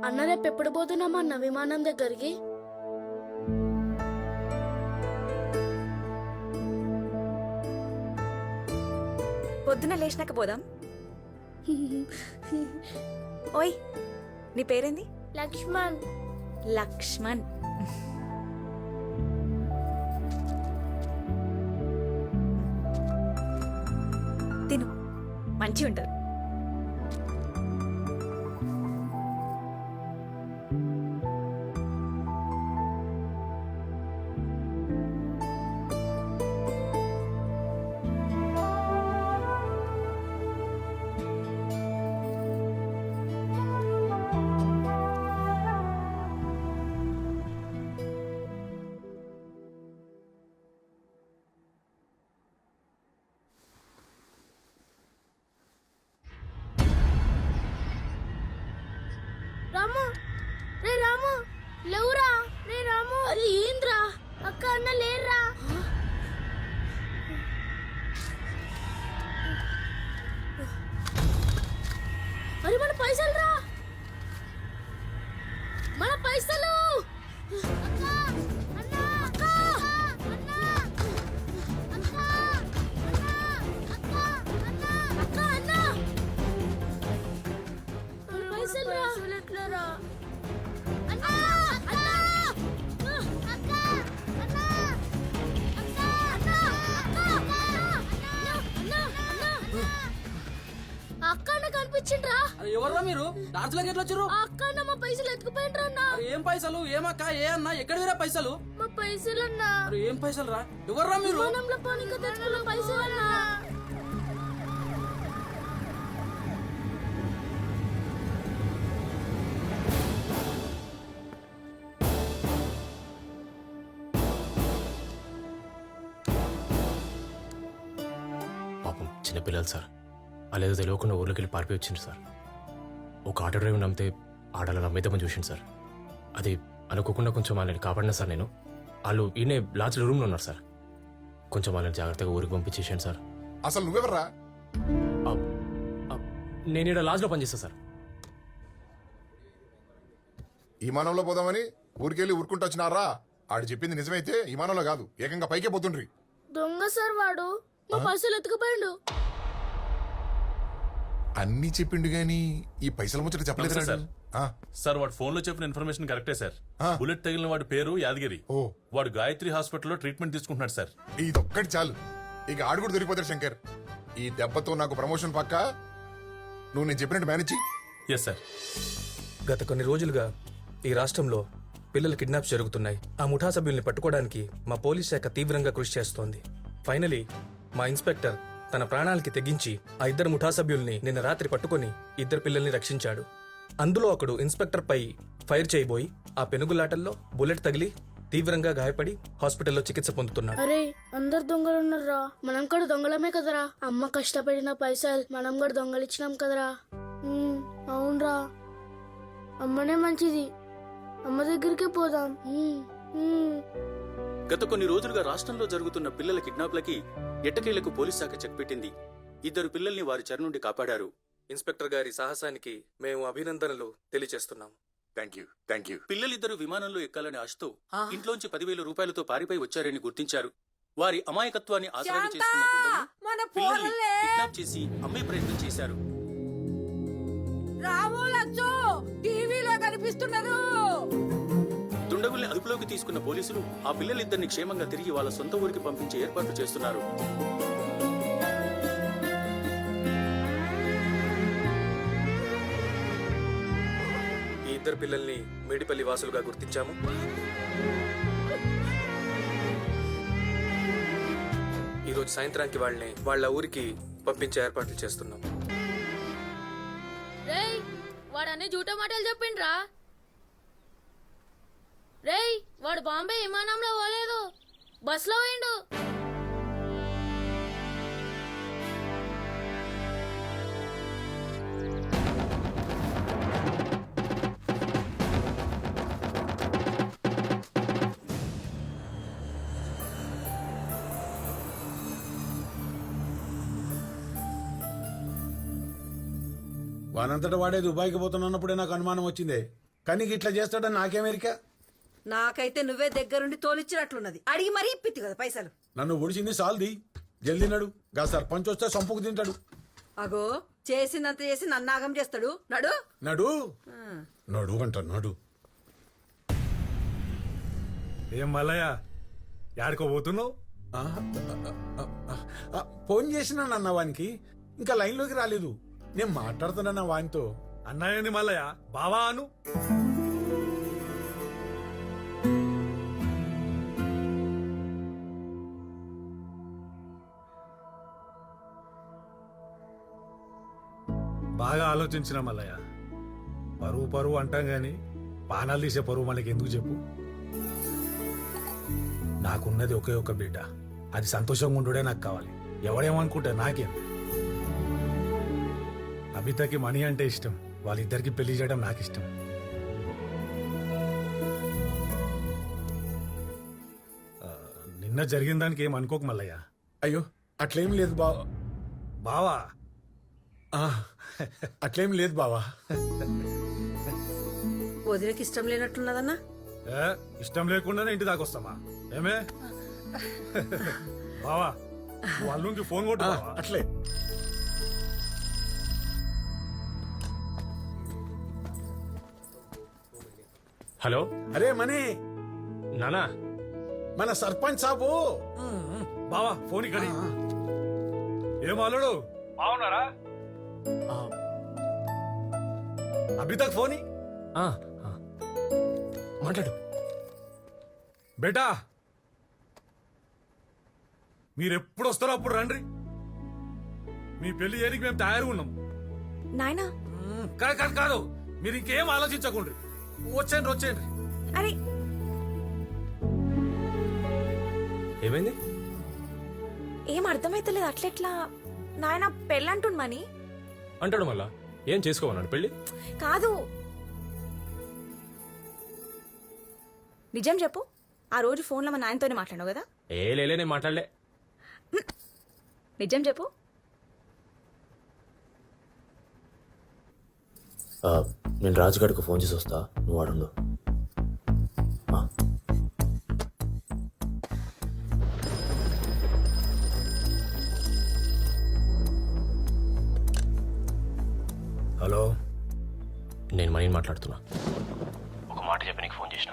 [SPEAKER 2] అన్న రేపు ఎప్పుడు పోతున్నామన్నా విమానం దగ్గరికి?
[SPEAKER 18] పొద్దున లేచినాక పోదాం. ఓయ్ నీ పేరేంది?
[SPEAKER 2] లక్ష్మణ్.
[SPEAKER 18] లక్ష్మణ్. తిను, మంచి ఉంటారు.
[SPEAKER 2] రాము, రే రాము, లేవురా. రే రాము. అరే ఏంద్రా? అక్క అన్న లేర్రా. అరే మన పైసలు రా, మన పైసలు. అక్క కనిపించిండ్రా?
[SPEAKER 17] ఎవర్రా మీరు? డాన్స్లోకి ఎట్లా వచ్చారు?
[SPEAKER 2] అక్క మా పైసలు ఎత్తుకుపోయిండ్రా అన్న.
[SPEAKER 17] ఏం పైసలు? ఏమక్క? ఏ అన్న? ఎక్కడ వేరే పైసలు?
[SPEAKER 2] మా పైసలు అన్నా.
[SPEAKER 17] ఏం పైసలు రా? ఎవర్రా మీరు?
[SPEAKER 2] విమానంలో పోనీకి తెచ్చుకున్న పైసలు అన్నా.
[SPEAKER 10] పాపం చిన్నపిల్లలు సార్, వాళ్ళేదో తెలియకుండా ఊర్లోకి వెళ్ళి పారిపోయి వచ్చింది సార్. ఒక ఆటో డ్రైవర్ నమ్మితే ఆడలో నమ్మేద్దామని చూసింది సార్. అది అనుకోకుండా కొంచెం వాళ్ళని కాపాడినా సార్ నేను. వాళ్ళు ఈయనే లాడ్జ్లో రూమ్లో ఉన్నారు సార్. కొంచెం వాళ్ళని జాగ్రత్తగా ఊరికి పంపించేసాను సార్.
[SPEAKER 9] అసలు నువ్వెవర్రా?
[SPEAKER 10] నేను ఇక్కడ లాడ్జ్లో పనిచేస్తా సార్.
[SPEAKER 9] విమానంలో పోదామని ఊరికెళ్ళి ఊరుకుంటూ వచ్చినారా? ఆడు చెప్పింది నిజమైతే విమానంలో కాదు, ఏకంగా పైకే పోతుండ్రి.
[SPEAKER 2] దొంగ సార్ వాడు. మా పైసలు ఎత్తుకుపోయిండు.
[SPEAKER 9] అన్ని చెప్పిండు గాని ఈ పైసల ముచ్చట చెప్పలేదు
[SPEAKER 15] సార్. సార్ వాడు ఫోన్ లో చెప్పిన ఇన్ఫర్మేషన్ కరెక్టే సార్. బుల్లెట్ తగిలిన వాడి పేరు యాదగిరి. వాడు గాయత్రి హాస్పిటల్లో ట్రీట్మెంట్ తీసుకుంటున్నాడు సార్.
[SPEAKER 9] ఇదొక్కటి చాలు, ఇక ఆడు కూడా దొరికిపోతాడు శంకర్. ఈ దెబ్బతో నాకు ప్రమోషన్ పక్కా. నువ్వు నేను చెప్పినట్టు మేనేజ్ చెయ్యి.
[SPEAKER 15] Yes sir.
[SPEAKER 17] గత కొన్ని రోజులుగా ఈ రాష్ట్రంలో పిల్లల కిడ్నాప్స్ జరుగుతున్నాయి. ఆ ముఠా సభ్యుల్ని పట్టుకోవడానికి మా పోలీస్ శాఖ తీవ్రంగా కృషి చేస్తోంది. ఫైనలీ మా ఇన్స్పెక్టర్ తన ప్రాణాలకి తెగించి ఆ ఇద్దరు ముఠా సభ్యుల్ని నిన్న రాత్రి పట్టుకుని ఇద్దరు పిల్లల్ని రక్షించాడు. అందులో ఒకడు ఇన్స్పెక్టర్ పై ఫైర్ చేయబోయి ఆ పెనుగులాటల్లో బుల్లెట్ తగిలి తీవ్రంగా గాయపడి హాస్పిటల్లో చికిత్స పొందుతున్నాడు.
[SPEAKER 2] అరే అందరు దొంగలు ఉన్నారా? మనం కూడా దొంగలమే కదరా. అమ్మ కష్టపడిన పైసలు మనం కూడా దొంగలిచ్చినాం కదరా. అవునరా, అమ్మనే మంచిది. అమ్మ దగ్గరికే పోదాం.
[SPEAKER 7] గత కొన్ని రోజులుగా రాష్ట్రంలో జరుగుతున్న పిల్లల కిడ్నాప్లకి ఎట్టకేలకు పోలీస్ శాఖ చెక్ పెట్టింది. 2 పిల్లల్ని వారి చెర నుండి కాపాడారు.
[SPEAKER 17] ఇన్స్పెక్టర్ గారి సాహసానికి మేము అభినందనలు తెలియజేస్తున్నాం.
[SPEAKER 9] Thank you.
[SPEAKER 7] పిల్లలిద్దరూ విమానంలో ఎక్కాలని ఆశతో ఇంట్లోంచి 10,000 రూపాయలతో పారిపోయి వచ్చారని గుర్తించారు. వారి అమాయకత్వాన్ని ఆసరాగా చేసుకున్న దుండగులు పిల్లల్ని కిడ్నాప్ చేసి అమ్మే ప్రయత్నం చేశారు.
[SPEAKER 4] టీవీలో కనిపిస్తున్నారు.
[SPEAKER 7] దుండగుల్ని అదుపులోకి తీసుకున్న పోలీసులు ఆ పిల్లలిద్దరిని క్షేమంగా తిరిగి వాళ్ళ సొంత ఊరికి పంపించే ఏర్పాట్లు చేస్తున్నారు.
[SPEAKER 17] ఈ 2 పిల్లల్ని మేడిపల్లి వాసులుగా గుర్తించాము. ఈరోజు సాయంత్రానికి వాళ్ళని వాళ్ళ ఊరికి పంపించే ఏర్పాట్లు చేస్తున్నాం.
[SPEAKER 2] రేయ్ వాడు అన్ని జూట మాటలు చెప్పిండ్రా. రేయ్ వాడు బాంబే విమానంలో పోలేదు, బస్లో పోయిండు.
[SPEAKER 8] వానంతటా వాడే దుబాయ్కి పోతున్నప్పుడే నాకు అనుమానం వచ్చిందే. కానీ ఇట్లా చేస్తాడని నాకేమెరికా?
[SPEAKER 4] నాకైతే నువ్వే దగ్గరుండి తోలిచ్చినట్లున్నది. అడిగి మరీ ఇప్పిత్తి కదా పైసలు.
[SPEAKER 8] నన్ను ఒడిచింది సాల్ది. జల్దీ నడు, గా సర్పంచ్ వస్తే సంపుకు తింటాడు.
[SPEAKER 4] అగో చేసిందంత చేసి నన్నాగం చేస్తాడు. నడు
[SPEAKER 8] నడు నడు అంట నడు.
[SPEAKER 11] ఏం మల్లయ్య యాడికో పోతున్నావు?
[SPEAKER 8] ఫోన్ చేసినా అన్న వానికి, ఇంకా లైన్లోకి రాలేదు. నేను మాట్లాడుతున్నా వానితో.
[SPEAKER 11] అన్నయ్యని మల్లయ్య బావా అను. బాగా ఆలోచించిన మల్లయ్య. పరువు అంటాం గాని పానాలు తీసే పరువు మనకి ఎందుకు చెప్పు? నాకున్నది ఒకే ఒక బిడ్డ, అది సంతోషంగా ఉండుడే నాకు కావాలి. ఎవడేమనుకుంటా నాకేం. అబితకి మణి అంటే ఇష్టం, వాళ్ళిద్దరికి పెళ్లి చేయడం నాకు ఇష్టం. నిన్న జరిగిన దానికి ఏం అనుకోకు మల్లయ్య.
[SPEAKER 8] అయ్యో అట్లేం లేదు
[SPEAKER 11] బావా.
[SPEAKER 8] అట్లేం లేదు బావా.
[SPEAKER 4] వదిలేకి ఇష్టం లేనట్లున్నదన్నా.
[SPEAKER 11] ఇష్టం లేకుండానే ఇంటి దాకా వస్తామా ఏమే? బావా నువ్వు అల్లుంకి ఫోన్ కొట్టు.
[SPEAKER 8] అట్లే
[SPEAKER 10] హలో.
[SPEAKER 8] అరే మనీ
[SPEAKER 10] నానా,
[SPEAKER 8] మన సర్పంచ్ సాబు.
[SPEAKER 11] బావా ఫోన్ ఇక్కడ. ఏం అల్లుడు బాగున్నారా? అభితక్ ఫోన్
[SPEAKER 10] మాట్లాడు.
[SPEAKER 11] బేటా మీరెప్పుడు వస్తారో అప్పుడు రండి. మీ పెళ్లి చేయడానికి మేము తయారుగా ఉన్నాం.
[SPEAKER 18] నాయనా
[SPEAKER 11] కాదు మీరు ఇంకేం ఆలోచించకండి. వచ్చేయండి.
[SPEAKER 18] అరే
[SPEAKER 10] ఏమైంది?
[SPEAKER 18] ఏం అర్థమైతలేదు. అట్లెట్లా నాయన పెళ్ళంటుండమని
[SPEAKER 10] అంటాడు. మళ్ళా ఏం చేసుకోమన్నాడు పెళ్ళి?
[SPEAKER 18] కాదు నిజం చెప్పు. ఆ రోజు ఫోన్లో మా నాయనతోనే మాట్లాడావు కదా?
[SPEAKER 10] లేలే నేను మాట్లాడలే.
[SPEAKER 18] నిజం చెప్పు.
[SPEAKER 10] నేను రాజుగాడికి ఫోన్ చేసి వస్తా, నువ్వు వాడుండు.
[SPEAKER 11] హలో,
[SPEAKER 10] నేను మనీ మాట్లాడుతున్నా. ఒక మాట చెప్పి నీకు ఫోన్ చేసిన.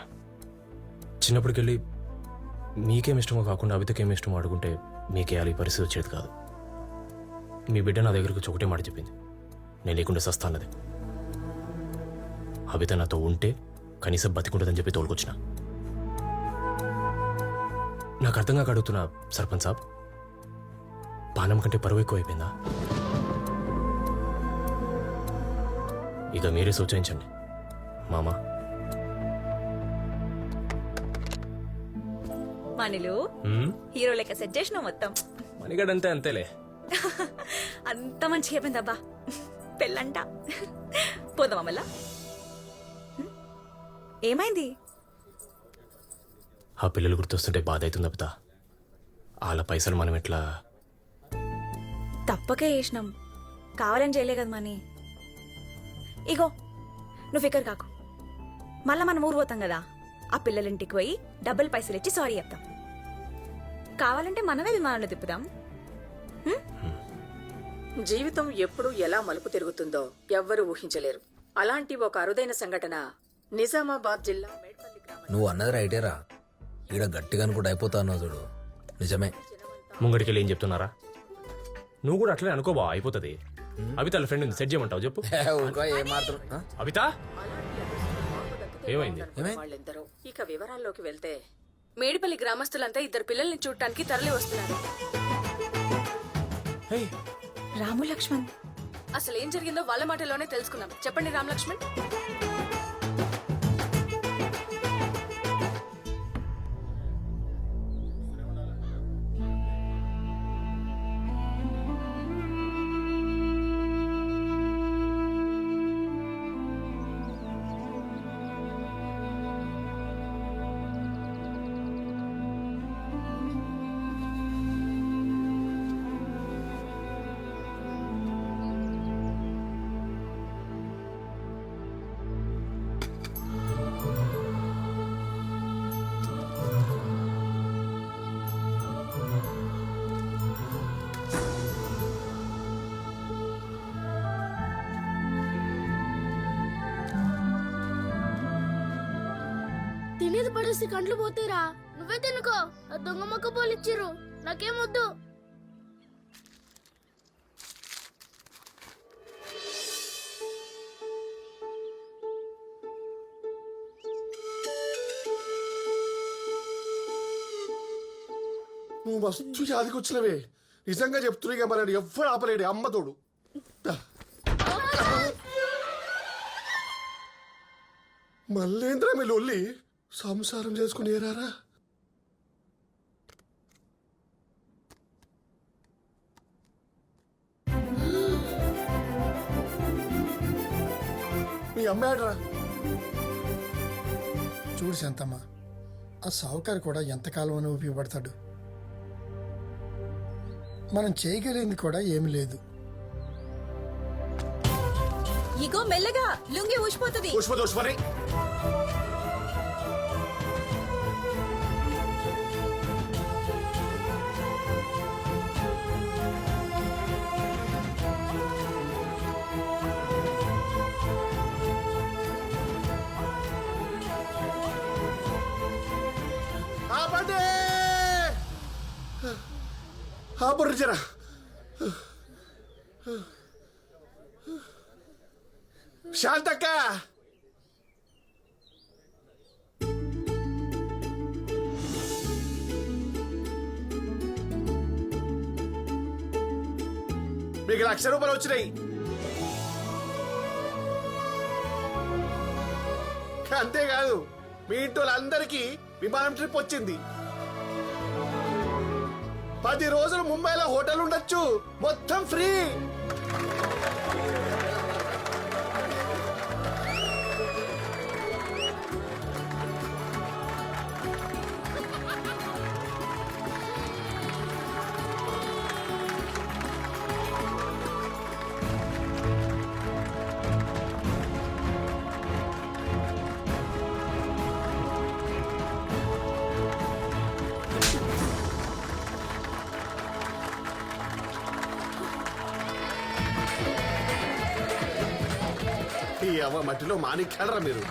[SPEAKER 10] చిన్నప్పటికెళ్ళి మీకేం ఇష్టమో కాకుండా అబితకేం ఇష్టమో అడుగుంటే మీకేయాలి ఈ పరిస్థితి వచ్చేది కాదు. మీ బిడ్డ నా దగ్గరకు వచ్చి ఒకటే మాట చెప్పింది, నేను లేకుండా సస్తాన్నది. అబిత నాతో ఉంటే కనీసం బతికుంటుందని చెప్పి తోలుకొచ్చిన. నాకు అర్థం కాక అడుగుతున్నా సర్పంచ్ సాబ్, పానం కంటే పరువు ఎక్కువ అయిపోయిందా? ఇక మీరే సూచించండి మామా.
[SPEAKER 18] మనీలు హీరో లెక్క సెట్ చేసినావు మొత్తం.
[SPEAKER 10] మణిగడంతే అంతేలే.
[SPEAKER 18] అంత మంచిగా అయిపోయిందబ్బా పెళ్ళంట. పోదామా మళ్ళా? ఏమైంది?
[SPEAKER 10] ఆ పిల్లలు గుర్తొస్తుంటే బాధ అవుతుంది అబిత. వాళ్ళ పైసలు మనం ఎట్లా?
[SPEAKER 18] తప్పకే చేసినాం, కావాలని చేయలే కదా మనీ. ఇగో నువ్వు ఫికర్ కాకు, మళ్ళా మనం ఊరు పోతాం కదా, ఆ పిల్లలింటికి పోయి డబ్బులు పైసలు ఇచ్చి సారీ చెప్తాం. కావాలంటే మనమే విమానంలో తిప్పుదాం.
[SPEAKER 12] జీవితం ఎప్పుడు ఎలా మలుపు తిరుగుతుందో ఎవ్వరూ ఊహించలేరు. అలాంటి ఒక అరుదైన సంఘటన నిజామాబాద్ జిల్లా మేడ్పల్లి గ్రామం.
[SPEAKER 16] నువ్వు అన్నది రైటేరా, ఈడ గట్టిగా కూడా అయిపోతావు చూడు. నిజమే.
[SPEAKER 10] ముంగడికి ఏం చెప్తున్నారా? నువ్వు కూడా అట్లనే అనుకోబా, అయిపోతుంది. అబిత వాళ్ళ ఫ్రెండ్ సెట్ చేయమంటావు చెప్పు. అబిత ఏమైంది?
[SPEAKER 12] వాళ్ళెందరో. ఇక వివరాల్లోకి వెళ్తే
[SPEAKER 2] మేడిపల్లి గ్రామస్తులంతా ఇద్దరు పిల్లల్ని చూడటానికి తరలి వస్తున్నారు.
[SPEAKER 18] రాము లక్ష్మణ్,
[SPEAKER 2] అసలు ఏం జరిగిందో వాళ్ళ మాటలోనే తెలుసుకుందాం. చెప్పండి రామ్ లక్ష్మణ్. తినేది పడేసి కండ్లు పోతేరా, నువ్వే తినుకో. ఆ దొంగ మొక్క పోలిచ్చిర్రు, నాకేమొద్దు.
[SPEAKER 5] నువ్వు మస్తు జాతికొచ్చినవే, నిజంగా చెప్తున్నా. ఇక మరి ఎవ్వరు ఆపలేడు, అమ్మతోడు. మళ్ళేంద్రా మీ లొల్లి? సంసారం చేసుకుని ఏరారా? మీ అమ్మాడరా?
[SPEAKER 13] చూడు శాంతమ్మ, ఆ సావుకారు కూడా ఎంతకాలం అని ఉపయోగపడతాడు. మనం చేయగలిగింది కూడా ఏమి లేదు.
[SPEAKER 18] ఇగో మెల్లగా లుంగి ఊసిపోతుంది.
[SPEAKER 5] జరా శాంతక్క, మీకు 1,00,000 రూపాయలు వచ్చినాయి. అంతేకాదు, మీ ఇంటి వాళ్ళందరికీ విమానం ట్రిప్ వచ్చింది. 10 రోజులు ముంబైలో హోటల్ ఉండొచ్చు, మొత్తం ఫ్రీ. ఈ అవ్వ మట్టిలో మాణిక్యాలరా మీరు.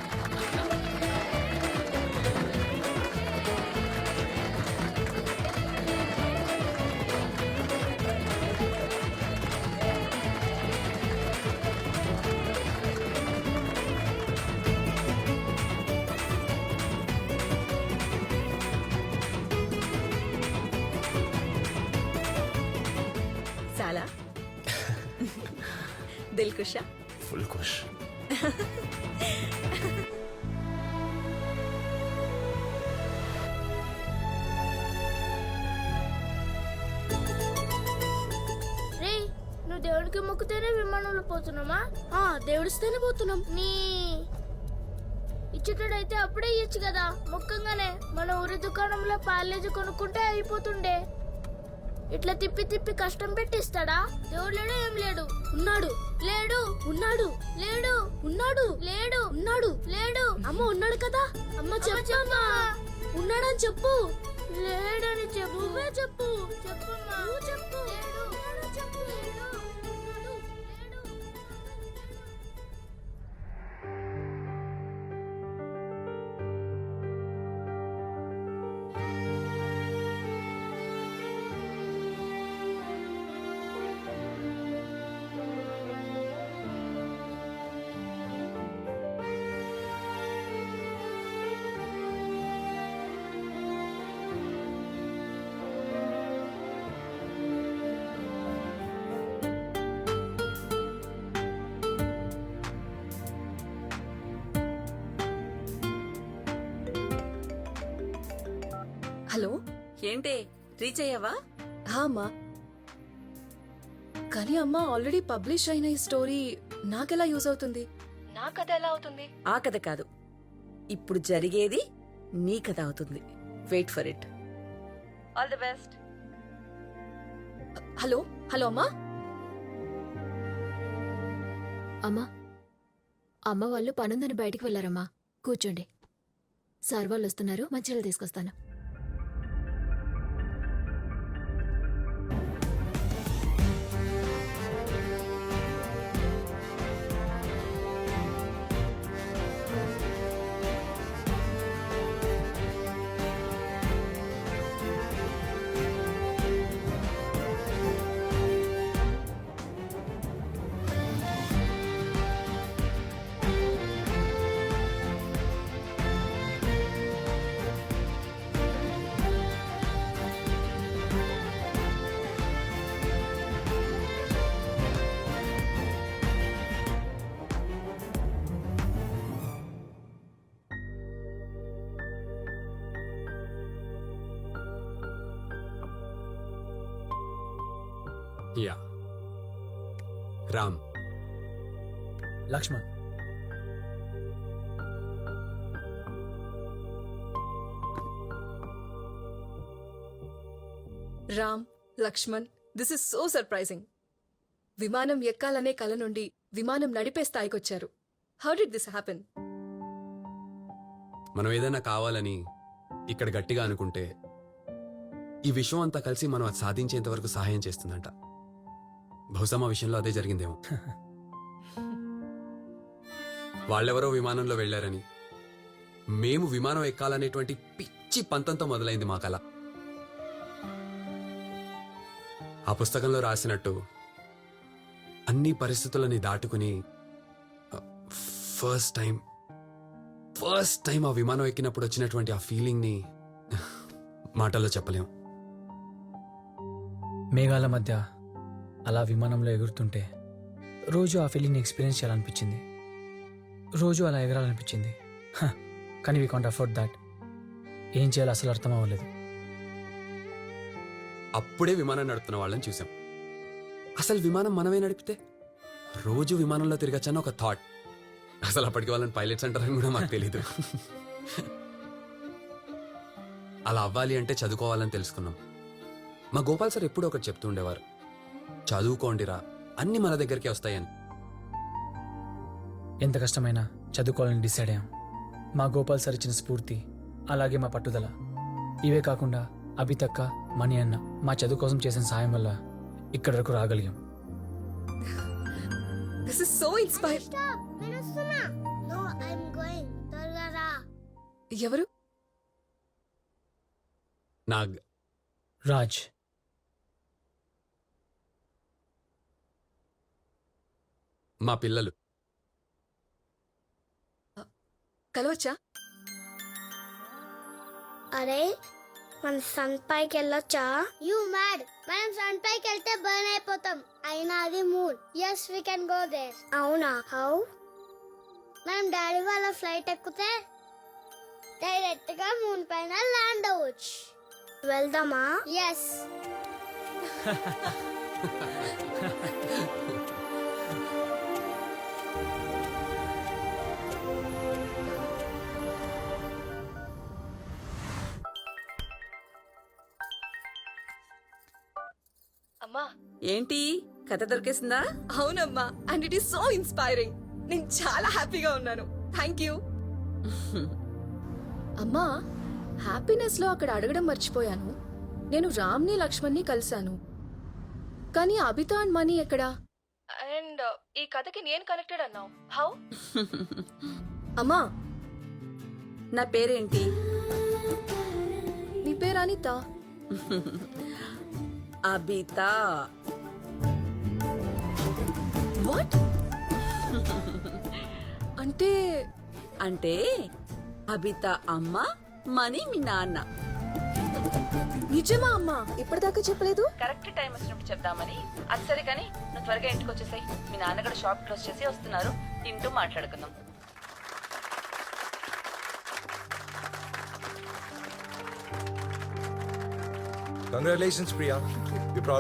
[SPEAKER 18] చాలా దిల్ ఖుషా?
[SPEAKER 10] ఫుల్ ఖుష్.
[SPEAKER 2] రే, నువ్వు దేవుడికి మొక్కుతేనే విమానంలో పోతున్నామా? దేవుడిస్తేనే పోతున్నాం. నీ ఇచ్చేటోడైతే అప్పుడే ఇయ్యచ్చు కదా. ముఖ్యంగానే మన ఊరి దుకాణంలో పాలేజీ కొనుక్కుంటే అయిపోతుండే. ఇట్లా తిప్పి తిప్పి కష్టం పెట్టిస్తాడా? దేవుడు లేడు, ఏం లేడు. ఉన్నాడు, లేడు, ఉన్నాడు, లేడు, ఉన్నాడు, లేడు, ఉన్నాడు, లేడు. అమ్మ ఉన్నాడు కదా. అమ్మ చెప్పమ్మా, ఉన్నాడని చెప్పు. లేడని చెప్పు. నువ్వే చెప్పు. చెప్పమ్మా, నువ్వు చెప్పు. లేడు, ఉన్నాడని చెప్పు. లేడు, ఉన్నాడు, లేడు.
[SPEAKER 18] హలో,
[SPEAKER 4] ఏంటే రీచ్ అయ్యావా?
[SPEAKER 18] అమ్మా. కానీ అమ్మ, ఆల్రెడీ పబ్లిష్ అయిన ఈ స్టోరీ నాకెలా యూజ్ అవుతుంది? నా కథ ఎలా అవుతుంది?
[SPEAKER 4] ఆ కథ కాదు, ఇప్పుడు జరిగేది నీ కథ అవుతుంది. Wait for it. All the best.
[SPEAKER 18] Hello hello అమ్మా.
[SPEAKER 1] అమ్మా, అమ్మ వాళ్ళు పనుందని బయటికి వెళ్ళారమ్మా. కూర్చోండి. సార్ వాళ్ళు వస్తున్నారు, మంచిగా తీసుకొస్తాను.
[SPEAKER 19] Ya. Ram.
[SPEAKER 10] Lakshman.
[SPEAKER 18] Ram, Lakshman, this is so surprising. విమానం ఎక్కాలనే కల నుండి విమానం నడిపే స్థాయికొచ్చారు. How did this happen?
[SPEAKER 19] మనం ఏదైనా కావాలని ఇక్కడ గట్టిగా అనుకుంటే ఈ విషయం అంతా కలిసి మనం అది సాధించేంత వరకు సహాయం చేస్తుందంట. బహుశా మా విషయంలో అదే జరిగిందేమో. వాళ్ళెవరో విమానంలో వెళ్లారని, మేము విమానం ఎక్కాలనేటువంటి పిచ్చి పంతంతో మొదలైంది మా కళ. ఆ పుస్తకంలో రాసినట్టు అన్ని పరిస్థితులని దాటుకుని ఫస్ట్ టైం ఆ విమానం ఎక్కినప్పుడు వచ్చినటువంటి ఆ ఫీలింగ్ని మాటల్లో చెప్పలేం.
[SPEAKER 10] మేఘాల మధ్య అలా విమానంలో ఎగురుతుంటే రోజు ఆ ఫీలింగ్ని ఎక్స్పీరియన్స్ చేయాలనిపించింది. రోజు అలా ఎగరాలనిపించింది. కానీ వీ కాంట్ అఫోర్డ్ దాట్. ఏం చేయాలో అసలు అర్థం అవ్వలేదు.
[SPEAKER 19] అప్పుడే విమానం నడుపుతున్న వాళ్ళని చూసాం. అసలు విమానం మనమే నడిపితే రోజు విమానంలో తిరగచ్చన్న ఒక థాట్. అసలు అప్పటికి వాళ్ళని పైలట్స్ అంటారని కూడా మాకు తెలీదు. అలా అవ్వాలి అంటే చదువుకోవాలని తెలుసుకున్నాం. మా గోపాల్ సార్ ఎప్పుడూ ఒకటి చెప్తూ ఉండేవారు, చదువుకోండిరా, అన్ని మన దగ్గరికి వస్తాయని.
[SPEAKER 10] ఎంత కష్టమైనా చదువుకోవాలని డిసైడ్ అయ్యాం. మా గోపాల్ సార్ ఇచ్చిన స్ఫూర్తి, అలాగే మా పట్టుదల, ఇవే కాకుండా అభితక్క, మణి అన్న మా చదువు కోసం చేసిన సాయం వల్ల ఇక్కడి వరకు రాగలిగాం.
[SPEAKER 18] This is so inspire. ఎవరు?
[SPEAKER 19] నాగ్.
[SPEAKER 10] రాజ్.
[SPEAKER 19] మా పిల్లలు.
[SPEAKER 18] కలవచ్చా?
[SPEAKER 2] అరే, మన సన్ పైకి వెళ్ళొచ్చా? యూ మ్యాడ్, మనం సన్ పైకి వెళ్తే బర్న్ అయిపోతాం. అయినా అది moon. Yes, we can go there. అవునా? హౌ? మనం డాడీ వాళ్ళ ఫ్లైట్ ఎక్కితే డైరెక్ట్ గా మూన్ పైన ల్యాండ్ అవ్వచ్చు. వెళ్దామా? ఎస్.
[SPEAKER 18] అమ్మా
[SPEAKER 4] ఏంటి కథ దొరికేసిందా?
[SPEAKER 18] అవునమ్మా, and it is so inspiring. నేను చాలా హ్యాపీగా ఉన్నాను. Thank you.
[SPEAKER 6] అమ్మా, హ్యాపీనెస్ లో అక్కడ అడగడం మర్చిపోయాను. నేను రామ్ని లక్ష్మణ్ని కలిశాను, కానీ అబిత అండ్ మనీ ఎక్కడా?
[SPEAKER 18] అండ్ ఈ కథకి నేను కనెక్టెడ్ అన్నావు. హౌ?
[SPEAKER 6] అమ్మా,
[SPEAKER 4] నా పేరేంటి?
[SPEAKER 6] నీ పేరు అనిత.
[SPEAKER 4] అబిత.
[SPEAKER 6] వాట్? అంటే
[SPEAKER 4] అంటే అబిత అమ్మ, మనీ మీ నాన్న.
[SPEAKER 6] నిజమా అమ్మా? ఇప్పటిదాకా చెప్పలేదు.
[SPEAKER 4] కరెక్ట్ టైం వచ్చినప్పుడు చెప్దామని. అది సరే కానీ నువ్వు త్వరగా ఇంటికి వచ్చేసాయి. మీ నాన్న కూడా షాప్ క్లోజ్ చేసి వస్తున్నారు. తింటూ మాట్లాడుకుందాం.
[SPEAKER 22] Congratulations, Priya. We're proud